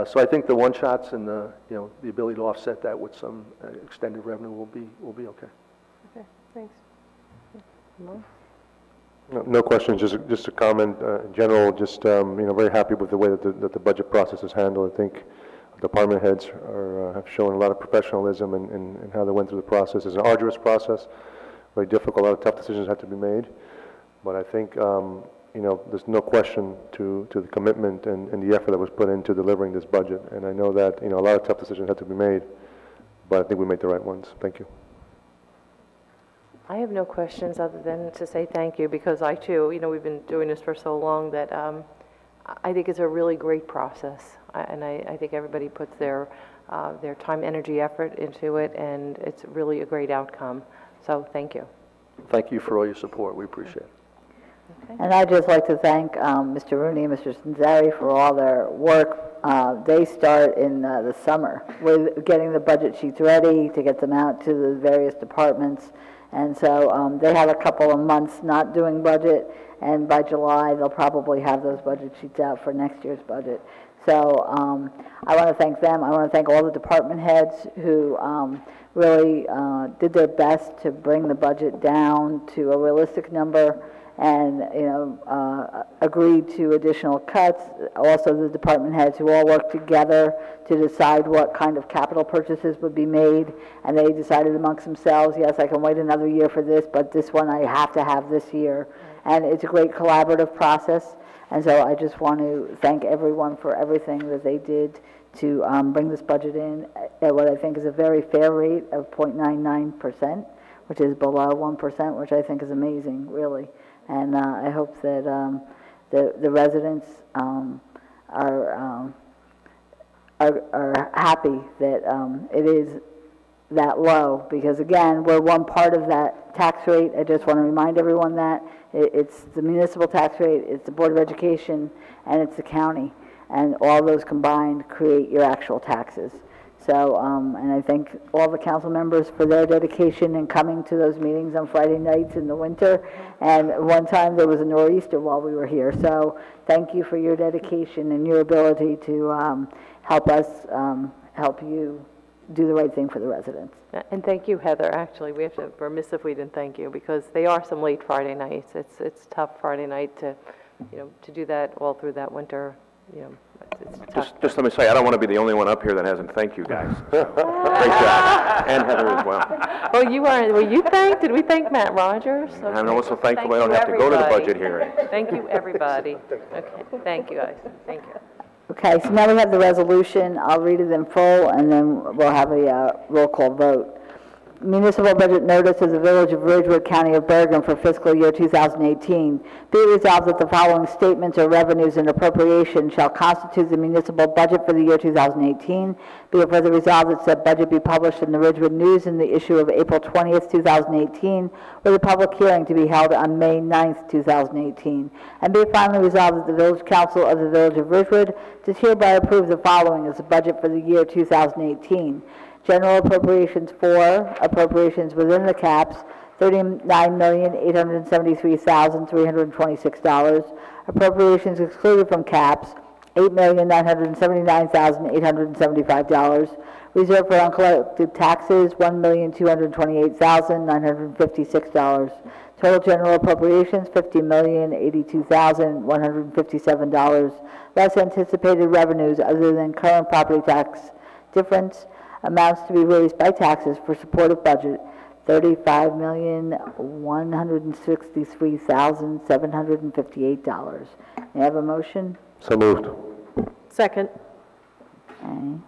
So I think the one-shots and the, you know, the ability to offset that with some extended revenue will be okay. Okay, thanks. No questions, just a comment. In general, just, you know, very happy with the way that the budget process is handled. I think department heads have shown a lot of professionalism in how they went through the process. It's an arduous process, very difficult, a lot of tough decisions have to be made. But I think, you know, there's no question to the commitment and the effort that was put into delivering this budget. And I know that, you know, a lot of tough decisions had to be made, but I think we made the right ones. Thank you. I have no questions other than to say thank you, because I too, you know, we've been doing this for so long that I think it's a really great process. I think everybody puts their time, energy, effort into it, and it's really a great outcome. So thank you. Thank you for all your support. We appreciate it. Okay. And I'd just like to thank Mr. Rooney and Mr. Stanzari for all their work. They start in the summer with getting the budget sheets ready to get them out to the various departments. And so they have a couple of months not doing budget, and by July they'll probably have those budget sheets out for next year's budget. So I want to thank them. I want to thank all the department heads who really did their best to bring the budget down to a realistic number, and, you know, agreed to additional cuts. Also the department heads who all worked together to decide what kind of capital purchases would be made, and they decided amongst themselves, yes, I can wait another year for this, but this one I have to have this year. And it's a great collaborative process, and so I just want to thank everyone for everything that they did to bring this budget in at what I think is a very fair rate of 0.99%, which is below 1%, which I think is amazing, really. And I hope that the residents are happy that it is that low, because again, we're one part of that tax rate. I just want to remind everyone that it's the municipal tax rate, it's the Board of Education, and it's the county, and all those combined create your actual taxes. So, and I thank all the council members for their dedication in coming to those meetings on Friday nights in the winter. And one time there was a nor'easter while we were here. So thank you for your dedication and your ability to help us, help you do the right thing for the residents. And thank you, Heather. Actually, we're remiss if we didn't thank you, because they are some late Friday nights. It's tough Friday night to, you know, to do that all through that winter. You know, it's tough. Just let me say, I don't want to be the only one up here that hasn't thanked you guys. Great job. And Heather as well. Well, you are. Were you thanked? Did we thank Matt Rogers? Okay. I'm also thankful I don't have to go to the budget hearing. Thank you, everybody. Okay. Thank you, guys. Thank you. Okay, so now we have the resolution. I'll read it in full, and then we'll have a roll call vote. municipal budget notice of the Village of Ridgewood, County of Bergen for fiscal year 2018. Be it resolved that the following statements or revenues and appropriations shall constitute the municipal budget for the year 2018. Be it further resolved that said budget be published in the Ridgewood News in the issue of April 20th, 2018, with a public hearing to be held on May 9th, 2018. And be it finally resolved that the Village Council of the Village of Ridgewood does hereby approve the following as the budget for the year 2018. General appropriations for appropriations within the caps, $39,873,326. Appropriations excluded from caps, $8,979,875. Reserve for uncollected taxes, $1,228,956. Total general appropriations, $50,082,157. Less anticipated revenues other than current property tax difference. Amounts to be raised by taxes for supportive budget, $35,163,758. May I have a motion? So moved. Second. Okay.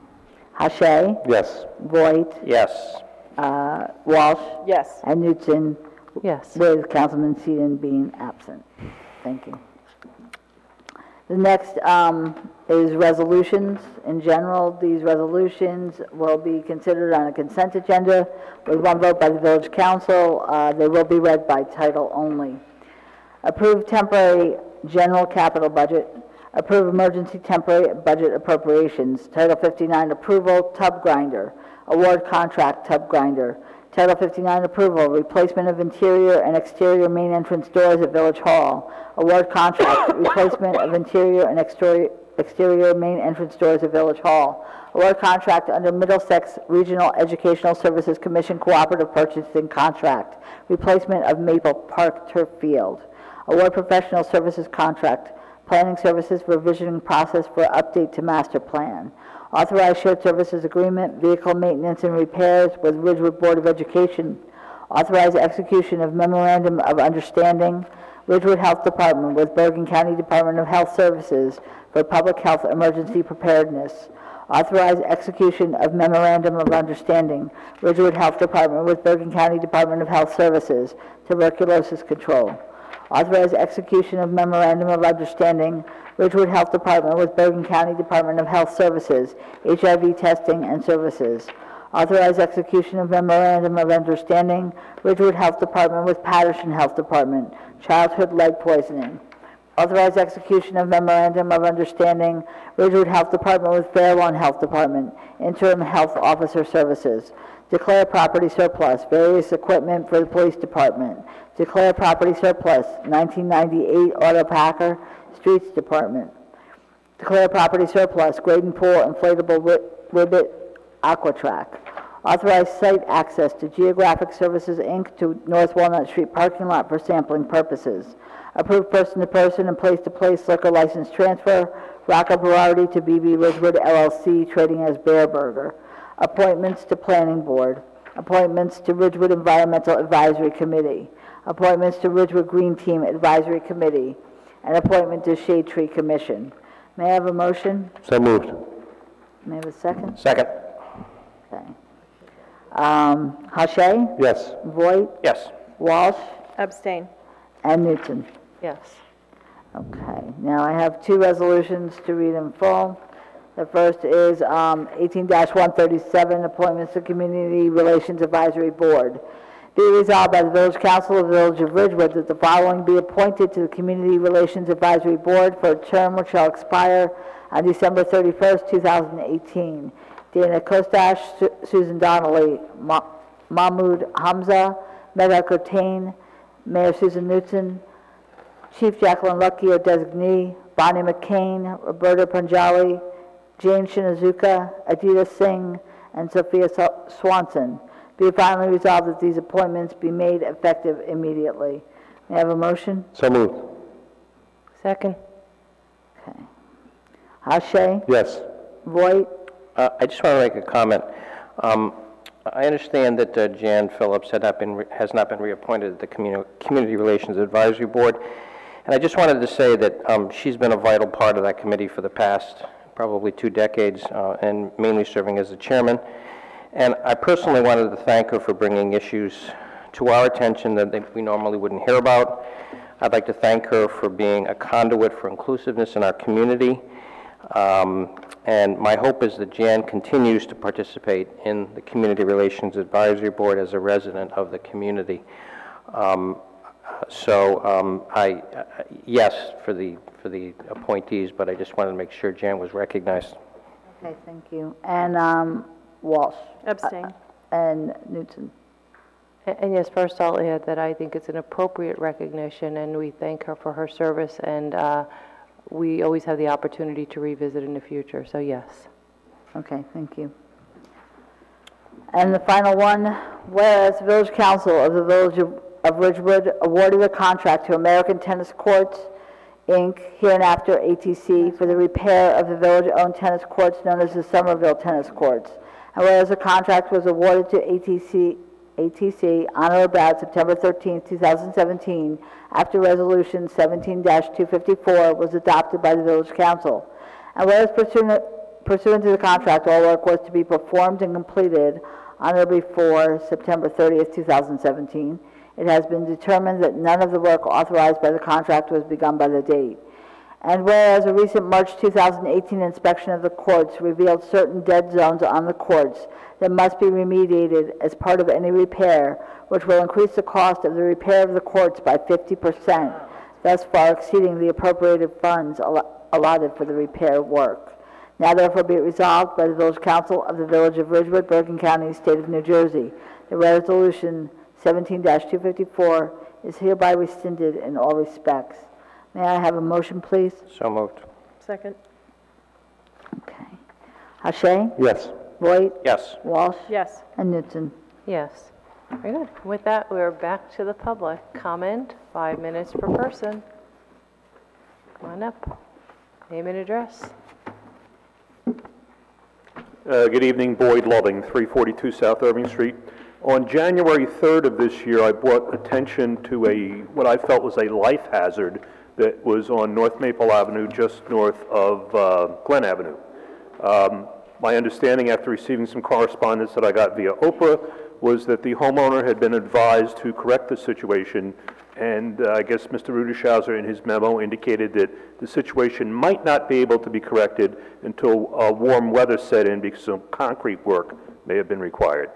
Hache? Yes. Voigt? Yes. Walsh? Yes. And Newton, Yes. with Councilman Seaton being absent. Thank you. The next is resolutions. In general, these resolutions will be considered on a consent agenda with one vote by the Village Council. They will be read by title only. Approve temporary general capital budget. Approve emergency temporary budget appropriations. Title 59, approval, tub grinder. Award contract, tub grinder. Title 59, approval, replacement of interior and exterior main entrance doors at Village Hall. Award contract, replacement of interior and exterior main entrance doors at Village Hall. Award contract under Middlesex Regional Educational Services Commission Cooperative Purchasing Contract. Replacement of Maple Park Turf Field. Award professional services contract. Planning services revisioning process for update to master plan. Authorized shared services agreement, vehicle maintenance and repairs with Ridgewood Board of Education. Authorized execution of memorandum of understanding, Ridgewood Health Department with Bergen County Department of Health Services for public health emergency preparedness. Authorized execution of memorandum of understanding, Ridgewood Health Department with Bergen County Department of Health Services, tuberculosis control. Authorized execution of memorandum of understanding, Ridgewood Health Department with Bergen County Department of Health Services, HIV testing and services. Authorized execution of memorandum of understanding, Ridgewood Health Department with Patterson Health Department, childhood lead poisoning. Authorized execution of memorandum of understanding, Ridgewood Health Department with Fairlawn Health Department, interim health officer services. Declare property surplus, various equipment for the police department. Declare property surplus, 1998 auto packer, streets department. Declare property surplus, Graden Pool inflatable ribbit Aquatrack. Authorize site access to Geographic Services, Inc. to North Walnut Street parking lot for sampling purposes. Approve person-to-person and place-to-place liquor license transfer, Rocco Berardi to BB Ridgewood LLC, trading as Bear Burger. Appointments to Planning Board. Appointments to Ridgewood Environmental Advisory Committee. Appointments to Ridgewood Green Team Advisory Committee. And appointment to Shade Tree Commission. May I have a motion? So moved. May I have a second? Second. Okay. Hache? Yes. Voigt? Yes. Walsh? Abstain. And Newton. Yes. Okay, now I have two resolutions to read in full. The first is 18-137, appointments to Community Relations Advisory Board. Be it resolved by the Village Council of the Village of Ridgewood that the following be appointed to the Community Relations Advisory Board for a term which shall expire on December 31st, 2018. Dana Kostash, Susan Donnelly, Mahmoud Hamza, Mehta Kotain, Mayor Susan Newton, Chief Jacqueline Lucky, or designee, Bonnie McCain, Roberta Panjali, Jane Shinazuka, Adita Singh, and Sophia Swanson. Be it finally resolved that these appointments be made effective immediately. May I have a motion? So moved. Second. Okay. Hache? Yes. Voigt? I just want to make a comment. I understand that Jan Phillips has not been reappointed to the Community Relations Advisory Board, and I just wanted to say that she's been a vital part of that committee for the past probably 2 decades, and mainly serving as the chairman. And I personally wanted to thank her for bringing issues to our attention that we normally wouldn't hear about. I'd like to thank her for being a conduit for inclusiveness in our community. And my hope is that Jan continues to participate in the Community Relations Advisory Board as a resident of the community. Yes, for the appointees, but I just wanted to make sure Jan was recognized. Okay, thank you. And Walsh? Abstain. And Newton? And yes, first I'll add that I think it's an appropriate recognition, and we thank her for her service, and we always have the opportunity to revisit in the future, so yes. Okay, thank you. And the final one, whereas the Village Council of the Village of Ridgewood awarded a contract to American Tennis Courts, Inc., hereinafter ATC, for the repair of the village-owned tennis courts known as the Somerville Tennis Courts. And whereas the contract was awarded to ATC on or about September 13, 2017, after Resolution 17-254 was adopted by the Village Council. And whereas pursuant to the contract, all work was to be performed and completed on or before September 30th, 2017, it has been determined that none of the work authorized by the contract was begun by the date. And whereas a recent March 2018 inspection of the courts revealed certain dead zones on the courts that must be remediated as part of any repair, which will increase the cost of the repair of the courts by 50%, thus far exceeding the appropriated funds allotted for the repair work. Now therefore be it resolved by the Village Council of the Village of Ridgewood, Bergen County, State of New Jersey, that Resolution 17-254 is hereby rescinded in all respects. May I have a motion, please? So moved. Second. Okay. Hache? Yes. Voigt? Yes. Walsh? Yes. And Newton? Yes. Very good. With that, we're back to the public. Comment, 5 minutes per person. Come on up. Name and address. Good evening, Boyd Loving, 342 South Irving Street. On January 3rd of this year, I brought attention to what I felt was a life hazard that was on North Maple Avenue, just north of Glen Avenue. My understanding after receiving some correspondence that I got via Oprah was that the homeowner had been advised to correct the situation, and I guess Mr. Rudershauser in his memo indicated that the situation might not be able to be corrected until warm weather set in because some concrete work may have been required.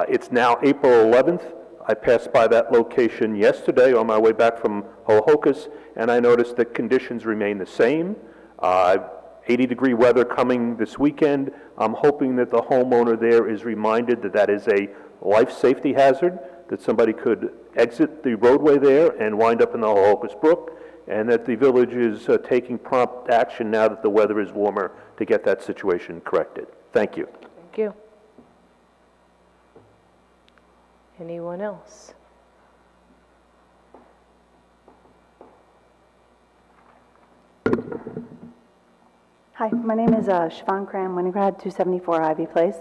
It's now April 11th. I passed by that location yesterday on my way back from Hohokus, and I noticed that conditions remain the same. 80-degree weather coming this weekend. I'm hoping that the homeowner there is reminded that that is a life safety hazard, that somebody could exit the roadway there and wind up in the Hohokus Brook, and that the village is taking prompt action now that the weather is warmer to get that situation corrected. Thank you. Thank you. Anyone else? Hi, my name is Siobhan Cram, Winograd, 274 Ivy Place.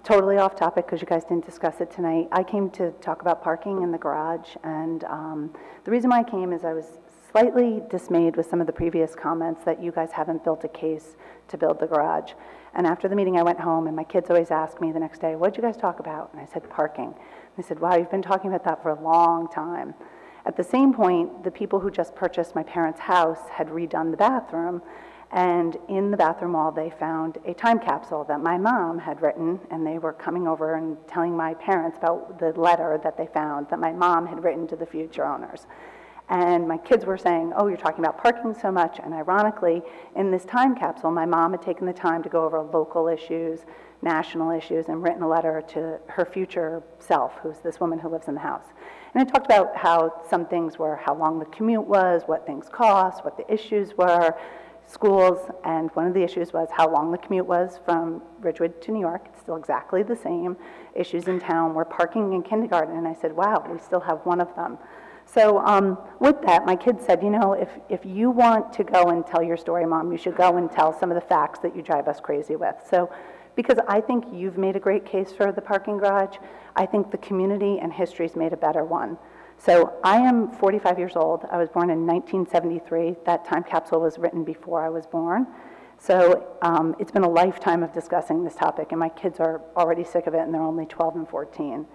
Totally off topic because you guys didn't discuss it tonight. I came to talk about parking in the garage, and the reason why I came is I was slightly dismayed with some of the previous comments that you guys haven't built a case to build the garage. And after the meeting I went home, and my kids always ask me the next day, what did you guys talk about? And I said, parking. They said, wow, you've been talking about that for a long time. At the same point, the people who just purchased my parents' house had redone the bathroom, and in the bathroom wall they found a time capsule that my mom had written, and they were coming over and telling my parents about the letter that they found that my mom had written to the future owners. And my kids were saying, oh, you're talking about parking so much, and ironically, in this time capsule, my mom had taken the time to go over local issues, national issues, and written a letter to her future self, who's this woman who lives in the house. And it talked about how some things were how long the commute was, what things cost, what the issues were, schools, and one of the issues was how long the commute was from Ridgewood to New York. It's still exactly the same. Issues in town were parking in kindergarten, and I said, wow, we still have one of them. So with that, my kids said, you know, if you want to go and tell your story, Mom, you should go and tell some of the facts that you drive us crazy with. So because I think you've made a great case for the parking garage, I think the community and history's made a better one. So I am 45 years old. I was born in 1973. That time capsule was written before I was born. So it's been a lifetime of discussing this topic, and my kids are already sick of it, and they're only 12 and 14.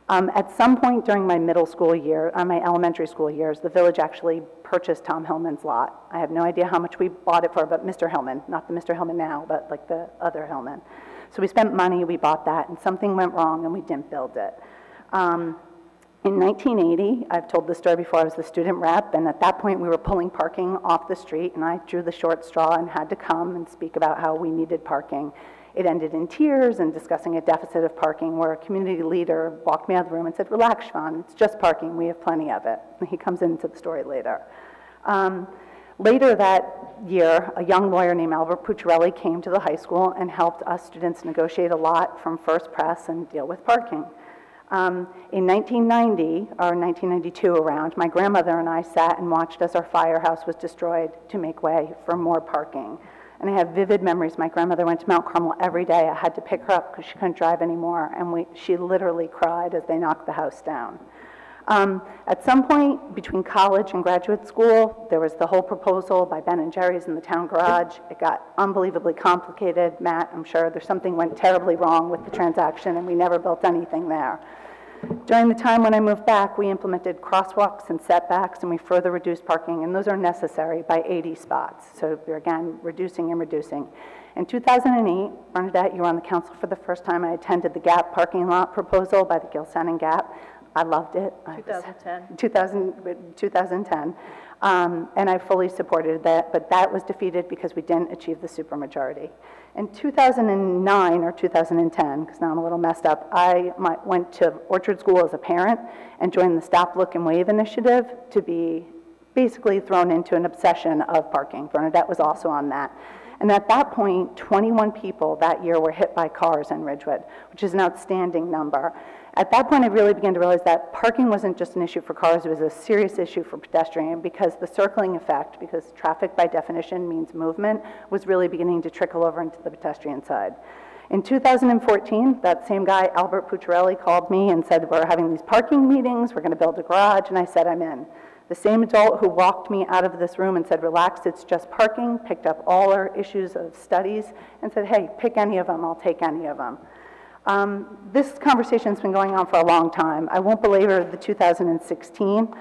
At some point during my middle school year, my elementary school years, the village actually purchased Tom Hillman's lot. I have no idea how much we bought it for, but Mr. Hillman, not the Mr. Hillman now, but like the other Hillman. So we spent money, we bought that, and something went wrong, and we didn't build it. In 1980, I've told this story before, I was the student rep, and at that point we were pulling parking off the street, and I drew the short straw and had to come and speak about how we needed parking. It ended in tears and discussing a deficit of parking, where a community leader walked me out of the room and said, "Relax, Siobhan, it's just parking, we have plenty of it." And he comes into the story later. Later that year, a young lawyer named Albert Pucciarelli came to the high school and helped us students negotiate a lot from First Press and deal with parking. In 1990, or 1992 around, my grandmother and I sat and watched as our firehouse was destroyed to make way for more parking. And I have vivid memories. My grandmother went to Mount Carmel every day. I had to pick her up because she couldn't drive anymore, and she literally cried as they knocked the house down. At some point between college and graduate school, there was the whole proposal by Ben and Jerry's in the town garage. It got unbelievably complicated. Matt, I'm sure something went terribly wrong with the transaction, and we never built anything there. During the time when I moved back, we implemented crosswalks and setbacks, and we further reduced parking, and those are necessary, by 80 spots. So we're, again, reducing and reducing. In 2008, Bernadette, you were on the council for the first time. I attended the Gap parking lot proposal by the Gilsennan Gap. I loved it. 2010. 2010. And I fully supported that, but that was defeated because we didn't achieve the supermajority. In 2009 or 2010, because now I'm a little messed up, I went to Orchard School as a parent and joined the Stop, Look, and Wave initiative to be basically thrown into an obsession of parking. Bernadette was also on that. And at that point, 21 people that year were hit by cars in Ridgewood, which is an outstanding number. At that point, I really began to realize that parking wasn't just an issue for cars, it was a serious issue for pedestrian, because the circling effect, because traffic by definition means movement, was really beginning to trickle over into the pedestrian side. In 2014, that same guy, Albert Pucciarelli, called me and said, "We're having these parking meetings, we're going to build a garage," and I said, "I'm in." The same adult who walked me out of this room and said, "Relax, it's just parking," picked up all our issues of studies and said, "Hey, pick any of them, I'll take any of them." This conversation's been going on for a long time. I won't belabor the 2016,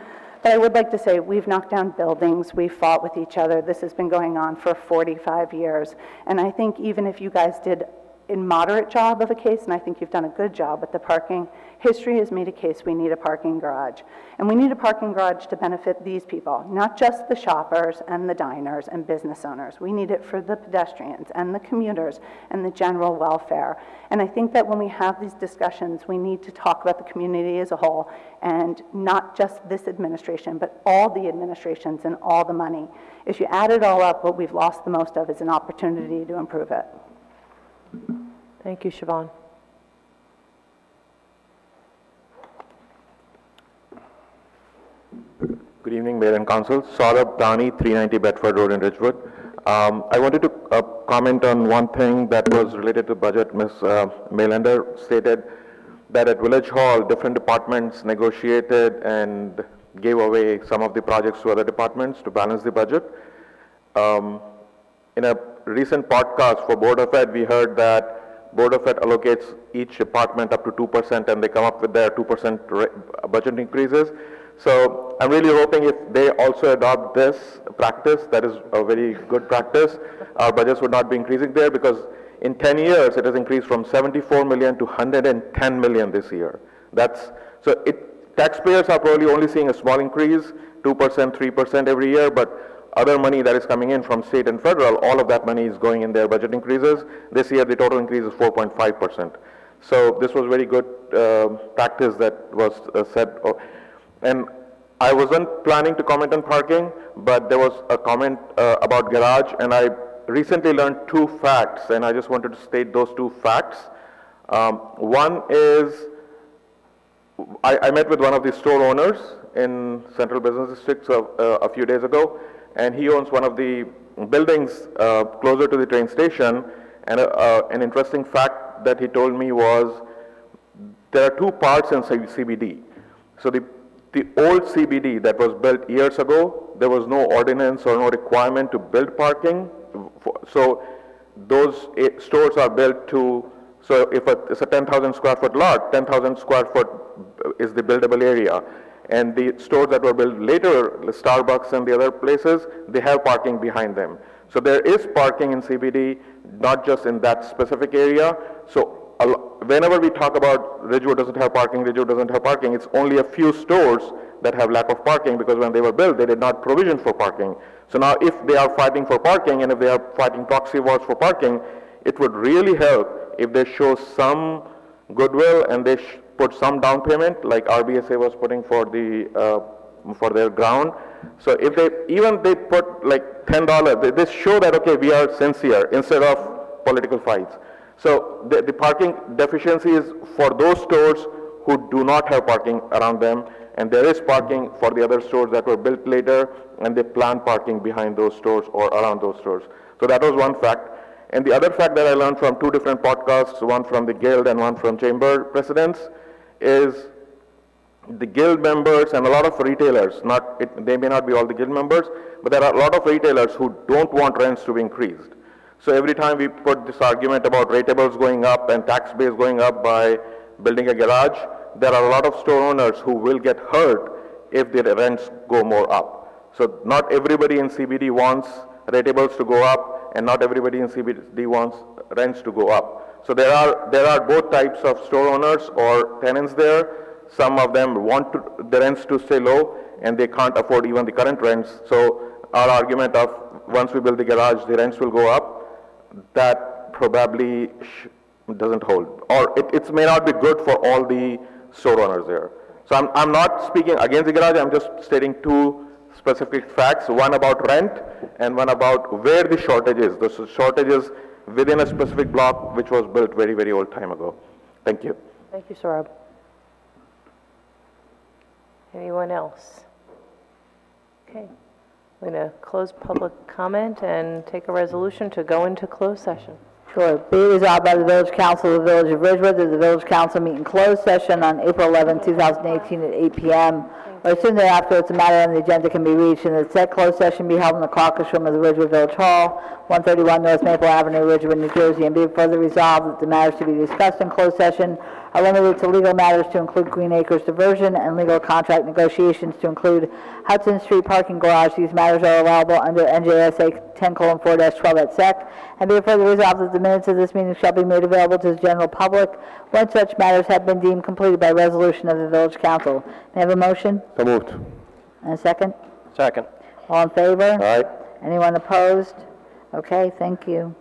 but I would like to say we've knocked down buildings, we've fought with each other. This has been going on for 45 years. And I think even if you guys did a moderate job of a case, and I think you've done a good job with the parking, history has made a case we need a parking garage. And we need a parking garage to benefit these people, not just the shoppers and the diners and business owners. We need it for the pedestrians and the commuters and the general welfare. And I think that when we have these discussions, we need to talk about the community as a whole, and not just this administration, but all the administrations and all the money. If you add it all up, what we've lost the most of is an opportunity to improve it. Thank you, Siobhan. Good evening, Mayor and Council. Saurabh Dani, 390 Bedford Road in Ridgewood. I wanted to comment on one thing that was related to budget. Ms. Maylander stated that at Village Hall, different departments negotiated and gave away some of the projects to other departments to balance the budget. In a recent podcast for Board of Ed, we heard that Board of Ed allocates each department up to 2% and they come up with their 2% budget increases. So I'm really hoping if they also adopt this practice, that is a very good practice, our budgets would not be increasing there, because in 10 years it has increased from 74 million to 110 million this year. Taxpayers are probably only seeing a small increase, 2%, 3% every year, but other money that is coming in from state and federal, all of that money is going in their budget increases. This year the total increase is 4.5%. So this was very good practice that was said. And I wasn't planning to comment on parking, but there was a comment about garage, and I recently learned two facts, and I just wanted to state those two facts. One is, I met with one of the store owners in Central Business District a few days ago, and he owns one of the buildings closer to the train station, and an interesting fact that he told me was there are two parts in CBD. So the old CBD that was built years ago, there was no ordinance or no requirement to build parking. So those stores are built to, so if it's a 10,000 square foot lot, 10,000 square foot is the buildable area. And the stores that were built later, the Starbucks and the other places, they have parking behind them. So there is parking in CBD, not just in that specific area. So whenever we talk about Ridgewood doesn't have parking, Ridgewood doesn't have parking, it's only a few stores that have lack of parking, because when they were built, they did not provision for parking. So now if they are fighting for parking, and if they are fighting proxy wars for parking, it would really help if they show some goodwill and they put some down payment, like RBSA was putting for their ground. So if they put like $10, they show that, okay, we are sincere instead of political fights. So the parking deficiency is for those stores who do not have parking around them, and there is parking for the other stores that were built later, and they plan parking behind those stores or around those stores. So that was one fact. And the other fact that I learned from two different podcasts, one from the Guild and one from Chamber Presidents, is the Guild members and a lot of retailers, they may not be all the Guild members, but there are a lot of retailers who don't want rents to be increased. So every time we put this argument about ratables going up and tax base going up by building a garage, there are a lot of store owners who will get hurt if their rents go more up. So not everybody in CBD wants ratables to go up, and not everybody in CBD wants rents to go up. So there are both types of store owners or tenants there. Some of them want the rents to stay low, and they can't afford even the current rents. So our argument of once we build the garage, the rents will go up, that probably doesn't hold. Or it may not be good for all the store owners there. So I'm not speaking against the garage, I'm just stating two specific facts, one about rent and one about where the shortage is. The shortage is within a specific block which was built very, very old time ago. Thank you. Thank you, Saurabh. Anyone else? Okay. We're going to close public comment and take a resolution to go into closed session. Sure. Be it resolved by the Village Council of the Village of Ridgewood that the Village Council meet in closed session on April 11, 2018 at 8 p.m. or soon thereafter, it's a matter on the agenda can be reached, and that said closed session be held in the caucus room of the Ridgewood Village Hall, 131 North Maple Avenue, Ridgewood, New Jersey, and be it further resolved that the matters to be discussed in closed session are limited to legal matters to include Green Acres diversion and legal contract negotiations to include Hudson Street parking garage. These matters are allowable under NJSA 10:4-12 at sec. And be it further resolved that the minutes of this meeting shall be made available to the general public when such matters have been deemed completed by resolution of the Village Council. May I have a motion? So moved. And a second? Second. All in favor? Aye. Anyone opposed? Okay, thank you.